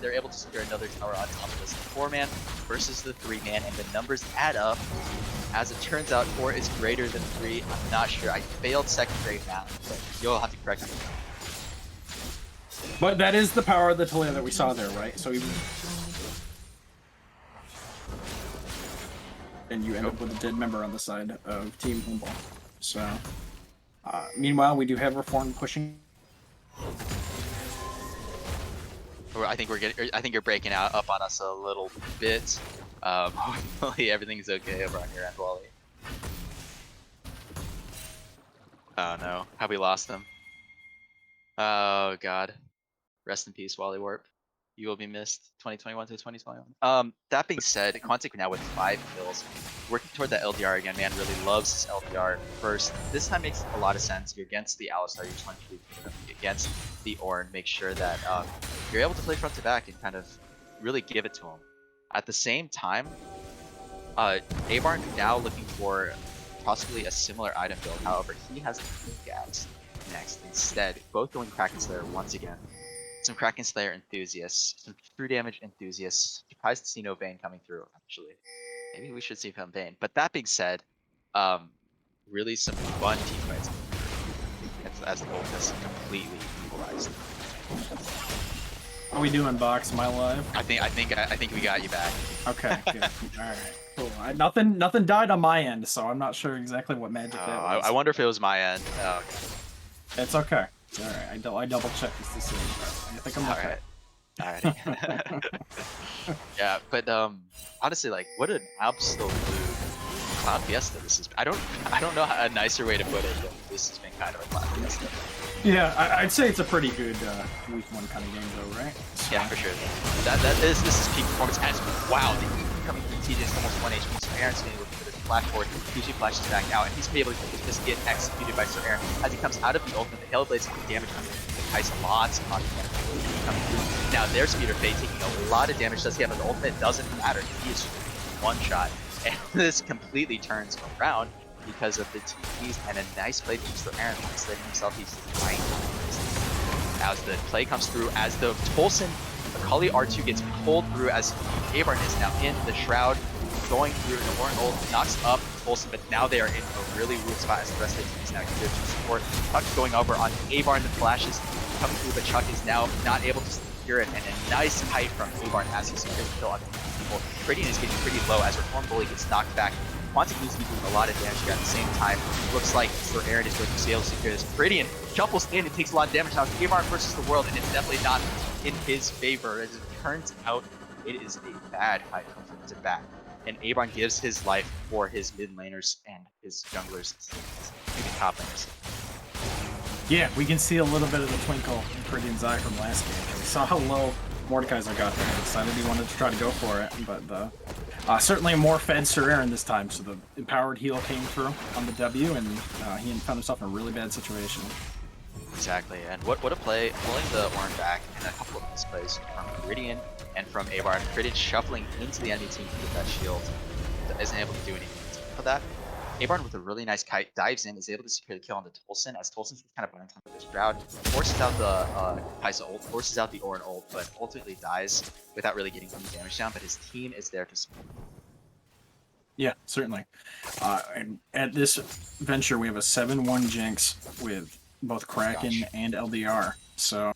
They're able to secure another tower on top of this. 4-man versus the 3-man, and the numbers add up. As it turns out, 4 is greater than 3. I'm not sure. I failed second grade math, but you'll have to correct me. But that is the power of the Talia that we saw there, right? So even... And you end up with a dead member on the side of Team Humble. So, meanwhile, we do have Reform pushing. I think you're breaking up on us a little bit. Hopefully everything's okay over on your end, Wally. Oh no, have we lost him? Oh god. Rest in peace, Wally Warp. You will be missed 2021 to 2021. That being said, Quantic now with 5 kills. Working toward that LDR again, man really loves his LDR first. This time makes a lot of sense. You're against the Alistar, you just want to be against the Ornn, make sure that you're able to play front to back and kind of really give it to him. At the same time, Abarn now looking for possibly a similar item build. However, he has gas next instead. Both going Kraken Slayer once again. Some Kraken Slayer enthusiasts, some true damage enthusiasts. Surprised to see no Bane coming through, actually. Maybe we should see some Bane. But that being said, really some fun team fights as the gold is completely equalized. How we doing, Box? Am I live? I think we got you back. Okay, good. All right, cool. Nothing died on my end, so I'm not sure exactly what magic that was. I wonder if it was my end. It's okay. All right, I double checked this to see. I think I'm okay. Alright. Yeah, but honestly, like, what an absolute Cloud Fiesta this is. I don't know a nicer way to put it than this has been kind of a Cloud Fiesta. Yeah, I'd say it's a pretty good week 1 kind of game though, right? So. Yeah, for sure. This is peak performance as wow, the E coming from TJ is almost 1 HP, so Aaron's gonna look for this flash forward. TJ flashes back out, and he's gonna be able to just get executed by Sir Aaron as he comes out of the ultimate. The Hail Blade's damage on him. He's lots of content coming through. Now there's Speeder Fade taking a lot of damage. Does he have an ultimate? Doesn't matter. He is one shot. And this completely turns around because of the TPs and a nice play from Sir Aaron isolating himself. He's fine. As the play comes through, as the Tolson Akali R2 gets pulled through, as Abarn is now in the Shroud, going through the Warren ult, knocks up Tolson, but now they are in a really weird spot as the rest of the team is now here to support. Chuck going over on Abarn, the flashes coming through, but Chuck is now not able to secure it, and a nice kite from Abarn as he secures the kill on people. Radiant is getting pretty low as Reform Bully gets knocked back. Quantic needs to be doing a lot of damage here at the same time. Looks like Sir Aaron is going to be able to secure this. Radiant shuffles in and takes a lot of damage now. Abarn versus the world, and it's definitely not in his favor. As it turns out, it is a bad fight from front to back. And Abarn gives his life for his mid laners and his junglers, maybe top laners. Yeah, we can see a little bit of the twinkle in Pridion's eye from last game. We saw how low Mordekaiser got there. Decided he wanted to try to go for it, but certainly a more fed Sir Aaron this time, so the empowered heal came through on the W, and he found himself in a really bad situation. Exactly, and what a play, pulling the Ornn back, and a couple of misplays from Radiant and from Abarn. Radiant shuffling into the enemy team to get that shield, isn't able to do anything for that. Abarn with a really nice kite dives in, is able to secure the kill on the Tolson, as Tolson's kind of burnt on this Shroud, forces out the Kaisa ult, forces out the Ornn ult, but ultimately dies without really getting any damage down, but his team is there to support. Yeah, certainly. And at this venture, we have a 7-1 Jinx with both Kraken and LDR, so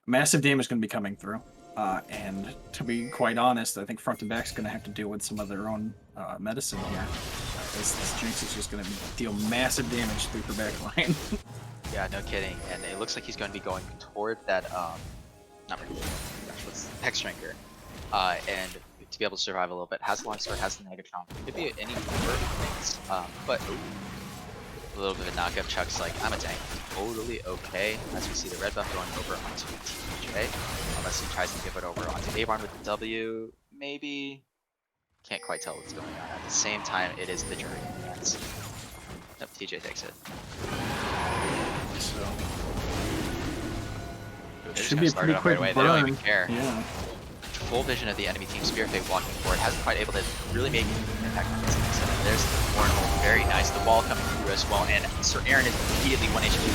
massive damage is going to be coming through. And to be quite honest, I think front to back's going to have to deal with some of their own medicine here. This Jinx is just going to deal massive damage through her back line. Yeah, no kidding. And it looks like he's going to be going toward that, not really, what's Hexdrinker. And to be able to survive a little bit. Has the long sword, has the Negatron. Could be any number of things, but a little bit of a knockup. Chuck's like, I'm a tank. Totally okay. As we see the red buff going over onto TJ. Unless he tries to give it over onto Abarn with the W, maybe. Can't quite tell what's going on. At the same time, it is the jury in the hands. Nope, TJ takes it. So it should be a pretty quick burn. They don't even care. Yeah. Full vision of the enemy team. Spirit Fate walking forward. Hasn't quite able to really make an impact on this. And there's Warren ult. Very nice. The wall coming through as well. And Sir Aaron is immediately 1 HP.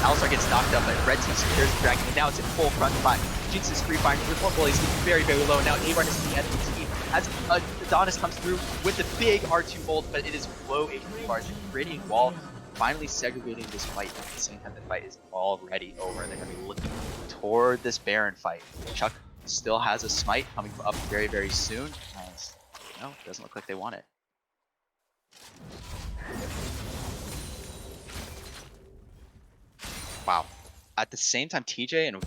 Alistar gets knocked up, but red team secures the dragon. And now it's in full front fight. Jinx is free firing. Reform Bully is very, very low. Now Abarn is in the enemy team. As Adonis comes through with the big R2 ult, but it is low HP bars. Radiant wall finally segregating this fight. At the same time, the fight is already over. They're going to be looking toward this Baron fight. Chuck still has a smite coming up very, very soon. As, you know, doesn't look like they want it. Wow. At the same time, TJ and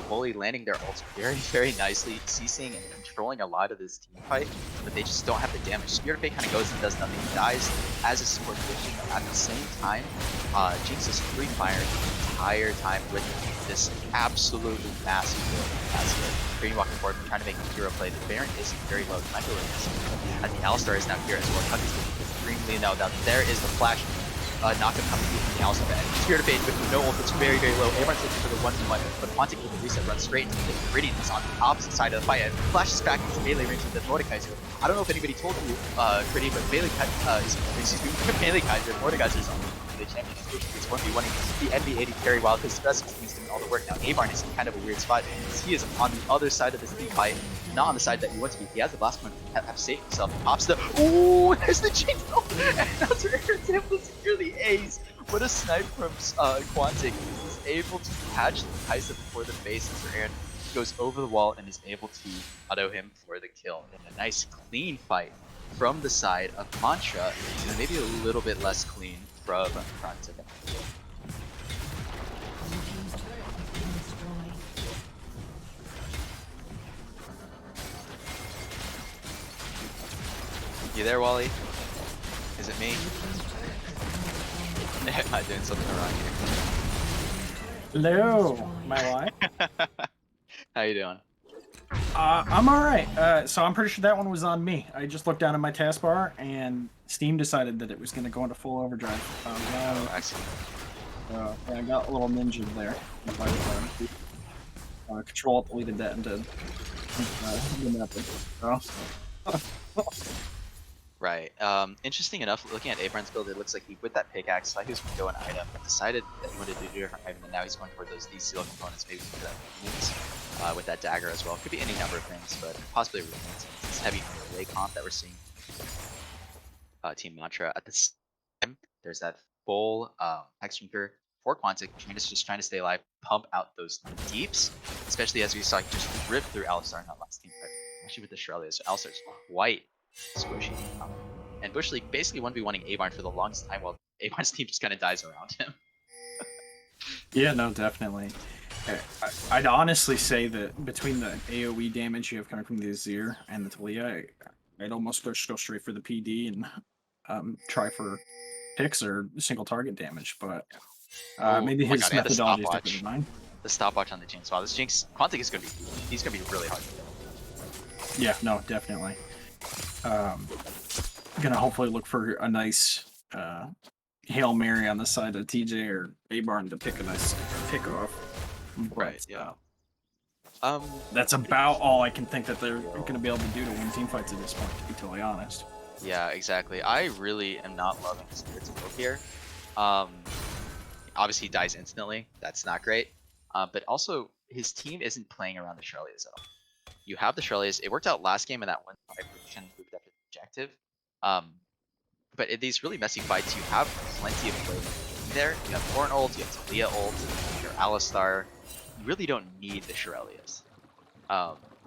Wooly landing their ults very, very nicely, ceasing and controlling a lot of this team fight, but they just don't have the damage. Spirit Fate kind of goes and does nothing, dies as a support position. At the same time, Jinx is free firing the entire time with this absolutely massive build. Green walking forward, trying to make a hero play. The Baron is very low. As the Alistar is now here as well. Chuck is extremely now down. There is the flash knock him coming through from the outside end. Spirit of Fate with no ult, it's very, very low. Abrams looking for the 1v1, but Quantic with the reset runs straight into the Grittiness on the opposite side of the fight and flashes back into melee range with the Mordekaiser. I don't know if anybody told you, Gritty, but Melee Kaiser, Mordekaiser's on the champion is 1v1ing the NV80 carry while his best is doing all the work. Now Avarn is in kind of a weird spot because he is on the other side of this team fight, not on the side that he wants to be. He has the last one to have saved himself. He pops the there's the chain and that's where Aaron's able to secure the ace. What a snipe from Quantic. He's able to catch the Kaiser before the base as Aaron goes over the wall and is able to auto him for the kill in a nice clean fight from the side of Mantra, and maybe a little bit less clean from Front. You there, Wally? Is it me? Am I doing something wrong here? Hello, my wife. How you doing? I'm alright. So I'm pretty sure that one was on me. I just looked down at my taskbar and Steam decided that it was going to go into full overdrive. Oh, excellent. Yeah, I got a little ninja there. Control deleted that and did. Right. Interesting enough, looking at Abram's build, it looks like he, with that pickaxe, thought he was going to go an item, but decided that he wanted to do a different item, and now he's going toward those steel components, maybe for that with that dagger as well. Could be any number of things, but possibly this heavy melee comp that we're seeing. Team Mantra at the time, there's that full hex drinker for Quantic, just trying to stay alive, pump out those deeps, especially as we saw he just rip through Alistar in that last team fight, actually with the Shrelia. So Alistar's quite squishy. And Bush League basically 1v1ing Avarn for the longest time while Avarn's team just kind of dies around him. Yeah, no, definitely. I'd honestly say that between the AoE damage you have coming from the Azir and the Talia, I'd almost go straight for the PD and try for picks or single target damage, but maybe his methodology is different than mine. The stopwatch on the Jinx. Wow, this Jinx, Quantic is he's gonna be really hard to kill. Yeah, no, definitely. Gonna hopefully look for a nice Hail Mary on the side of TJ or Abarn to pick a nice pick off. But, right, yeah. That's about all I can think that they're gonna be able to do to win team fights at this point, to be totally honest. Yeah, exactly. I really am not loving his Spirit's build here. Obviously he dies instantly. That's not great. But also his team isn't playing around the Shrelias at all. You have the Shrelias. It worked out last game in that one fight where Shen moved after the objective. But in these really messy fights, you have plenty of play there. You have Thorn ult, you have Talia ult, your Alistar. You really don't need the Shrelias.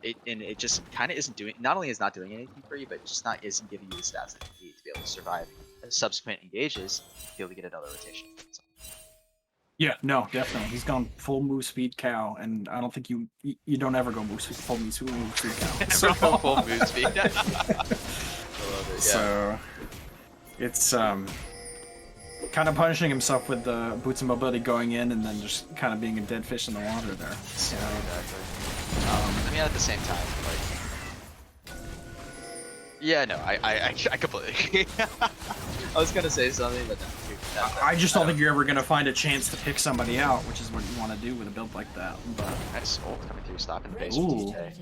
It just kind of isn't doing. Not only is not doing anything for you, but just isn't giving you the stats that you need to be able to survive subsequent engages to be able to get another rotation. So. Yeah, no, definitely. He's gone full move speed cow, and I don't think you don't ever go full move speed cow. So full move speed. I love it, yeah. So it's kind of punishing himself with the boots and mobility going in, and then just kind of being a dead fish in the water there. So, yeah, exactly. I mean, at the same time, like, yeah, no, I completely agree. I was gonna say something, but I just don't think you're ever gonna find a chance to pick somebody out, which is what you want to do with a build like that. But nice ult coming through, stopping the base with DJ.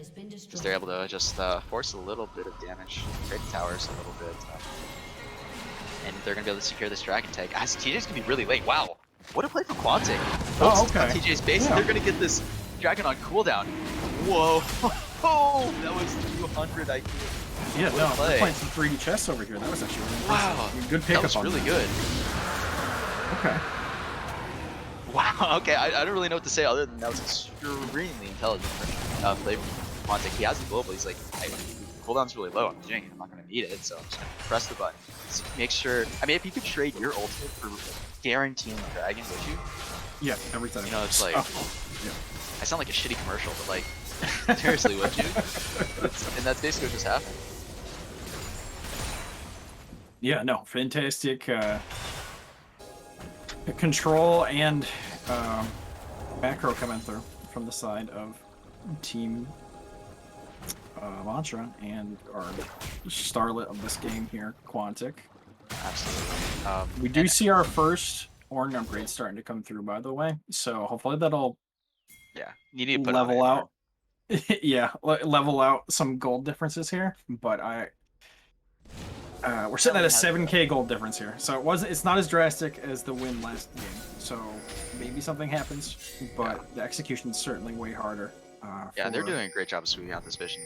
Just they're able to just force a little bit of damage, break the towers a little bit, and they're gonna be able to secure this dragon tag. As TJ's gonna be really late. Wow, what a play from Quantic. Oh, okay. On TJ's base, Yeah. and they're gonna get this dragon on cooldown. Whoa, oh, that was 200 IQ. Yeah, no, we're playing some 3D chess over here. That was actually really impressive. Wow, Good pickup. That was really good. Okay. Wow. Okay, I don't really know what to say other than that was extremely intelligent play from Quantic. He has the global. He's like, hey, cooldown's really low. I'm doing it. I'm not gonna need it, so I'm just gonna press the button. Just make sure. I mean, if you could trade your ultimate for guaranteeing a dragon, would you? Yeah, every time. You know, it's like, yeah. I sound like a shitty commercial, but like, seriously, would you? And that's basically what just happened. Yeah, no, fantastic control and macro coming through from the side of Team Mantra and our starlet of this game here, Quantic. absolutely. We do see our first orange upgrade starting to come through, by the way. So hopefully that'll Yeah, you need to put it on level Abarn. out. Yeah, level out some gold differences here. But we're sitting at a Definitely has 7K gold difference here, so it's not as drastic as the win last game. So maybe something happens, yeah. but the execution is certainly way harder. Yeah, and they're For doing a great job of sweeping out this vision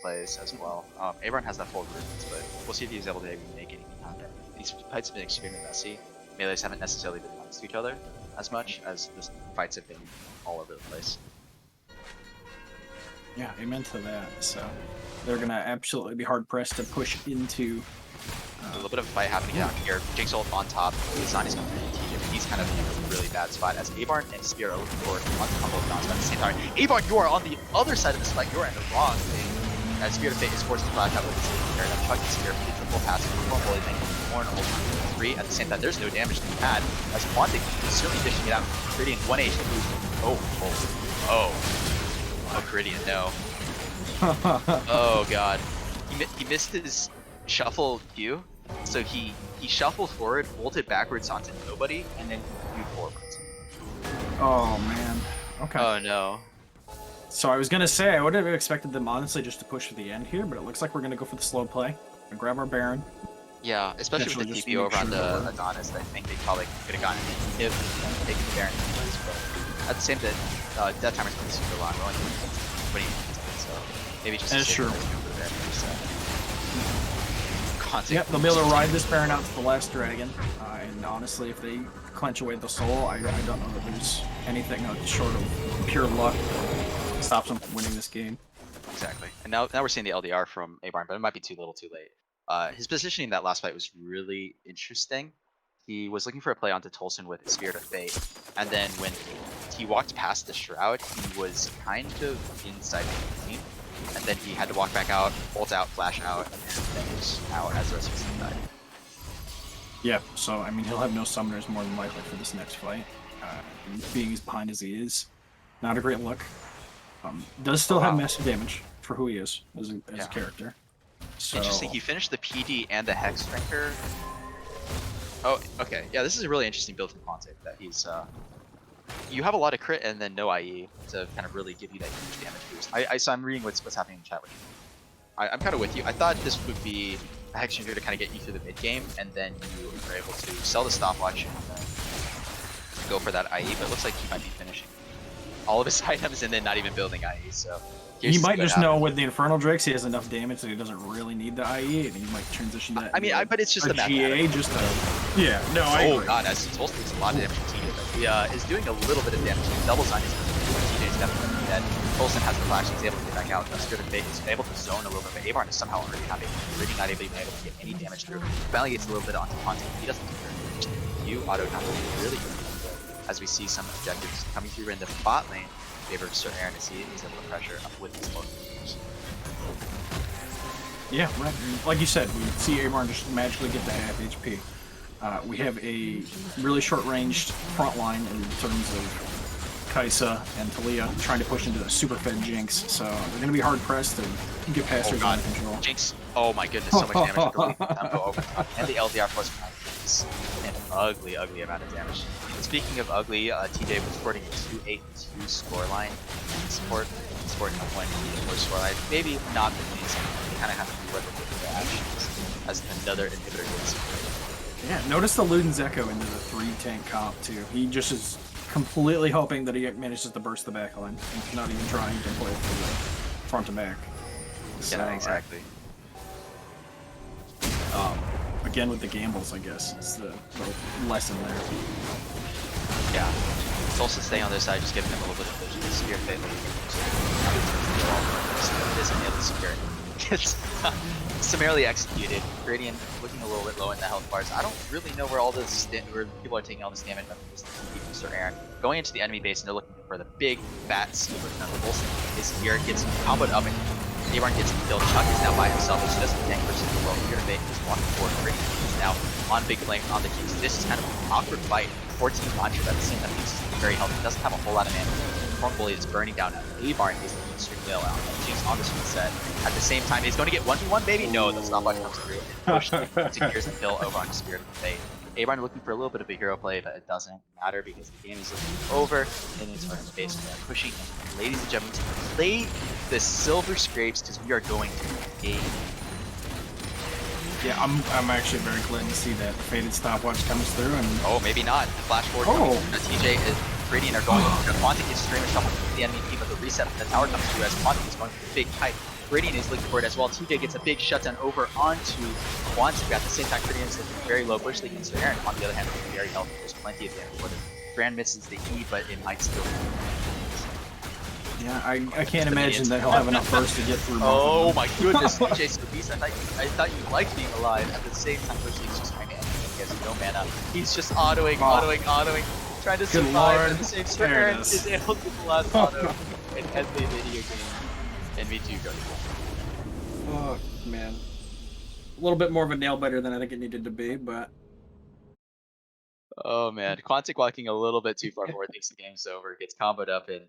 plays as well. Abarn has that full movements, but we'll see if he's able to even make anything happen. These fights have been extremely messy. Melees haven't necessarily been nice to each other as much as the fights have been all over the place. Yeah, amen to that. So they're gonna absolutely be hard pressed to push into. A little bit of a fight happening out here. Jinx ult on top. Zani's coming through TJ, but he's kind of in a really bad spot as Abarn and Spear are looking for one combo of downs, but at the same time, Abarn, you are on the other side of this fight. You're in the wrong thing. As Spear to Fate is forced to flash out with his air. Now Chuck and Spear for the triple pass for Rumble, and then Horn ult 3. At the same time, there's no damage to be had as Quantic is certainly dishing it out, creating 1 HP boost. Oh, Griddian, no. Oh god. He missed his shuffle Q. So he shuffled forward, bolted backwards onto nobody, and then Q forwards. Oh man. Okay. Oh no. So I was gonna say I would have expected them honestly just to push to the end here, but it looks like we're gonna go for the slow play and grab our Baron. Yeah, especially with the TP over on the Adonis, I think they probably could have gotten an if taking the Baron anyways, but at the same time, Death Timer's been super long, only 20 minutes, so maybe just that's true. Yep, they'll be able to ride this Baron out to the last dragon, and honestly, if they clench away the soul, I don't know that there's anything short of pure luck that stops them from winning this game. Exactly, and now we're seeing the LDR from Abarn, but it might be too little too late. His positioning in that last fight was really interesting. He was looking for a play onto Tolson with Spirit of Fate, and then when he walked past the Shroud, he was kind of inside the team. And then he had to walk back out, ult out, flash out, and then he was out as the rest of his team died. Yeah, so I mean he'll have no summoners more than likely for this next fight. Being as behind as he is, not a great look. Does still have massive damage for who he is as a character. So... Interesting, he finished the PD and the Hex Drinker. Oh, okay. Yeah, this is a really interesting build from Quantic, that he's you have a lot of crit and then no IE to kind of really give you that huge damage boost. So I'm reading what's happening in chat with you. I'm kind of with you. I thought this would be a Hex Changer to kind of get you through the mid game, and then you are able to sell the stopwatch and go for that IE, but it looks like he might be finishing all of his items and then not even building IE, so... He might just know with the Infernal Drakes he has enough damage that he doesn't really need the IE, and he might transition that. I mean, but it's just a GA, just a... Yeah, no, I agree. Oh god, as Tolson takes a lot of damage from TJ, but he is doing a little bit of damage. He doubles on his TJ's definitely dead. Tolson has the flash, he's able to get back out. Spirit of Fate is able to zone a little bit, but Abarn is somehow already having really not even able to get any damage through. Finally gets a little bit onto Quantic. He doesn't do very much. You auto not really good. As we see some objectives coming through in the bot lane, favor Sir Aaron as he is able to pressure up with his both. Yeah, right. Like you said, we see Abarn just magically get to half HP. We have a really short-ranged front line in terms of Kai'Sa and Taliyah trying to push into the super fed Jinx, so they're going to be hard-pressed to get past her zone control. Jinx, oh my goodness, so much damage with the lead tempo over time. And the LDR plus is an ugly, ugly amount of damage. Speaking of ugly, TJ was reporting a 2-8-2 scoreline. Support top one scoreline. Maybe not the case. You kind of have to be worth it with the actions as another inhibitor gets. Yeah, notice the Luden's Echo into the 3-tank comp too. He just is completely hoping that he manages to burst the back line and not even trying to play for the front to back. So, yeah, exactly. Again with the gambles, I guess, is the lesson there. Yeah. It's also staying on their side, just giving them a little bit of vision. Spear Fate isn't able to secure it. Gets summarily executed. Gradient looking a little bit low in the health bars. I don't really know where all this where people are taking all this damage. Nothing just keeping Sir Aaron going into the enemy base, and they're looking for the big fat steamer. Now the Wilson is here, gets comboed up, and Abarn gets killed. Chuck is now by himself, which doesn't tank versus the world. Here to Fate is 1-4. Gradient is now on big flame on the keys. This is kind of an awkward fight. 14 launcher, but at the same time, he's very healthy. Doesn't have a whole lot of mana. Storm Bully is burning down A-Bar and he's the extreme mill out. Jinx on the swing set. At the same time, he's going to get 1v1, baby. No, the stopwatch comes through and Bush secures the kill over on Spirit of the Fate. A-Barn looking for a little bit of a hero play, but it doesn't matter because the game is looking over and it's our space. We are pushing. And ladies and gentlemen, to play the Silver Scrapes because we are going to game. Yeah, I'm actually very glad to see that faded stopwatch comes through. And oh, maybe not. The flash forward. Oh, TJ is Gradient are going. Quantic is streamer shuffle to the enemy team, but the reset of the tower comes through as Quantic is going for the big kite. Gradient is looking for it as well. TJ gets a big shutdown over onto Quantic. At the same time, Gradient is looking very low. Bush League and Sir Aaron, on the other hand, looking very healthy. There's plenty of damage for them. Brand misses the E, but it might still. Yeah, I can't imagine that he'll have enough burst to get through. Oh my goodness, DJ Sobeast, I thought you liked being alive. At the same time, Bush League's just trying to end it. He has no mana. He's just autoing, trying to survive. At the same time, Aaron is able to get the last auto and end the video game. And me too, go. Oh man, a little bit more of a nail biter than I think it needed to be, but. Oh man, Quantic walking a little bit too far forward, thinks the game's over, gets comboed up and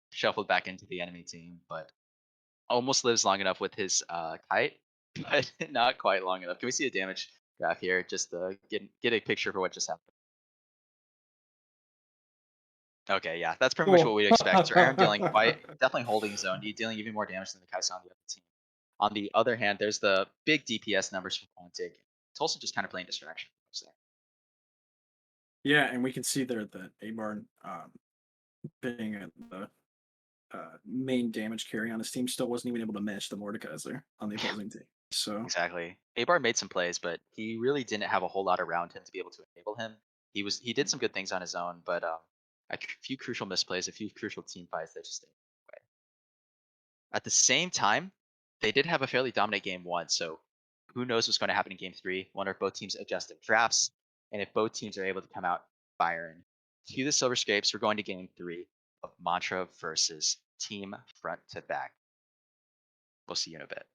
shuffled back into the enemy team, but almost lives long enough with his kite, but not quite long enough. Can we see a damage graph here? Just to get a picture for what just happened. Okay, yeah, that's pretty much what we'd expect. So Aaron dealing definitely holding his own, dealing even more damage than the Kai'Sa on the other team. On the other hand, there's the big DPS numbers for Quantic. It's also just kind of playing distraction. Yeah, and we can see there that A-Barn being at the main damage carry on his team still wasn't even able to match the Mordekaiser on the opposing team. So exactly, A-Bar made some plays, but he really didn't have a whole lot around him to be able to enable him. He did some good things on his own, but a few crucial misplays, a few crucial team fights that just didn't go away. At the same time, they did have a fairly dominant game one, so who knows what's going to happen in game three? Wonder if both teams adjust their drafts, and if both teams are able to come out firing. To the Silver Scapes, we're going to game three of Mantra versus Team Front to Back. We'll see you in a bit.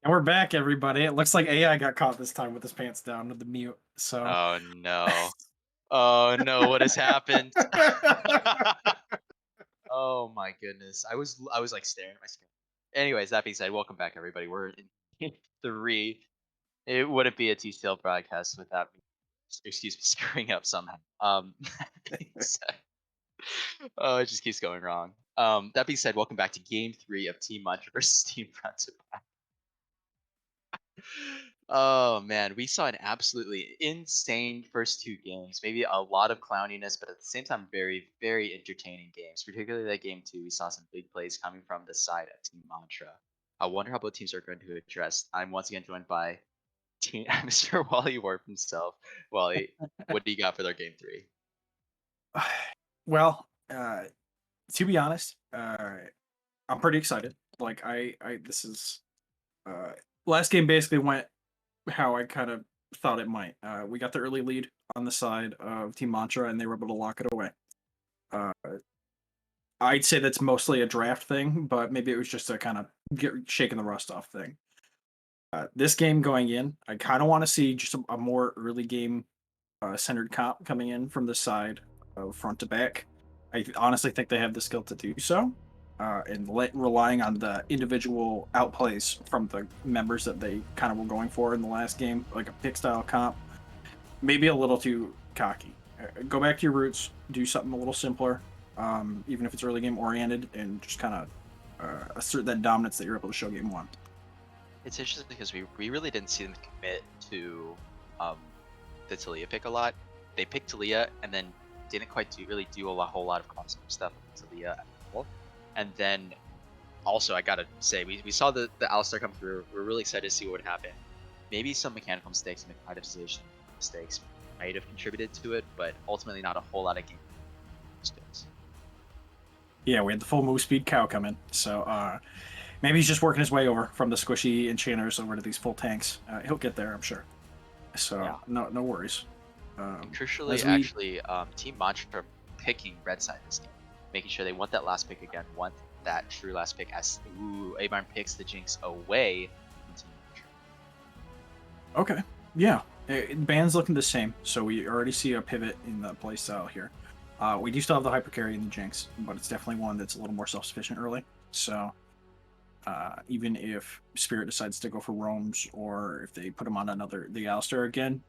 And we're back, everybody. It looks like AI got caught this time with his pants down with the mute. So Oh no. Oh no, what has happened? Oh my goodness. I was like staring at my screen. Anyways, that being said, welcome back everybody. We're in game 3. It wouldn't be a TCL broadcast without me, excuse me, screwing up somehow. That being said, oh, it just keeps going wrong. That being said, welcome back to game 3 of Team Mantra versus Team Front. Oh man, we saw an absolutely insane first 2 games. Maybe a lot of clowniness, but at the same time, very, very entertaining games. Particularly that game 2, we saw some big plays coming from the side of Team Mantra. I wonder how both teams are going to address. I'm once again joined by Team Mr. Wally Warp himself. Wally, what do you got for their game 3? well, to be honest, I'm pretty excited. Like this is uh, last game basically went how I kind of thought it might. We got the early lead on the side of Team Mantra, and they were able to lock it away. Uh, I'd say that's mostly a draft thing, but maybe it was just a kind of get shaking the rust off thing. This game going in, I kind of want to see just a more early game centered comp coming in from the side of front to back. I honestly think they have the skill to do so, and relying on the individual outplays from the members that they kind of were going for in the last game, like a pick style comp, maybe a little too cocky. Go back to your roots, do something a little simpler, even if it's early game oriented, and just kind of assert that dominance that you're able to show game 1. It's interesting because we really didn't see them commit to um, the Talia pick a lot. They picked Talia and then didn't quite really do whole lot of crossover stuff with Talia at all. And then also, I gotta say, we saw the Alistar come through. We're really excited to see what would happen. Maybe some mechanical mistakes and prioritization mistakes might have contributed to it, but ultimately not a whole lot of game mistakes. Yeah, we had the full move speed cow come in, so maybe he's just working his way over from the squishy enchanters over to these full tanks. He'll get there, I'm sure. So Yeah. no worries. And crucially, As we actually, Team Mantra picking red side this game, making sure they want that last pick again, want that true last pick as Abarn picks the Jinx away from Team Mantra. okay, yeah, band's looking the same, so we already see a pivot in the playstyle here. We do still have the hyper carry in the Jinx, but it's definitely one that's a little more self-sufficient early. So even if Spirit decides to go for roams, or if they put him on the Alistar again,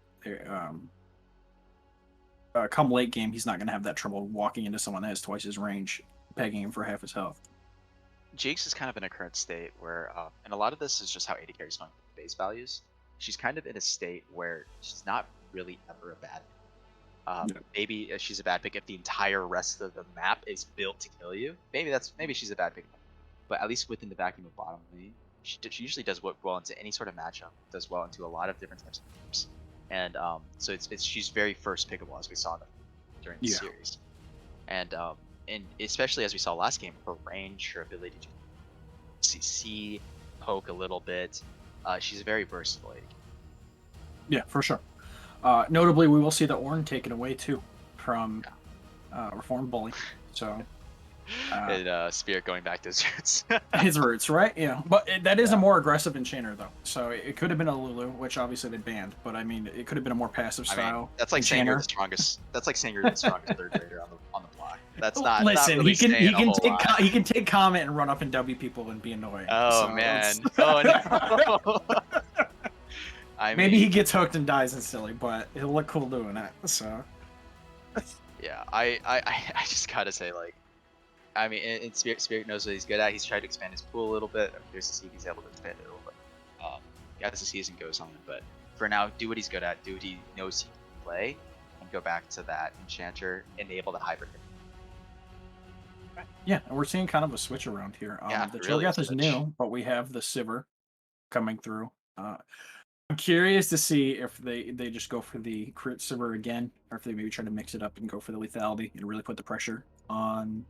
come late game, he's not going to have that trouble walking into someone that has twice his range, pegging him for half his health. Jinx is kind of in a current state where, and a lot of this is just how AD carries going with base values. She's kind of in a state where she's not really ever a bad. Yeah. Maybe she's a bad pick if the entire rest of the map is built to kill you. Maybe she's a bad pick, but at least within the vacuum of bottom lane, she usually does well into any sort of matchup. Does well into a lot of different types of games, and so it's she's very first pickable as we saw during the Yeah. series, and especially as we saw last game, her range, her ability to see, poke a little bit, she's very versatile. Yeah, for sure. Notably, we will see the Ornn taken away too from Reformed Bully. So And Spirit going back to his roots. his roots, right? Yeah, but that is a more aggressive enchanter though. So it could have been a Lulu, which obviously they banned. But I mean, it could have been a more passive I mean, style. that's like saying you're enchanter. the strongest. That's like saying you're the strongest third grader on the block. That's not Listen, really saying a whole take lot. he can take comment and run up and W people and be annoying. Oh So man. Oh no. I maybe he mean, gets hooked and dies instantly, but he'll look cool doing it. So yeah. I just gotta say, like, I mean, in Spirit knows what he's good at. He's tried to expand his pool a little bit. I'm curious to see if he's able to expand it a little bit. As the season goes on, but for now, do what he's good at. Do what he knows he can play, and go back to that enchanter, enable the hybrid. yeah, and we're seeing kind of a switch around here. Yeah, The really a Cho'Gath is switch. new, but we have the Sivir coming through. I'm curious to see if they just go for the crit Sivir again, or if they maybe try to mix it up and go for the lethality and really put the pressure on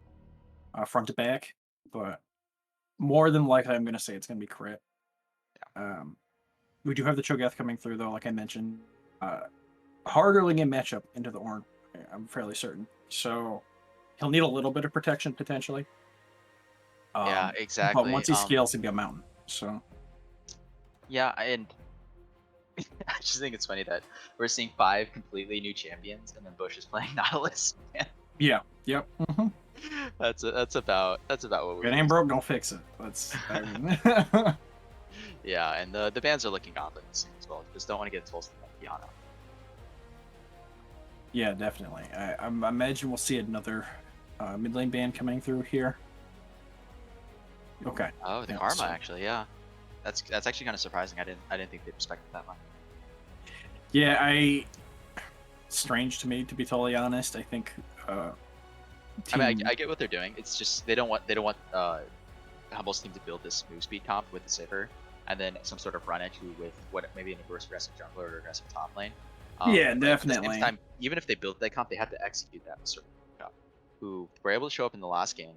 front to back. But more than likely, I'm going to say it's going to be crit. We do have the Cho'Gath coming through, though, like I mentioned. Hard early game matchup into the Ornn, I'm fairly certain. So he'll need a little bit of protection potentially. Yeah, But exactly. once he scales, he'll be a mountain. So Yeah, and I just think it's funny that we're seeing 5 completely new champions, and then Bush is playing Nautilus. Yeah. Yep. That's about what If it we've been. ain't broke, don't fix it. That's I mean, Yeah, and the bans are looking godly soon as well. Just don't want to get toasted by Kiana. yeah, definitely. I imagine we'll see another mid lane ban coming through here. Okay. Oh, the Yeah. Karma So actually, yeah. That's actually kind of surprising. I didn't think they respected that much. yeah, I strange to me to be totally honest. I think I mean, team. I get what they're doing. It's just they don't want Humble's team to build this move speed comp with the Sivir, and then some sort of run into with what maybe an aggressive jungler or aggressive top lane. Yeah, But at the same definitely. time, even if they built that comp, they have to execute that with certain stuff. Who were able to show up in the last game,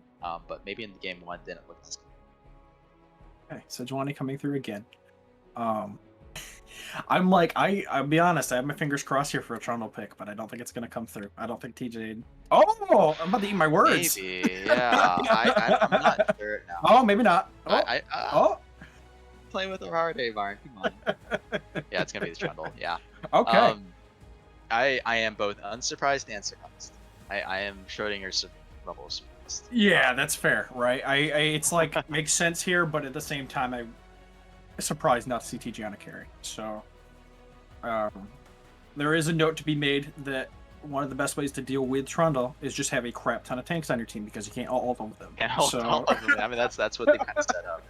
but maybe in the game one didn't look as. Okay, so Sejuani coming through again. Um, I'm like, I'll be honest, I have my fingers crossed here for a Trundle pick, but I don't think it's gonna come through. I don't think TJ. Oh, I'm about to eat my words. Maybe, yeah. I'm not sure now. Oh, maybe not. Oh, I oh. playing with a hard A, Varn. Come on. Yeah, it's gonna be the Trundle. Yeah. Okay. Um, I am both unsurprised and surprised. I am Schrodinger's level of surprised. Yeah, that's fair, right? It's like makes sense here, but at the same time, I'm surprised not to see TJ on a carry. So, um, there is a note to be made that one of the best ways to deal with Trundle is just have a crap ton of tanks on your team because you can't all of them. Can't hold all So, of them. I mean, that's what they kind of set up.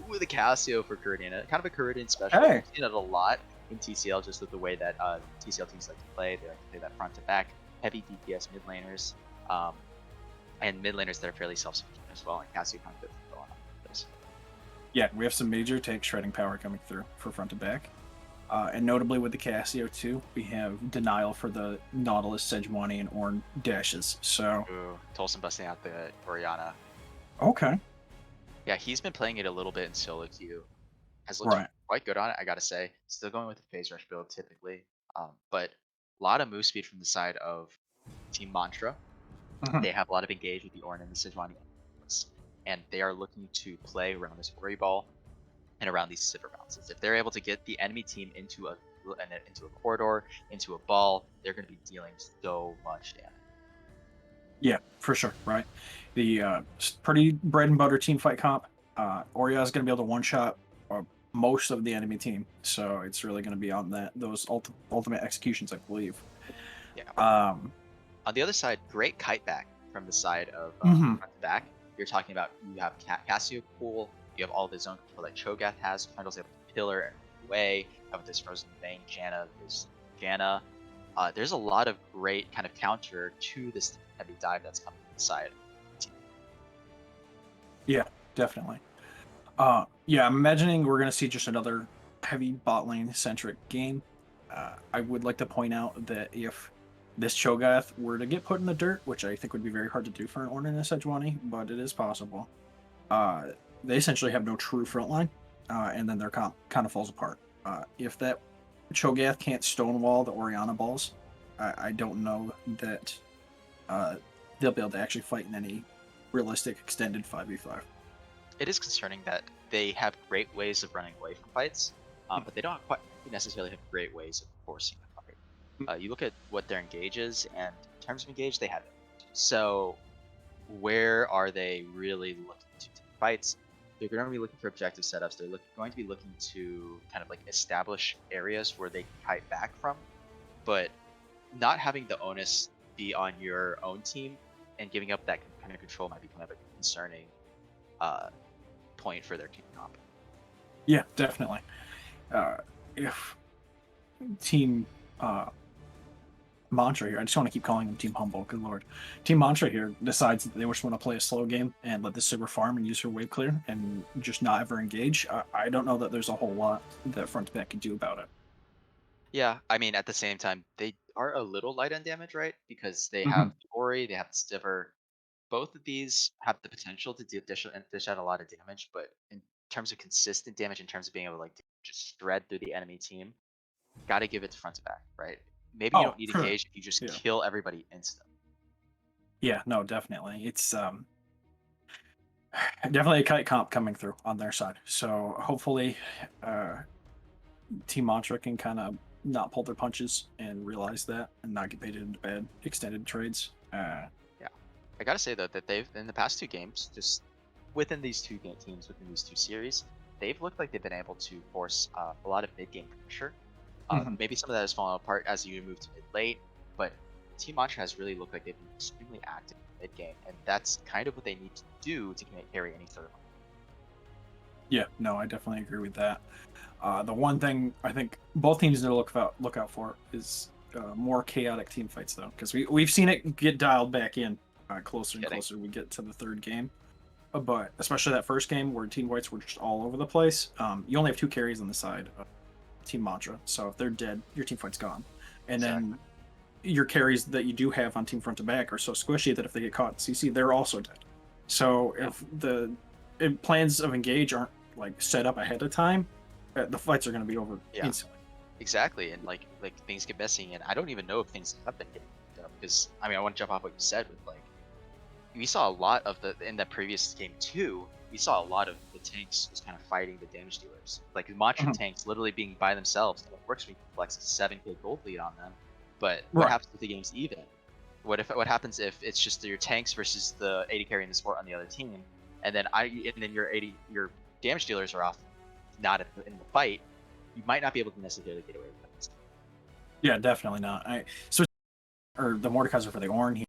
Ooh, the Casio for Curidian. Kind of a Curidian special. hey, We've seen it a lot in TCL, just with the way that TCL teams like to play. They like to play that front to back, heavy DPS mid laners, um, and mid laners that are fairly self sufficient as well. And Casio kind of fits the bill on this. yeah, we have some major tank shredding power coming through for front to back. And notably with the Casio too, we have denial for the Nautilus, Sejuani, and Ornn dashes. So, Ooh, Tolson busting out the Oriana. okay, Yeah, he's been playing it a little bit in solo queue. Has looked right. quite good on it, I gotta say. Still going with the phase rush build typically, but a lot of move speed from the side of Team Mantra. Mhm. They have a lot of engage with the Ornn and the Sejuani, and they are looking to play around this Ori ball and around these Sivir bounces. If they're able to get the enemy team into a corridor, into a ball, they're going to be dealing so much damage. Yeah, for sure, right? The pretty bread and butter team fight comp. Oriya is going to be able to one shot most of the enemy team, so it's really going to be on those ultimate executions, I believe. Yeah. Um, On the other side, great kite back from the side of mhm. front to back. You're talking about you have Cassio cool, you have all the zone control that Cho'Gath has. Trundle's able to pillar and away. Have this Frozen Fang, Janna, this Janna. There's a lot of great kind of counter to this heavy dive that's coming from the side. Yeah, definitely. Yeah, I'm imagining we're going to see just another heavy bot lane centric game. I would like to point out that if this Cho'Gath were to get put in the dirt, which I think would be very hard to do for an Ornn and a Sejuani, but it is possible. Uh, they essentially have no true front line, and then their comp kind of falls apart. If that Cho'Gath can't stonewall the Oriana balls, I don't know that uh, they'll be able to actually fight in any realistic extended 5v5. It is concerning that they have great ways of running away from fights, but they don't quite necessarily have great ways of forcing a fight. You look at what their engage is, and in terms of engage, they have it. So where are they really looking to take fights? They're going to be looking for objective setups. They're going to be looking to kind of like establish areas where they can kite back from, but not having the onus be on your own team and giving up that kind of control might become a bit concerning uh, point for their team comp. Yeah, definitely. If Team Mantra here, I just want to keep calling them Team Humble, good lord. Team Mantra here decides that they just want to play a slow game and let the Silver farm and use her wave clear and just not ever engage. I don't know that there's a whole lot that front to back can do about it. Yeah, I mean, at the same time, they are a little light on damage, right? Because they have Mhm. the Ori, they have the Stiver. Both of these have the potential to dish out a lot of damage, but in terms of consistent damage, in terms of being able to like just shred through the enemy team, got to give it to front to back, right? Maybe you Oh, don't need sure. engage if you just Yeah. kill everybody instantly. Yeah, no, definitely. It's definitely a kite comp coming through on their side. So hopefully, uh, Team Mantra can kind of not pull their punches and realize that and not get baited into bad extended trades. Yeah, I gotta say though that they've in the past two games, just within these teams, within these two series, they've looked like they've been able to force a lot of mid-game pressure. Mhm. Maybe some of that has fallen apart as you move to mid late, but Team Mantra has really looked like they've been extremely active mid game, and that's kind of what they need to do to carry any sort of. Yeah, no, I definitely agree with that. The one thing I think both teams need to look out for is more chaotic team fights, though, because we've seen it get dialed back in closer and Getting. closer we get to the third game. But especially that first game where team whites were just all over the place. You only have two carries on the side of Team Mantra, so if they're dead, your team fight's gone. And Exactly. then your carries that you do have on team front to back are so squishy that if they get caught in CC, they're also dead. So Yeah. if the plans of engage aren't like set up ahead of time, the fights are going to be over Yeah. instantly. Exactly, and like things get messy, and I don't even know if things have been getting picked up because I mean I want to jump off what you said with like we saw a lot of the in that previous game too. We saw a lot of the tanks just kind of fighting the damage dealers, like the mantra Mhm. tanks literally being by themselves. And it works when you flex a 7K gold lead on them, but what Right. happens if the game's even? What happens if it's just your tanks versus the 80 carry and the support on the other team, and then your 80 your damage dealers are off, not in the fight. You might not be able to necessarily get away with that. Yeah, definitely not. So or the Mordekaiser for the Ornn here.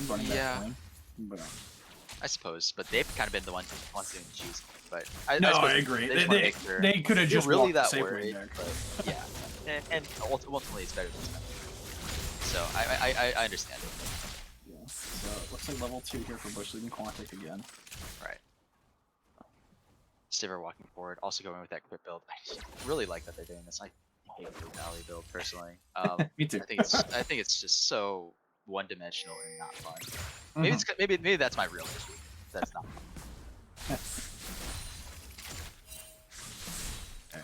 Running back Yeah, lane. But I suppose, but they've kind of been the ones doing the choosing. But I no, suppose I agree. they They just want to they, make sure. they could have You're just really walked the that safe lane worried, back. but yeah, and ultimately it's better than nothing. So I understand it. Yeah. So it looks like level 2 here for Bush leading Quantic again. Right. Stiver walking forward, also going with that crit build. I just really like that they're doing this. I hate the Valley build personally. Me too. I think it's just so one dimensional and not fun. Mhm. Maybe that's my real issue. That's not fun. Okay.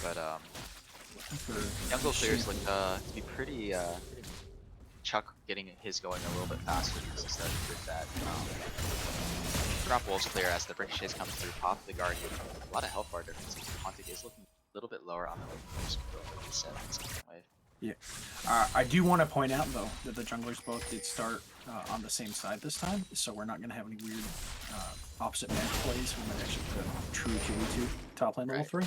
But For Young Clears shooting. look to be pretty Chuck getting his going a little bit faster because he started with that drop wolves clear as the ricochets come through, pop the guardian. A lot of health bar difference. Quantic is looking a little bit lower on the wave. Like you said, on the second wave. Yeah. I do want to point out, though, that the junglers both did start on the same side this time, so we're not going to have any weird opposite match plays. We might actually put a true 2v2 top lane level Right. 3.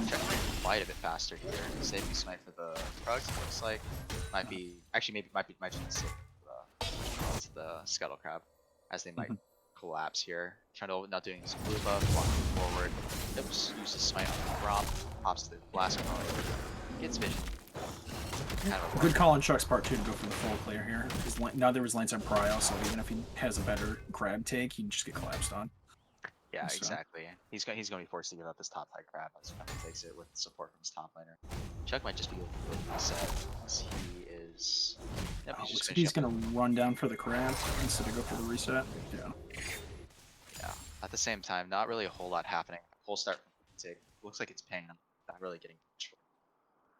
Check quite a bit faster here. Saving smite for the Krugs, it looks like. Might be actually might be safe for the scuttle crab. As they might collapse here. Trundle not doing his blue buff, walking forward. Oops, uses smite on the romp, pops the blast card, gets vision. Kind of Good call on Chuck's part too to go for the full clear here. Neither of his lanes are prio, so even if he has a better grab take, he'd just get collapsed on. Yeah, So. exactly. He's going to be forced to give up this top high grab as Trundle takes it with support from his top laner. Chuck might just be able to reset as he is. Yep, he's just Looks like finishing he's up gonna run down for the grab instead of go for the reset. Yeah. Yeah. At the same time, not really a whole lot happening. Cold start from Tick. Looks like it's paying them. Not really getting much.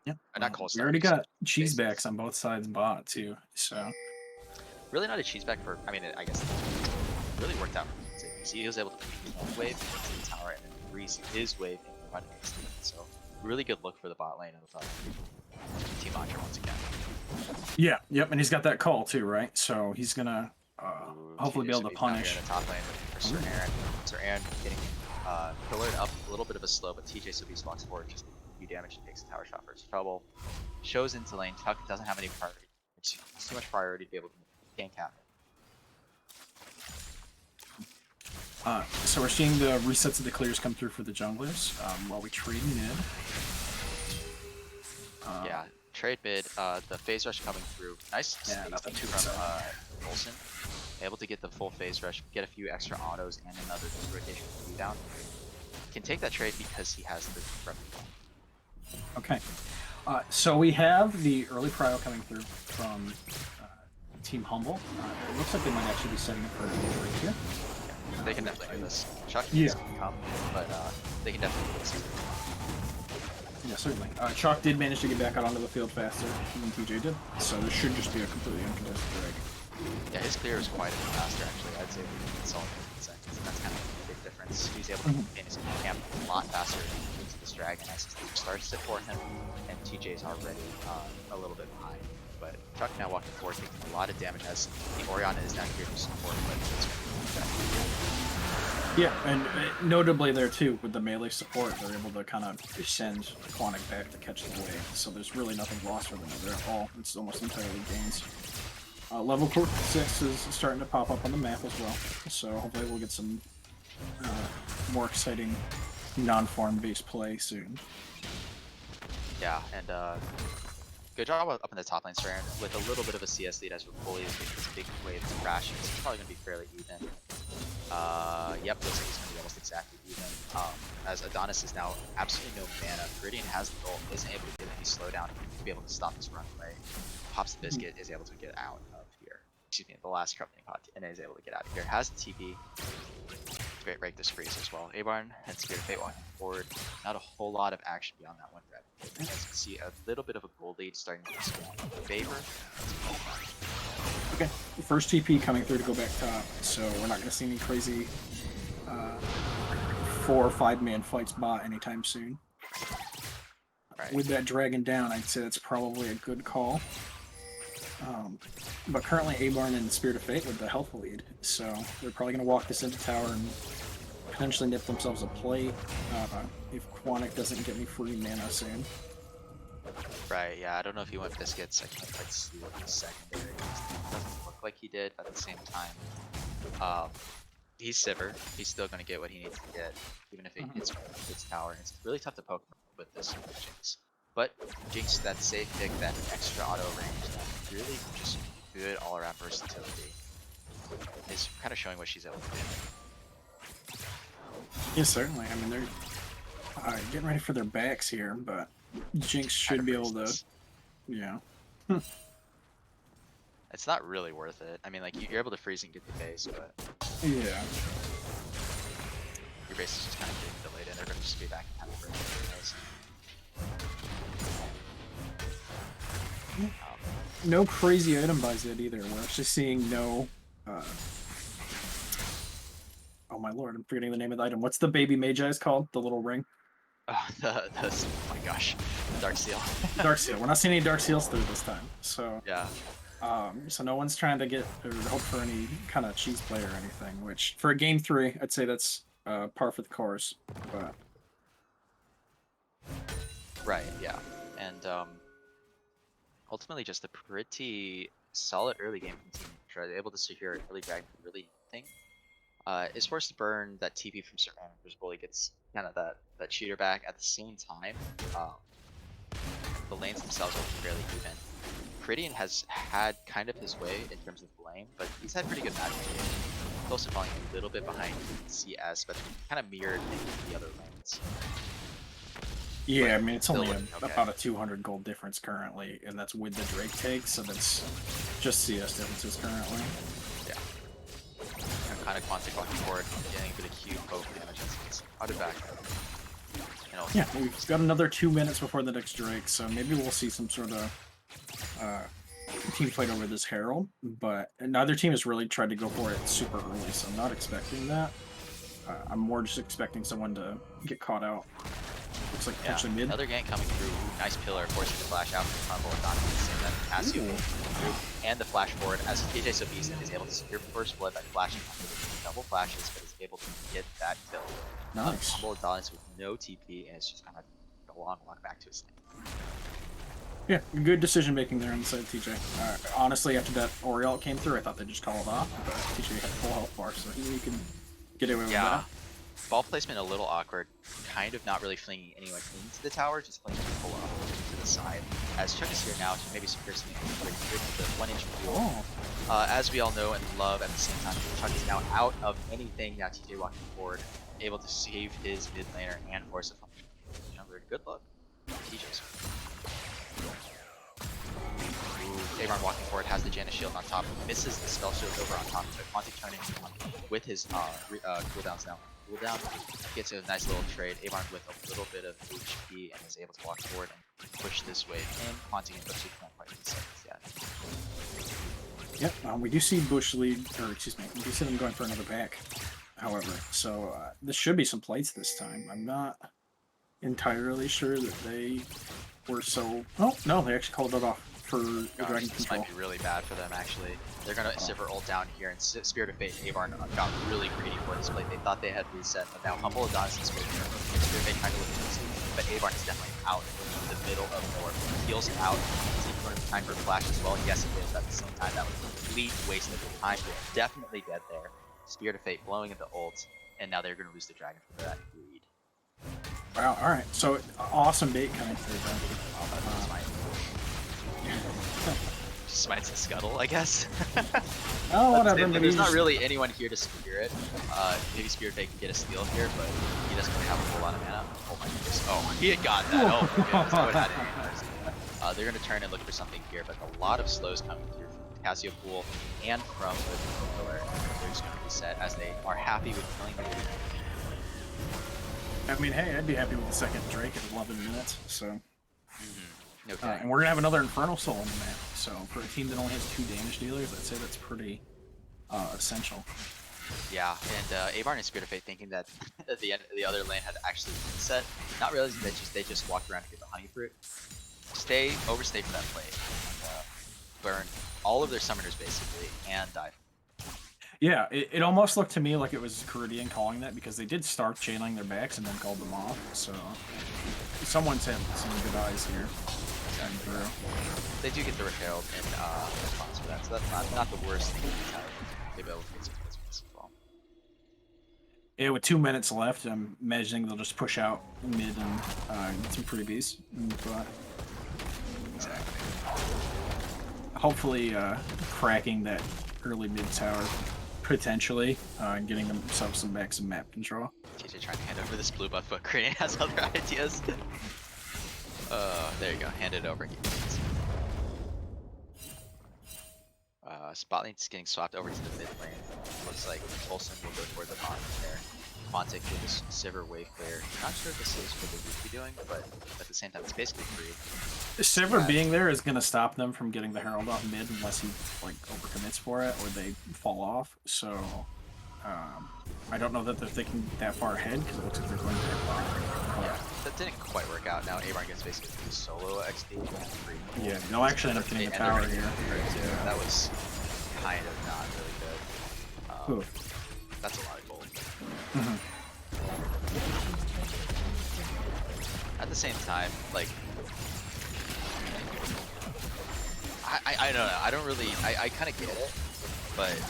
Yeah. Not Well, cold we start. already Just got cheese basics. backs on both sides bot too. So. Really not a cheese back for. I mean, I guess it really worked out for Tick. He was able to beat wave into the tower and then freeze his wave and run against it. So really good look for the bot lane of Team Mantra once again. Yeah. Yep. And he's got that call too, right? So he's gonna hopefully be able to TJ punish. here in the top lane for Sir Aaron. Sir Aaron getting pillared up a little bit of a slow, but TJ Sobeys walks forward just a few damage and takes a tower shot for his trouble. Shows into lane. Tuck doesn't have any priority. It's too much priority to be able to gank out. So we're seeing the resets of the clears come through for the junglers while we trade mid. Yeah, trade mid. The phase rush coming through. Nice nothing too from exciting. Olsen. Able to get the full phase rush, get a few extra autos and another rotation down. Can take that trade because he has the rep. Okay. So we have the early prio coming through from Team Humble. It looks like they might actually be setting up for a trade here. Yeah, they can definitely do this. Chuck Yeah. can come, but they can definitely do this. Yeah, certainly. Chalk did manage to get back out onto the field faster than TJ did, so this should just be a completely uncontested drag. Yeah, his clear is quite a bit faster actually. I'd say it's all 15 seconds, and that's kind of a big difference. He's able to maintain his camp a lot faster into this dragon as his lead starts to for him, and TJ's already a little bit behind. But Chuck now walking forward, taking a lot of damage as the Orion is now here to support, but it's Yeah, and notably there too, with the melee support, they're able to kind of send Quantic back to catch the wave, so there's really nothing lost for them at all. It's almost entirely gains. Level 6 is starting to pop up on the map as well, so hopefully we'll get some more exciting non-farm based play soon. Yeah, and good job up in the top lane, Saren, with a little bit of a CS lead as Rapoli is getting this big wave of crashes. It's probably going to be fairly even. Yep, looks like it's going to be almost exactly even. As Adonis is now absolutely no mana. Viridian has the ult, isn't able to get any slowdown to be able to stop this runaway. Pops the Biscuit, is able to get out of here. Excuse me, the last company pot, and is able to get out of here. Has the TP to break this freeze as well. Abarn and Spirit of Fate walking forward. Not a whole lot of action beyond that one grab. As you can see, a little bit of a gold lead starting to scale in favor. Okay, first TP coming through to go back top, so we're not going to see any crazy 4 or 5 man fights bot anytime soon. Right. With that dragon down, I'd say that's probably a good call. But currently Abarn and Spirit of Fate with the health lead, so they're probably going to walk this into tower and potentially nip themselves a plate if Quantic doesn't get any free mana soon. Right, yeah, I don't know if he went Biscuits. I can't quite see what his secondary is. It doesn't look like he did, but at the same time, he's Sivir. He's still going to get what he needs to get, even if it hits tower. It's really tough to poke with this Jinx. But Jinx, that safe pick, that extra auto range, that really just good all-around versatility, is kind of showing what she's able to do. Yeah, certainly. I mean, they're getting ready for their backs here, but Jinx should be able to, yeah. It's not really worth it. I mean, like, you're able to freeze and get the base, but Yeah. your base is just kind of getting delayed, and they're going to just be back in time for No crazy item buys yet either. We're actually seeing no. Oh my lord, I'm forgetting the name of the item. What's the baby Magi's called? The little ring? oh my gosh, the Dark Seal. Dark Seal. We're not seeing any Dark Seals through this time. So Yeah. So no one's trying to get or hope for any kind of cheese play or anything. Which for a game 3, I'd say that's par for the course. But Right. Yeah. And ultimately, just a pretty solid early game from Team Ultra. They're able to secure an early dragon, really thing. is forced to burn that TP from certain members. Bully gets kind of that shooter back. At the same time, the lanes themselves are fairly even. Critian has had kind of his way in terms of lane, but he's had pretty good matches. Close to falling a little bit behind CS, but kind of mirrored in the other lanes. Yeah, I mean, it's Still only looking okay. about a 200 gold difference currently, and that's with the Drake take, so that's just CS differences currently. Yeah. Kind of Quantic walking forward, getting a bit of Q poke damage. It's out of back. Yeah, we've got another 2 minutes before the next Drake, so maybe we'll see some sort of team fight over this Herald, but neither team has really tried to go for it super early, so I'm not expecting that. I'm more just expecting someone to get caught out. Looks like potentially mid. Another gank coming through. Nice pillar, forcing the flash out from Crumble and not missing that Casio through, and the flash forward as TJ Sobis is able to secure first blood by flashing double flashes, but is able to get that kill. Nice. Crumble Adonis with no TP, and it's just kind of a long walk back to his lane. Yeah, good decision making there on the side of TJ. Honestly, after that Oriole came through, I thought they'd just call it off, but TJ had full health bar, so he can get away with that. Ball placement a little awkward, kind of not really flinging anyone into the tower, just flinging people up to the side. As Chuck is here now to maybe secure something with the 1-inch pool. As we all know and love at the same time, Chuck is now out of anything. Now TJ walking forward, able to save his mid laner and force a function. Good luck. TJ's. Avon walking forward, has the Janus shield on top, misses the spell shield over on top, so Quantic turning with his cooldowns now. Cooldown gets a nice little trade. Avon with a little bit of HP and is able to walk forward and push this wave in. Quantic and Bush League can't quite get seconds yet. Yep, we do see Bush League, or excuse me, we do see them going for another back, however, so this should be some plates this time. I'm not entirely sure that they were so... Oh, no, they actually called it off for the Dragon This Control. might be really bad for them, actually. They're going to Sivir ult down here, and Spirit of Fate Avarn got really greedy for this plate. They thought they had reset, but now Humble Adonis is waiting here. Spirit of Fate kind of looking easy, but Avarn is definitely out in the middle of nowhere. Heals out, taking time for flash as well. Yes, it is. At the same time, that was a complete waste of time. They're definitely dead there. Spirit of Fate blowing into ult, and now they're going to lose the dragon for that greed. Wow, alright, so awesome bait coming through then. Just smites the scuttle, I guess. Oh, whatever. There's not really anyone here to secure it. Maybe Spirit Fate can get a steal here, but he doesn't really have a whole lot of mana. Oh my goodness. Oh, he had got that. Oh my goodness. I would have had it. They're going to turn and look for something here, but a lot of slows coming through from Casio Pool and from the pillar. They're just going to reset as they are happy with killing the lead. I mean, hey, I'd be happy with the second Drake at 11 minutes, so... Okay. And we're going to have another Infernal Soul on the map, so for a team that only has 2 damage dealers, I'd say that's pretty essential. Yeah, and Avarn and Spirit of Fate thinking that at the end the other lane had actually reset, not realizing that they just walked around to get the honey fruit. Overstay for that play, and burn all of their summoners basically, and die. Yeah, it almost looked to me like it was Caridian calling that, because they did start chaining their backs and then called them off, so someone's had some good eyes here. They do get the Herald in response for that, so that's not the worst thing to maybe able to get some as well. Yeah, with 2 minutes left, I'm imagining they'll just push out mid and get some freebies. But Exactly. Hopefully cracking that early mid tower, potentially, and getting themselves some back some map control. TJ trying to hand over this blue buff, but Crane has other ideas. There you go, hand it over. Spot lane's getting swapped over to the mid lane. Looks like Tolson will go toward the bottom there. Quantic with this Sivir wave clear. Not sure if this is what they would be doing, but at the same time, it's basically free. Sivir being there is going to stop them from getting the Herald off mid unless he like overcommits for it or they fall off. So I don't know that they're thinking that far ahead because it looks like they're going that far. Yeah, that didn't quite work out. Now Avarn gets basically solo XP and free. Yeah, they'll actually end up getting the tower here. Yeah. That was kind of not really good. That's a lot of gold. At the same time, like, I don't know. I don't really. I kind of get it, but it's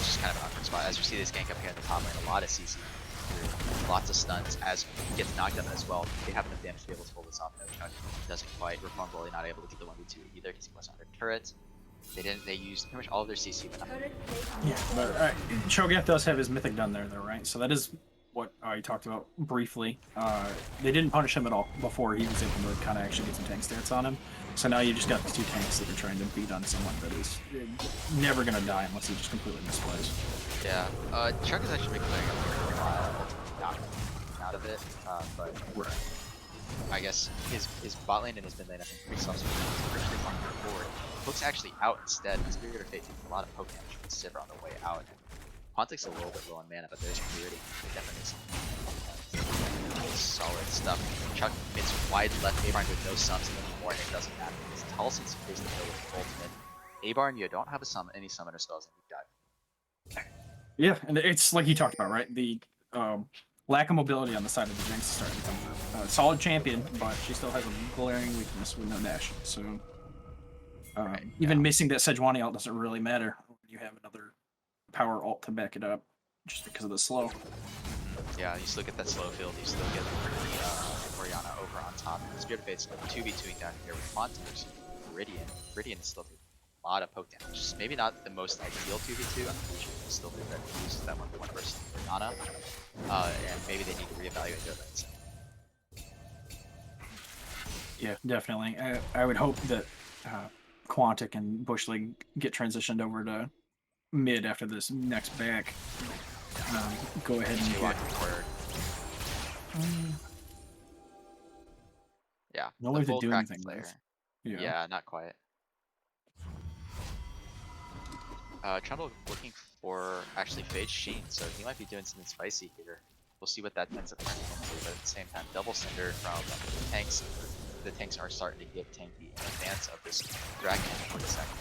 just kind of spot. As you see this gank up here in the top lane, a lot of CC through, lots of stuns. As he gets knocked up as well, they have enough damage to be able to pull this off. No, Chuck doesn't quite. Reform Bully not able to get the 1v2 either because he wasn't under turrets. They used pretty much all of their CC, but not. Yeah, but Cho'Gath does have his mythic done there, though, right? So that is what I talked about briefly. They didn't punish him at all before he was able to kind of actually get some tank stats on him. So now you just got these two tanks that are trying to beat on someone that is never going to die unless he just completely misplays. Yeah, Chuck is actually making out of it, but right. I guess his bot lane and his mid lane have been pretty self-sufficient forward. Looks actually out instead. Spirit of Fate takes a lot of poke damage from Sivir on the way out. Quantic's a little bit low on mana, but there's Purity. Definitely some solid stuff. Chuck hits wide left, Abarn with no sums anymore, and it doesn't matter because Talson's face the kill with ultimate. Abarn, you don't have any summoner spells, and you die. Yeah, and it's like you talked about, right? The lack of mobility on the side of the Jinx is starting to come through. Solid champion, but she still has a glaring weakness with no dash. So even missing that Sejuani ult doesn't really matter when you have another power ult to back it up, just because of the slow. Yeah, you still get that slow field, you still get Orianna over on top. Spirit of Fate's 2v2ing down here with Monsters. Viridian. Viridian is still taking a lot of poke damage. Maybe not the most ideal 2v2, I'm pretty sure still think that he uses that 1v1 versus Orianna. And maybe they need to reevaluate their lanes. Yeah, definitely. I would hope that Quantic and Bush League get transitioned over to mid after this next back. Go ahead and walk forward. Yeah. No way to do anything there. Yeah, not quite. Trundle looking for actually Fade Sheen, so he might be doing something spicy here. We'll see what that ends up turning into, but at the same time, double Cinder from the tanks. The tanks are starting to get tanky in advance of this Dragon for the second.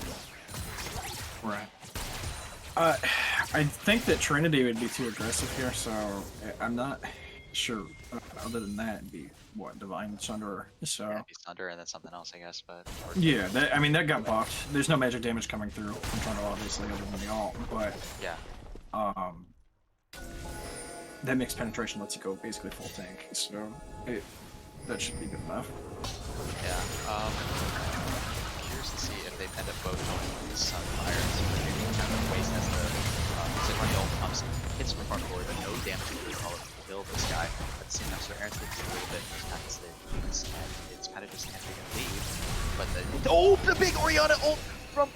Right. I think that Trinity would be too aggressive here, so I'm not sure. Other than that, it'd be what, Divine Sunder. So yeah, it'd be Sunder and then something else, I guess. But yeah, I mean that got buffed. There's no magic damage coming through from Trundle, obviously, other than the ult. But yeah, that mixed penetration lets you go basically full tank. So that should be good enough. Yeah. Curious to see if they end up both going with some irons, maybe kind of waste as the Sejuani ult comes, hits from front forward, but no damage to really kill this guy. At the same time, so Aaron's taking a little bit, just kind of stays, and it's kind of just can't take a leave. But the big Orianna ult from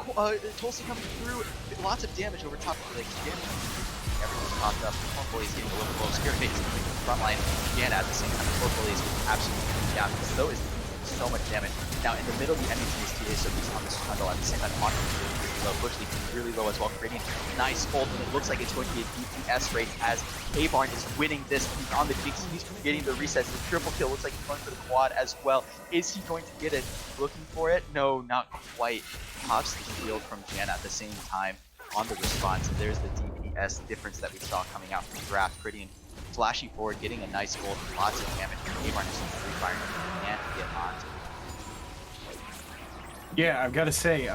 Tulsi coming through, lots of damage over top of the damage. Everyone's popped up. Bully's getting a little close. Spirit Fate is coming from the front line. And at the same time, Bully is absolutely down. So is so much damage. Now in the middle, the MNT is TA, so he's on this Trundle. At the same time, Monster is really low. Bush League is really low as well. Creating nice ult, and it looks like it's going to be a DPS race as Abarn is winning this. He's on the Jinx. He's getting the resets. The triple kill looks like he's going for the quad as well. Is he going to get it? Looking for it? No, not quite. Pops the shield from Jan at the same time on the response, and there's the DPS difference that we saw coming out from the draft. Pretty flashing forward, getting a nice gold, lots of damage. Abarn is free firing, can't get on. Yeah, I've got to say,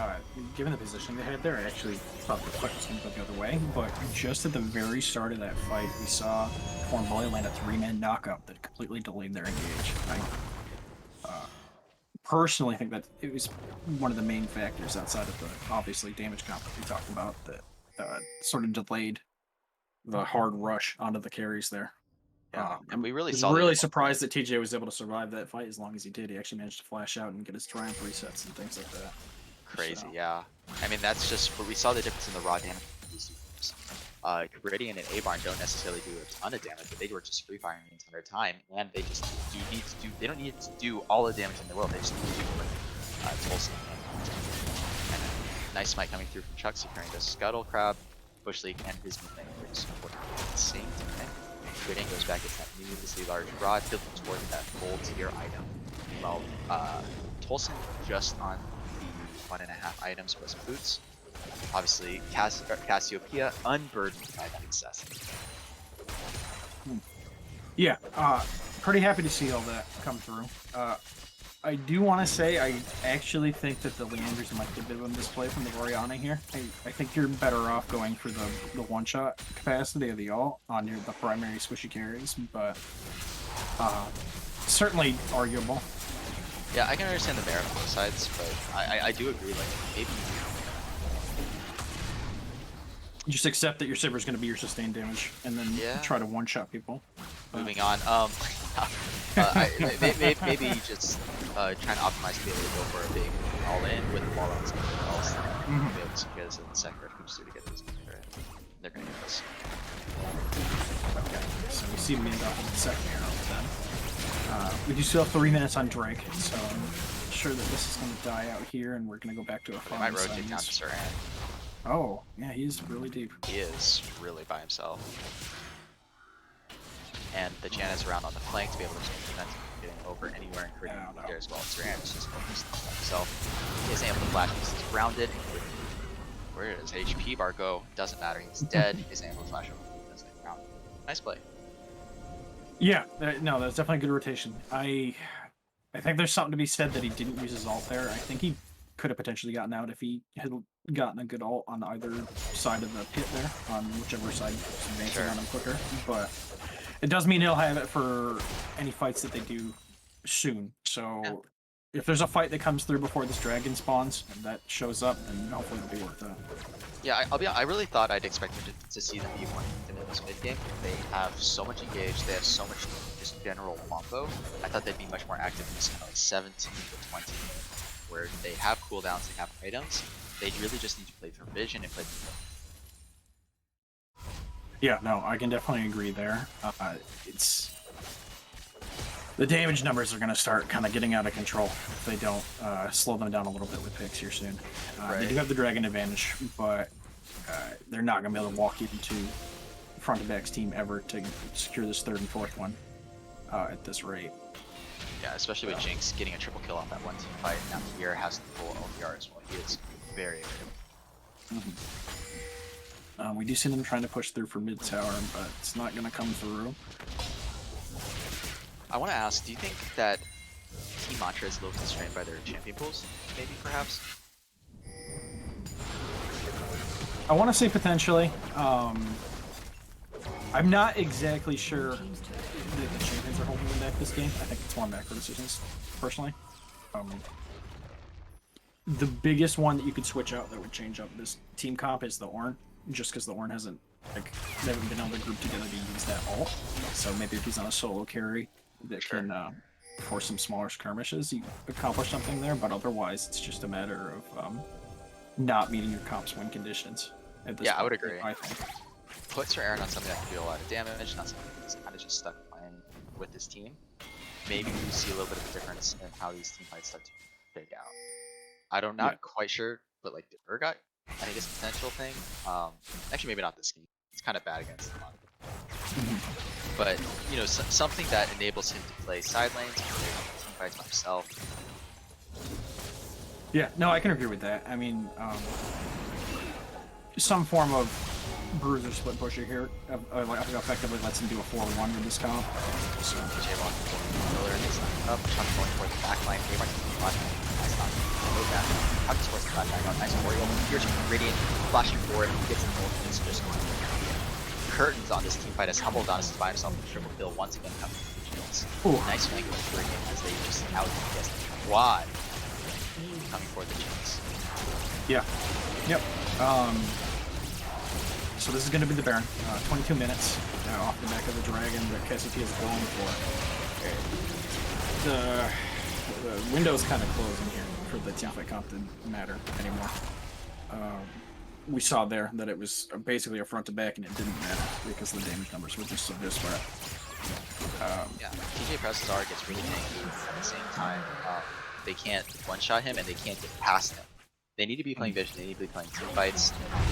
given the position they had there, I actually thought the fight was going to go the other way. But just at the very start of that fight, we saw Form Bully land a 3-man knockup that completely delayed their engage. I personally think that it was one of the main factors outside of the obviously damage comp that we talked about that sort of delayed the hard rush onto the carries there. Yeah, and we really was saw really surprised that TJ was able to survive that fight as long as he did. He actually managed to flash out and get his triumph resets and things like that. Crazy, So. yeah. I mean, that's just where we saw the difference in the raw damage of these teams. Viridian and Abarn don't necessarily do a ton of damage, but they were just free firing the entire time, and they just they don't need to do all the damage in the world. They just need to do what Tulsi and nice smite coming through from Chuck, securing the Scuttle Crab, Bush League, and his movement at the same time. Viridian goes back, gets that needlessly large rod, tilting towards that full tier item. Well, Tulsi just on the 1.5 items was boots. Obviously, Cassiopeia unburdened by that excess. Yeah, pretty happy to see all that come through. I do want to say I actually think that the Leanders might be a bit of a misplay from the Oriana here. I think you're better off going for the one-shot capacity of the ult on the primary swishy carries, but certainly arguable. Yeah, I can understand the merit on both sides, but I do agree. Like maybe Just accept that your Sivir is going to be your sustained damage, and then yeah. try to one-shot people. Moving on. Maybe just trying to optimize to be able to go for a big all-in with the ball on something else. Mhm. Be able to secure this in the second round hoops to get this. They're gonna get this. Okay, so we see mid up in the second arrow then. We do still have 3 minutes on Drake, so I'm sure that this is going to die out here, and we're going to go back to a They farm. might rotate down to Saran. Oh, yeah, he's really deep. He is really by himself. And the Janus around on the flank to be able to prevent him from getting over anywhere and creating there as well. Saran is just focused on himself. He isn't able to flash because he's grounded. Where is HP bar go? Doesn't matter. He's dead. He isn't able to flash over. He doesn't get grounded. Nice play. Yeah, no, that's definitely a good rotation. I think there's something to be said that he didn't use his ult there. I think he could have potentially gotten out if he had gotten a good ult on either side of the pit there, on whichever side was advancing on him quicker. But it does mean he'll have it for any fights that they do soon. So if there's a fight that comes through before this dragon spawns and that shows up, then hopefully it'll be worth it. Yeah, I really thought I'd expect to see them be more active in this mid game. They have so much engaged. They have so much just general combo. I thought they'd be much more active in this kind of like 17 to 20, where they have cooldowns, they have items. They really just need to play through vision and play through. Yeah, no, I can definitely agree there. It's the damage numbers are going to start kind of getting out of control if they don't slow them down a little bit with picks here soon. They do have the dragon advantage, but they're not going to be able to walk into front of back's team ever to secure this third and fourth one at this rate. Yeah, especially with Jinx getting a triple kill off that one team fight. Now here has the full OPR as well. He is very good. We do see them trying to push through for mid tower, but it's not going to come through. I want to ask, do you think that Team Mantra is a little constrained by their champion pools? Maybe, perhaps? I want to say potentially. I'm not exactly sure that the champions are holding them back this game. I think it's more macro decisions, personally. The biggest one that you could switch out that would change up this team comp is the Ornn, just because the Ornn hasn't, they haven't been able to group together to use that ult. So maybe if he's on a solo carry that can force some smaller skirmishes, you accomplish something there. But otherwise, it's just a matter of not meeting your comp's win conditions. At this point, I would agree. I think. Put Sir Aaron on something that can do a lot of damage, not something that's kind of just stuck playing with this team. Maybe we see a little bit of a difference in how these team fights start to fake out. I'm not quite sure, but like the Urgot, I think it's a potential thing. Actually, maybe not this game. It's kind of bad against them. But you know, something that enables him to play side lanes, play team fights by himself. Yeah, no, I can agree with that. I mean, some form of bruiser split pusher here effectively lets him do a 4-1 with this comp. So J-Rock Miller is up, Chuck going for the back line. J-Rock is nice not go back. Chuck towards the back line. Nice Oriole. Here's Radiant flashing forward. He gets the ult and it's just curtains on this team fight as Humbledon is by himself with triple kill once again coming from the Jinx. Nice flank with Radiant as they just out guess the quad coming for the Jinx. Yeah. Yep. So this is going to be the Baron. 22 minutes off the back of the dragon that KCT is going for. The window's kind of closing here for the teamfight comp to matter anymore. We saw there that it was basically a front to back and it didn't matter because the damage numbers were just so disparate. TJ presses R gets really tanky at the same time. They can't one-shot him and they can't get past him. They need to be playing vision, they need to be playing team fights,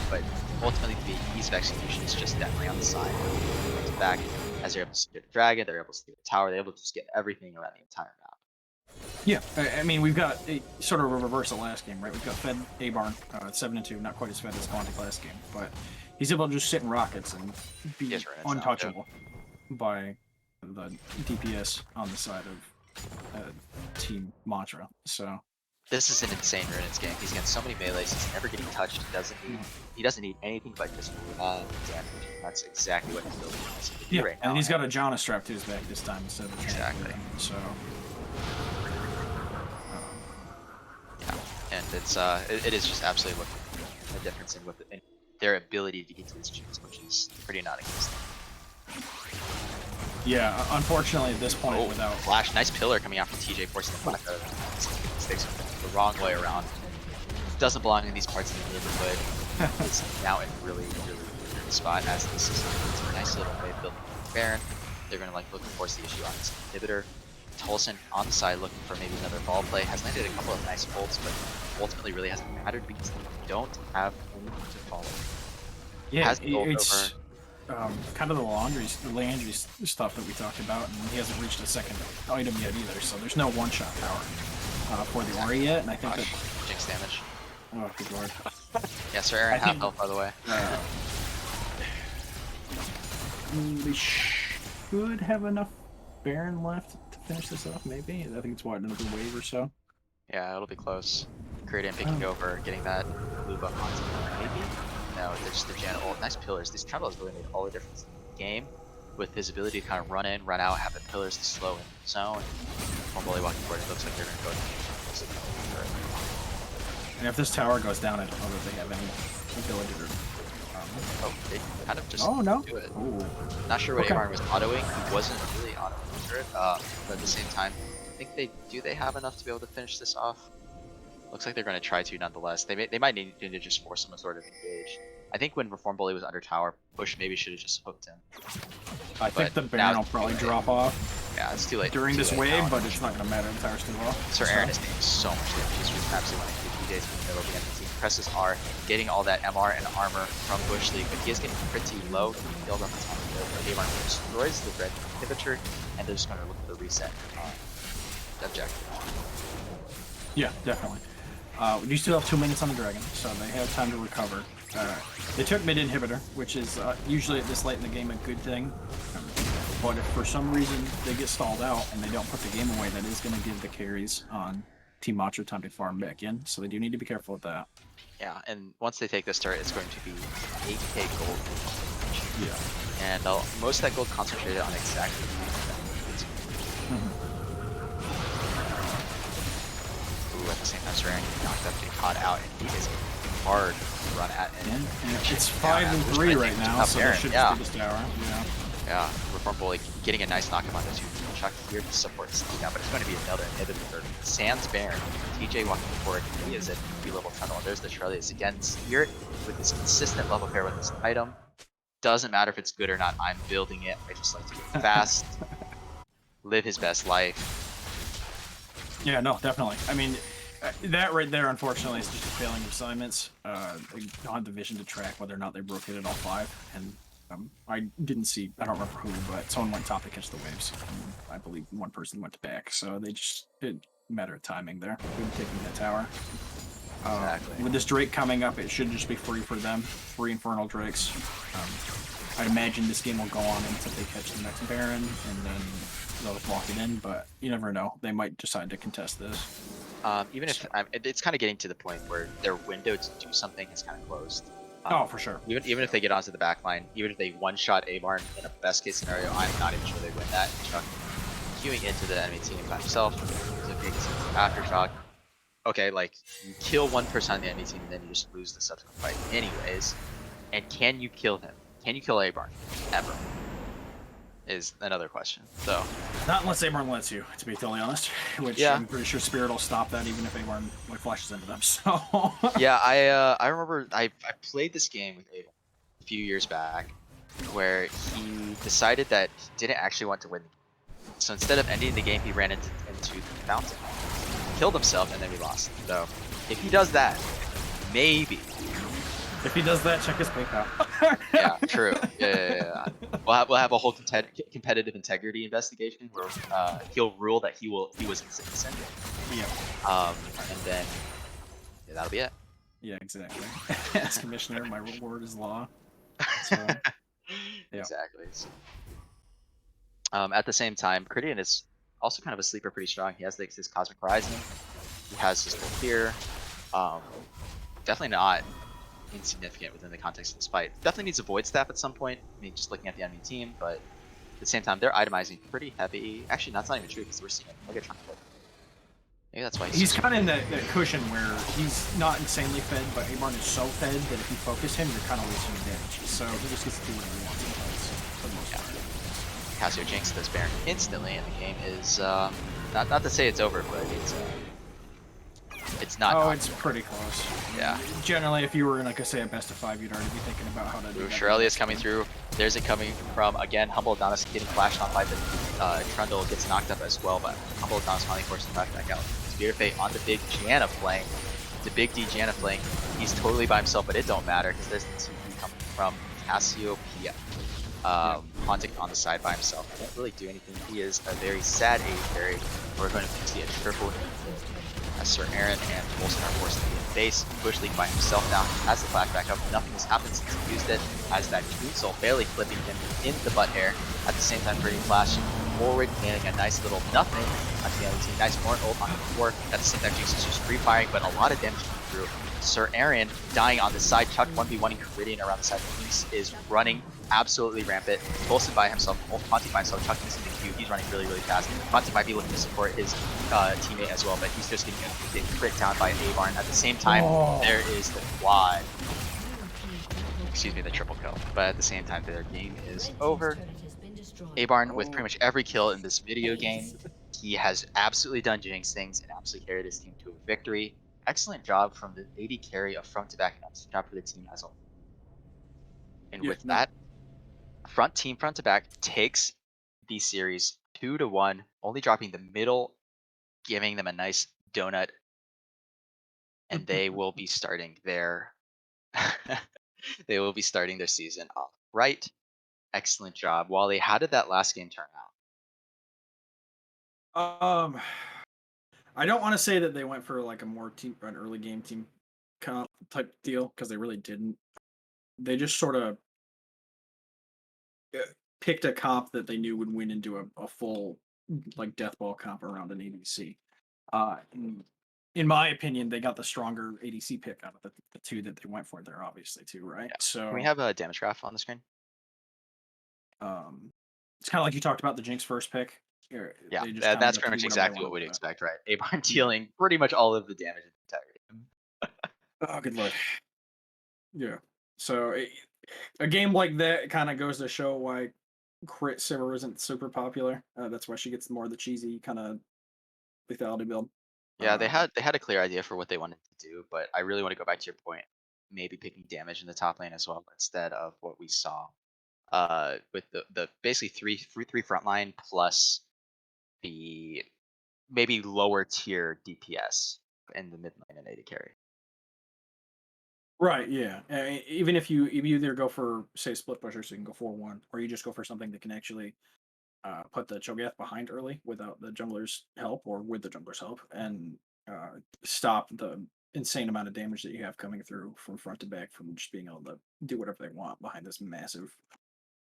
but ultimately the ease of execution is just definitely on the side. Back, as they're able to secure the dragon, they're able to secure the tower, they're able to just get everything around the entire map. Yeah, I mean, we've got a sort of a reversal last game, right? We've got fed A-Barn, 7-2, not quite as fed as Quantic last game, but he's able to just sit in rockets and be untouchable by the DPS on the side of Team Mantra. So This is an insane Ruinance game. He's getting so many melees. He's never getting touched. mm, He doesn't need anything but just raw damage. That's exactly what he's building to do yeah, right and now. he's got a Janna strapped to his back this time instead of a Exactly. So Yeah, and it is just absolutely looking a difference in their ability to get to these chips, which is pretty non-existent. yeah, unfortunately at this point, Oh, without flash, nice pillar coming out from TJ, forcing the flash out of mistakes the wrong way around. Doesn't belong in these parts of the neighborhood. It's now in really good spot as this is a nice little way of building Baron. They're gonna look to force the issue on this inhibitor. Tolson on the side looking for maybe another ball play. Has landed a couple of nice bolts, but ultimately really hasn't mattered because they don't have anything to follow. yeah, Has the ult it's over. kind of the Landry stuff that we talked about, and he hasn't reached a second item yet either. So there's no one-shot power for the Ori yet, and I think Gosh, Jinx damage. that. Oh, good lord. Yeah, Sir Aaron half health by the way. We should have enough Baron left to finish this off, maybe. I think it's what, another wave or so. Yeah, it'll be close. Gradient picking over, getting that blue buff onto him, maybe? No, they're just the Janna ult. Nice pillars. This Trundle has really made all the difference in the game with his ability to kind of run in, run out, have the pillars to slow in the zone. Formally walking forward, it looks like they're going to go to the And if this tower goes down, I don't know that they have any ability to. Oh, they kind of just Oh, no. do it. Ooh. Not sure what Okay. Amarn was autoing. He wasn't really autoing for it, but at the same time, I think they have enough to be able to finish this off. Looks like they're going to try to nonetheless. They might need to just force some sort of engage. I think when Reform Bully was under tower, Bush maybe should have just hooked him. I think the now Baron will it's too probably late. drop off Yeah, it's too late. during Too this late wave, now. but it's not going to matter. The tower's too low. Sir Aaron is taking so much damage. He's just absolutely wanting to DJs in the middle of the MNT. Presses R, getting all that MR and armor from Bush League, but he is getting pretty low. He killed on the top of the Amarn destroys the red inhibitor, and they're just going to look for the reset objective. Yeah, definitely. We still have 2 minutes on the dragon, so they have time to recover. They took mid inhibitor, which is usually at this late in the game a good thing. But if for some reason they get stalled out and they don't put the game away, that is going to give the carries on Team Macho time to farm back in. So they do need to be careful with that. Yeah, and once they take this turret, it's going to be 8k gold. Yeah. And most of that gold concentrated on exactly Ooh, at the same time, Sir Aaron getting knocked up, getting caught out, and he is hard to run at. And it's 5 and 3 right now, so they should just be this tower. Yeah. Yeah, Reform Bully getting a nice knock on the 2. Chuck here to support Steve now, but it's going to be another inhibitor. Sans Baron, TJ walking forward, he is at B level tunnel. There's the Trellis again. Spirit with this consistent level pair with this item. Doesn't matter if it's good or not, I'm building it. I just like to get fast, live his best life. Yeah, no, definitely. I mean, that right there, unfortunately, is just a failing of assignments. They don't have the vision to track whether or not they rotated all 5, and I didn't see, I don't remember who, but someone went top to catch the waves. And I believe one person went back, so they just, it matter of timing there. Good taking that tower. Exactly. With this Drake coming up, it should just be free for them. 3 Infernal Drakes. I'd imagine this game will go on until they catch the next Baron, and then they'll just walk it in, but you never know. They might decide to contest this. Even if it's kind of getting to the point where their window to do something is kind of closed. Oh, for sure. Even if they get onto the back line, even if they one-shot Amarn in a best-case scenario, I'm not even sure they win that. Chuck queuing into the enemy team by himself. There's a big aftershock. Okay, like, you kill one person on the enemy team and then you just lose the subsequent fight anyways. And can you kill him? Can you kill Amarn? Ever? Is another question. So Not unless Amarn lets you, to be totally honest. Which Yeah. I'm pretty sure Spirit will stop that even if Amarn like flashes into them. So yeah, I remember I played this game with Aiden a few years back where he decided that he didn't actually want to win. So instead of ending the game, he ran into the fountain, killed himself, and then we lost. So if he does that, maybe. if he does that, check his PayPal. Yeah, true. Yeah. We'll have a whole competitive integrity investigation where he'll rule that he was innocent. Yeah. And then that'll be it. Yeah, exactly. As commissioner, my reward is law. So, yeah. Exactly. So, at the same time, Cridian is also kind of a sleeper, pretty strong. He has like his Cosmic Horizon. He has his full here. Um, Definitely not insignificant within the context of this fight. Definitely needs a Void Staff at some point. I mean, just looking at the enemy team, but at the same time, they're itemizing pretty heavy. Actually, that's not even true because we're seeing Megatron play. Maybe that's why he's so He's kind of strong. in that cushion where he's not insanely fed, but Abarn is so fed that if you focus him, you're kind of wasting your damage. So he just gets to do whatever he wants in fights for the most Yeah. part. Cassio jinx this Baron instantly, and the game is not to say it's over, but it's Oh, not it's over. pretty close. Yeah. Generally, if you were in like say a best of 5, you'd already be thinking about how to do Ooh, better the Shirley is next coming game. through. There's it coming from, again, Humble Adonis getting flashed on by the Trundle, gets knocked up as well, but Humble Adonis finally forced him back out. Spirit Fate on the big Gianna flank. The big D Gianna flank. He's totally by himself, but it don't matter because there's the TP coming from Cassiopeia. Yeah. Haunting on the side by himself. Can't really do anything. He is a very sad AD carry. We're going to see a triple as Sir Aaron and Wilson are forced to be in base. Bush League by himself now. Has the flash back up. Nothing has happened since he used it. Has that Toon Soul barely clipping him in the butt air. At the same time, bringing flashing forward, getting a nice little nothing on the other team. Nice Morn ult on the 4. At the same time, Jinx is just free firing, but a lot of damage coming through. Sir Aaron dying on the side. Chuck 1v1 and Caridian around the side. Jinx is running absolutely rampant. Bolson by himself, Conti by himself, Chuck missing the Q. He's running really, really fast. Conti might be looking to support his teammate as well, but he's just getting crit down by Avarn. At the same time, Oh. there is the quad. Excuse me, the triple kill. But at the same time, their game is over. Abarn with pretty Oh. much every kill in this video game. He has absolutely done Jinx things and absolutely carried his team to a victory. Excellent job from the AD carry of front to back, and excellent job for the team as a whole. And Yeah. with No. that, front to back takes the series 2-1, only dropping the middle, giving them a nice donut, and they will be starting their they will be starting their season off right. Excellent job, Wally. How did that last game turn out? Um, I don't want to say that they went for like a more an early game team comp type deal because they really didn't. They just sort of picked a comp that they knew would win into a full like death ball comp around an ADC. In my opinion, they got the stronger ADC pick out of the two that they went for there, obviously too, right? Yeah. Can we So have a damage graph on the screen? um, it's kind of like you talked about the Jinx first pick. Yeah, They just and kind of that's got to pretty do much whatever they exactly what wanted we'd with it. expect, right? Abarn Yeah. dealing pretty much all of the damage in the entire game. Oh, good lord. Yeah. So a game like that kind of goes to show why Crit Simmer isn't super popular. That's why she gets more of the cheesy kind of lethality build. Yeah, they Um, had they had a clear idea for what they wanted to do, but I really want to go back to your point, maybe picking damage in the top lane as well instead of what we saw with the basically three frontline plus the maybe lower tier DPS in the mid lane and AD carry. right. Yeah. Even if you either go for say split pusher, so you can go 4-1, or you just go for something that can actually put the Cho'Gath behind early without the jungler's help or with the jungler's help, and stop the insane amount of damage that you have coming through from front to back from just being able to do whatever they want behind this massive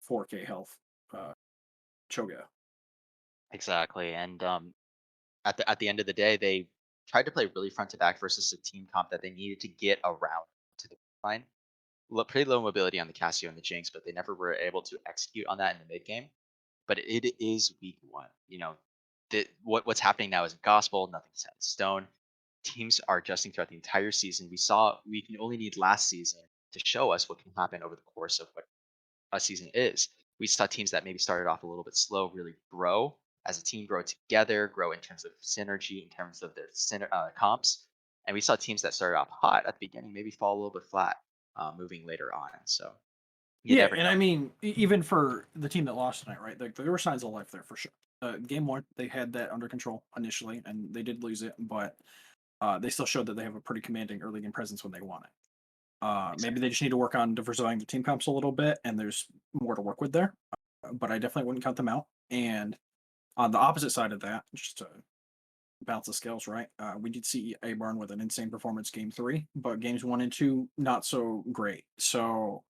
4K health uh, Cho'Gath. Exactly, and at the end of the day, they tried to play really front to back versus a team comp that they needed to get around to the line. Pretty low mobility on the Casio and the Jinx, but they never were able to execute on that in the mid game. But it is week one. What's happening now isn't gospel. Nothing's set in stone. Teams are adjusting throughout the entire season. We can only need last season to show us what can happen over the course of what a season is. We saw teams that maybe started off a little bit slow really grow as a team, grow together, grow in terms of synergy, in terms of their comps. And we saw teams that started off hot at the beginning maybe fall a little bit flat moving later on. So you Yeah, never and know. I mean, even for the team that lost tonight, right? There were signs of life there for sure. Game one, they had that under control initially, and they did lose it, but they still showed that they have a pretty commanding early game presence when they want it. Maybe they Exactly. just need to work on diversifying the team comps a little bit, and there's more to work with there. But I definitely wouldn't count them out. And on the opposite side of that, just to balance the scales, right? We did see A Barn with an insane performance game three, but games one and two not so great. So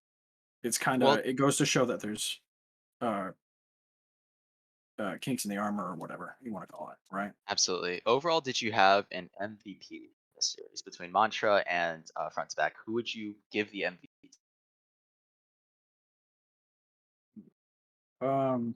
it's kind Well, of it goes to show that there's uh kinks in the armor or whatever you want to call it, right? Absolutely. Overall, did you have an MVP this series between Mantra and front to back? Who would you give the MVP? Um,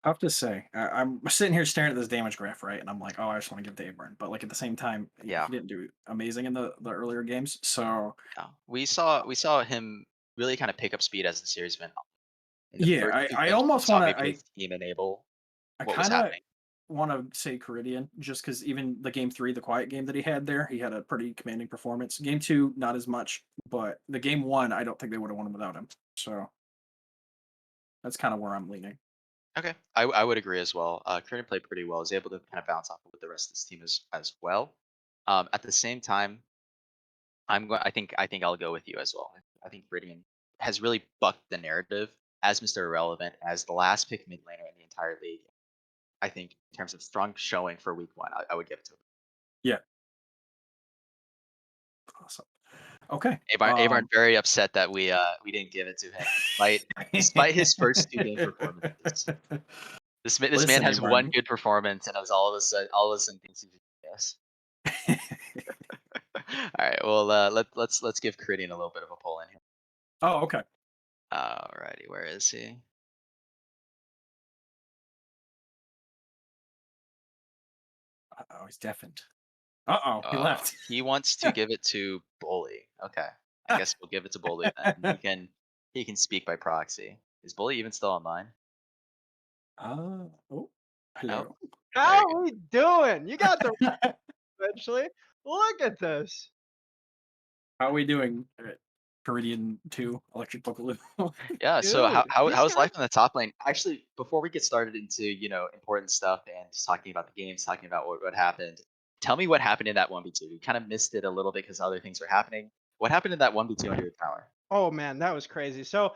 Tough to say. I'm sitting here staring at this damage graph, right? And I'm like, oh, I just want to give it to Aburn. But like at the same time, he Yeah, didn't do amazing in the earlier games. So yeah. We saw him really kind of pick up speed as the series went on. In the yeah, first two I games, we almost saw want to. maybe his team enable I what was kind of happening. want to say Caridian just because even the game three, the quiet game that he had there, he had a pretty commanding performance. Game two, not as much, but the game one, I don't think they would have won without him. So that's kind of where I'm leaning. Okay, I would agree as well. Curtin played pretty well. Was able to kind of bounce off with the rest of this team as well. At the same time, I think I'll go with you as well. I think Viridian has really bucked the narrative as Mr. Irrelevant, as the last pick mid laner in the entire league. I think in terms of strong showing for week one, I would give it to him. Yeah, awesome. Okay. Avarn very upset that we didn't give it to him, despite his first two game performances. This man Listen, has one Aburn. good performance, and it was all of a sudden thinks he's a genius. All right, well let's give Caridian a little bit of a pull in here. Oh, okay. Alrighty, where is he? Oh, he's deafened. Uh-oh, he left. He wants to give it to Bully. Okay, I guess we'll give it to Bully then. He can speak by proxy. Is Bully even still online? Oh, Oh, hello. there How you are go. we doing? You got the eventually. Look at this. How are we doing? Caridian 2, Electric Boogaloo. Yeah. So how Dude, how these how's guys life in the top lane? Actually, before we get started into important stuff and just talking about the games, talking about what happened, tell me what happened in that 1v2. We kind of missed it a little bit because other things were happening. What happened in that 1v2 under your tower? oh man, that was crazy. So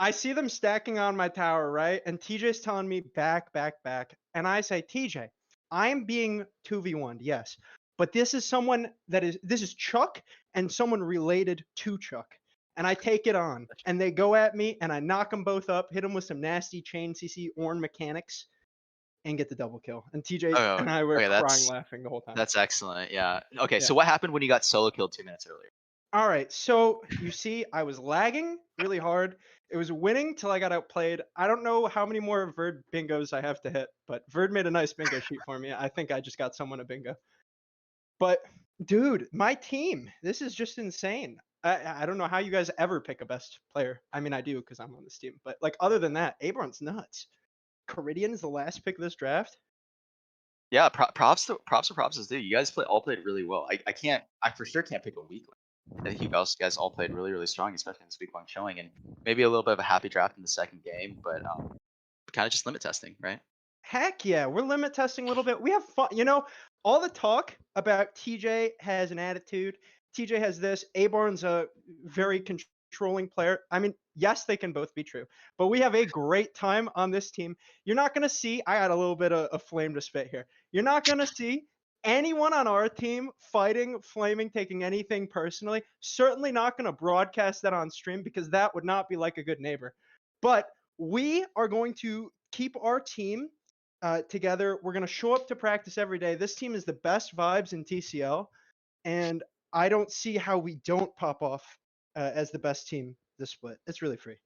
I see them stacking on my tower, right? And TJ's telling me back, back, back. And I say, TJ, I'm being 2v1'd, yes. But this is Chuck and someone related to Chuck. And I take it on. And they go at me and I knock them both up, hit them with some nasty chain CC Orn mechanics, and get the double kill. And TJ Oh, and I were okay. crying That's laughing the whole time. that's excellent. Yeah. Okay. Yeah. So what happened when you got solo killed 2 minutes earlier? All right, so you see, I was lagging really hard. It was winning till I got outplayed. I don't know how many more Verd bingos I have to hit, but Verd made a nice bingo sheet for me. I think I just got someone a bingo. But dude, my team, this is just insane. I don't know how you guys ever pick a best player. I mean, I do because I'm on this team. But like, other than that, Abron's nuts. Caridian is the last pick of this draft. Yeah. Props is due. You guys all played really well. I for sure can't pick a weak one. I think you guys all played really, really strong, especially in this week one showing, and maybe a little bit of a happy draft in the second game, but kind of just limit testing, right? Heck yeah, we're limit testing a little bit. We have fun. All the talk about TJ has an attitude. TJ has this. Aborn's a very controlling player. I mean, yes, they can both be true, but we have a great time on this team. You're not going to see, I got a little bit of flame to spit here. You're not going to see anyone on our team fighting, flaming, taking anything personally. Certainly not going to broadcast that on stream because that would not be like a good neighbor. But we are going to keep our team together. We're going to show up to practice every day. This team is the best vibes in TCL, and I don't see how we don't pop off as the best team this split. It's really free.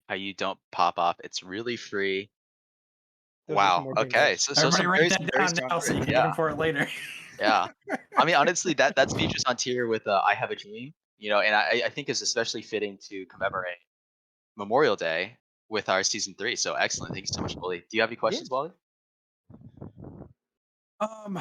How you don't pop off. It's really free. Those are some Wow. more Okay. bingos. So Everybody write some that very down strong now so free. you can look Yeah. for it later. Yeah. I mean, honestly, that's features on tier with "I Have a Dream," and I think is especially fitting to commemorate Memorial Day with our season 3. So excellent. Thank you so much, Bully. Do you have any Yeah. questions, Wally? Um,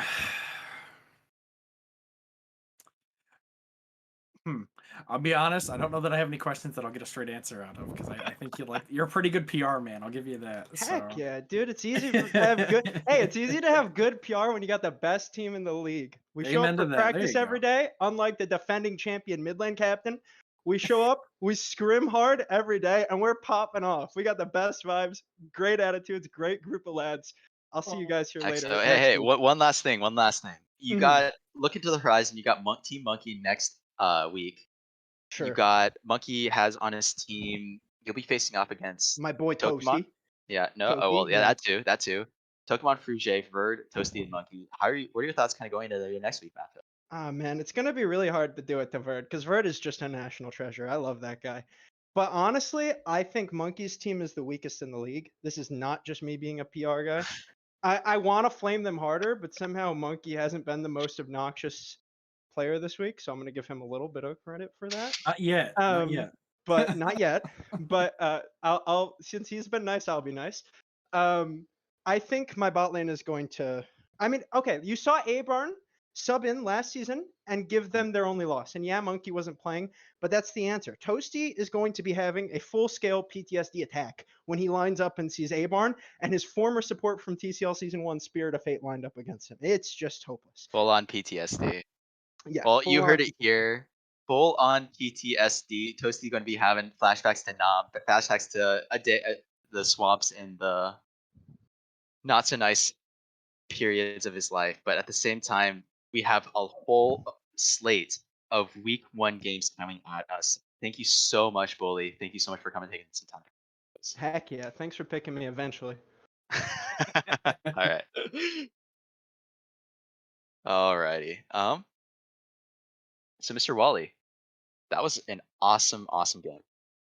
I'll be honest. I don't know that I have any questions that I'll get a straight answer out of because I think you're a pretty good PR man. I'll give you that. Heck So yeah, dude. It's easy to have good. Hey, it's easy to have good PR when you got the best team in the league. We show up amen to for that. There practice you every go. day, unlike the defending champion mid lane captain. We show up, we scrim hard every day, and we're popping off. We got the best vibes, great attitudes, great group of lads. I'll see you guys here later Excellent. Hey, next hey. week. One last thing. One last thing. You Mhm. got look into the horizon. You got Team Monkey next week. You Sure. got Monkey has on his team You'll be facing off against My boy Tokemon. Toasty. Yeah, no. Oh Toki, well, yeah, yeah. that too. Tokemon, Fruge, Verd, Toasty, and Monkey. What are your thoughts kind of going into your next week matchup? Ah, man, it's gonna be really hard to do it to Verd because Verd is just a national treasure. I love that guy. But honestly, I think Monkey's team is the weakest in the league. This is not just me being a PR guy. I want to flame them harder, but somehow Monkey hasn't been the most obnoxious player this week, so I'm gonna give him a little bit of credit for that. Not yet. Not Um, yet. but not yet. But I'll since he's been nice, I'll be nice. Um, I think my bot lane is going to. I mean, okay, you saw Abarn sub in last season and give them their only loss, and yeah, Monkey wasn't playing, but that's the answer. Toasty is going to be having a full-scale PTSD attack when he lines up and sees Abarn and his former support from TCL Season One, Spirit of Fate, lined up against him. It's just hopeless. Full on PTSD. Yeah, Well, full you on. heard it here. Full on PTSD. Toasty going to be having flashbacks to Nom, flashbacks to the swamps and the not so nice periods of his life. But at the same time, we have a whole slate of week 1 games coming at us. Thank you so much, Bully. Thank you so much for coming and taking some time. Heck yeah! Thanks for picking me eventually. All right. Alrighty. So Mr. Wally, that was an awesome, awesome game.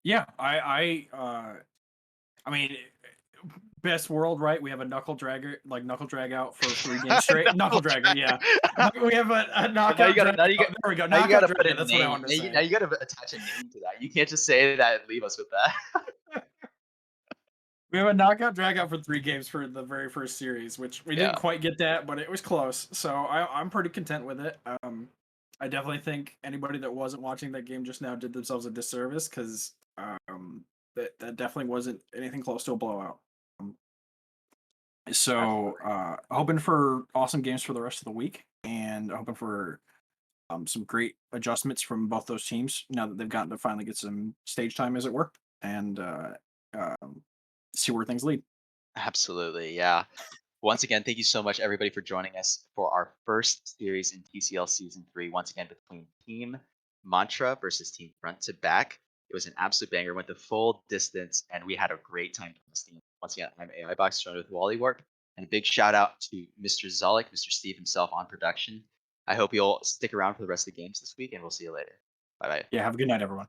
Yeah, I mean, best world, right? We have a knuckle dragger, like knuckle drag out for 3 games straight. Knuckle dragger, yeah. We have a But knockout drag. now you got, There we go. now you Knockout gotta put a dragger. That's what I name. wanted to say. Now you gotta attach a name to that. You can't just say that and leave us with that. We have a knockout drag out for 3 games for the very first series, which we didn't Yeah. quite get that, but it was close. So I'm pretty content with it. I definitely think anybody that wasn't watching that game just now did themselves a disservice because that definitely wasn't anything close to a blowout. So hoping for awesome games for the rest of the week, and hoping for some great adjustments from both those teams now that they've gotten to finally get some stage time, as it were, and see where things lead. Absolutely. Yeah. Once again, thank you so much, everybody, for joining us for our first series in TCL Season 3. Once again, between Team Mantra versus Team Front to Back. It was an absolute banger, went the full distance, and we had a great time hosting. Once again, I'm AI Box, joined with Wally Warp. And a big shout out to Mr. Zolik, Mr. Steve himself on production. I hope you'll stick around for the rest of the games this week, and we'll see you later. Bye bye. Yeah, have a good night, everyone.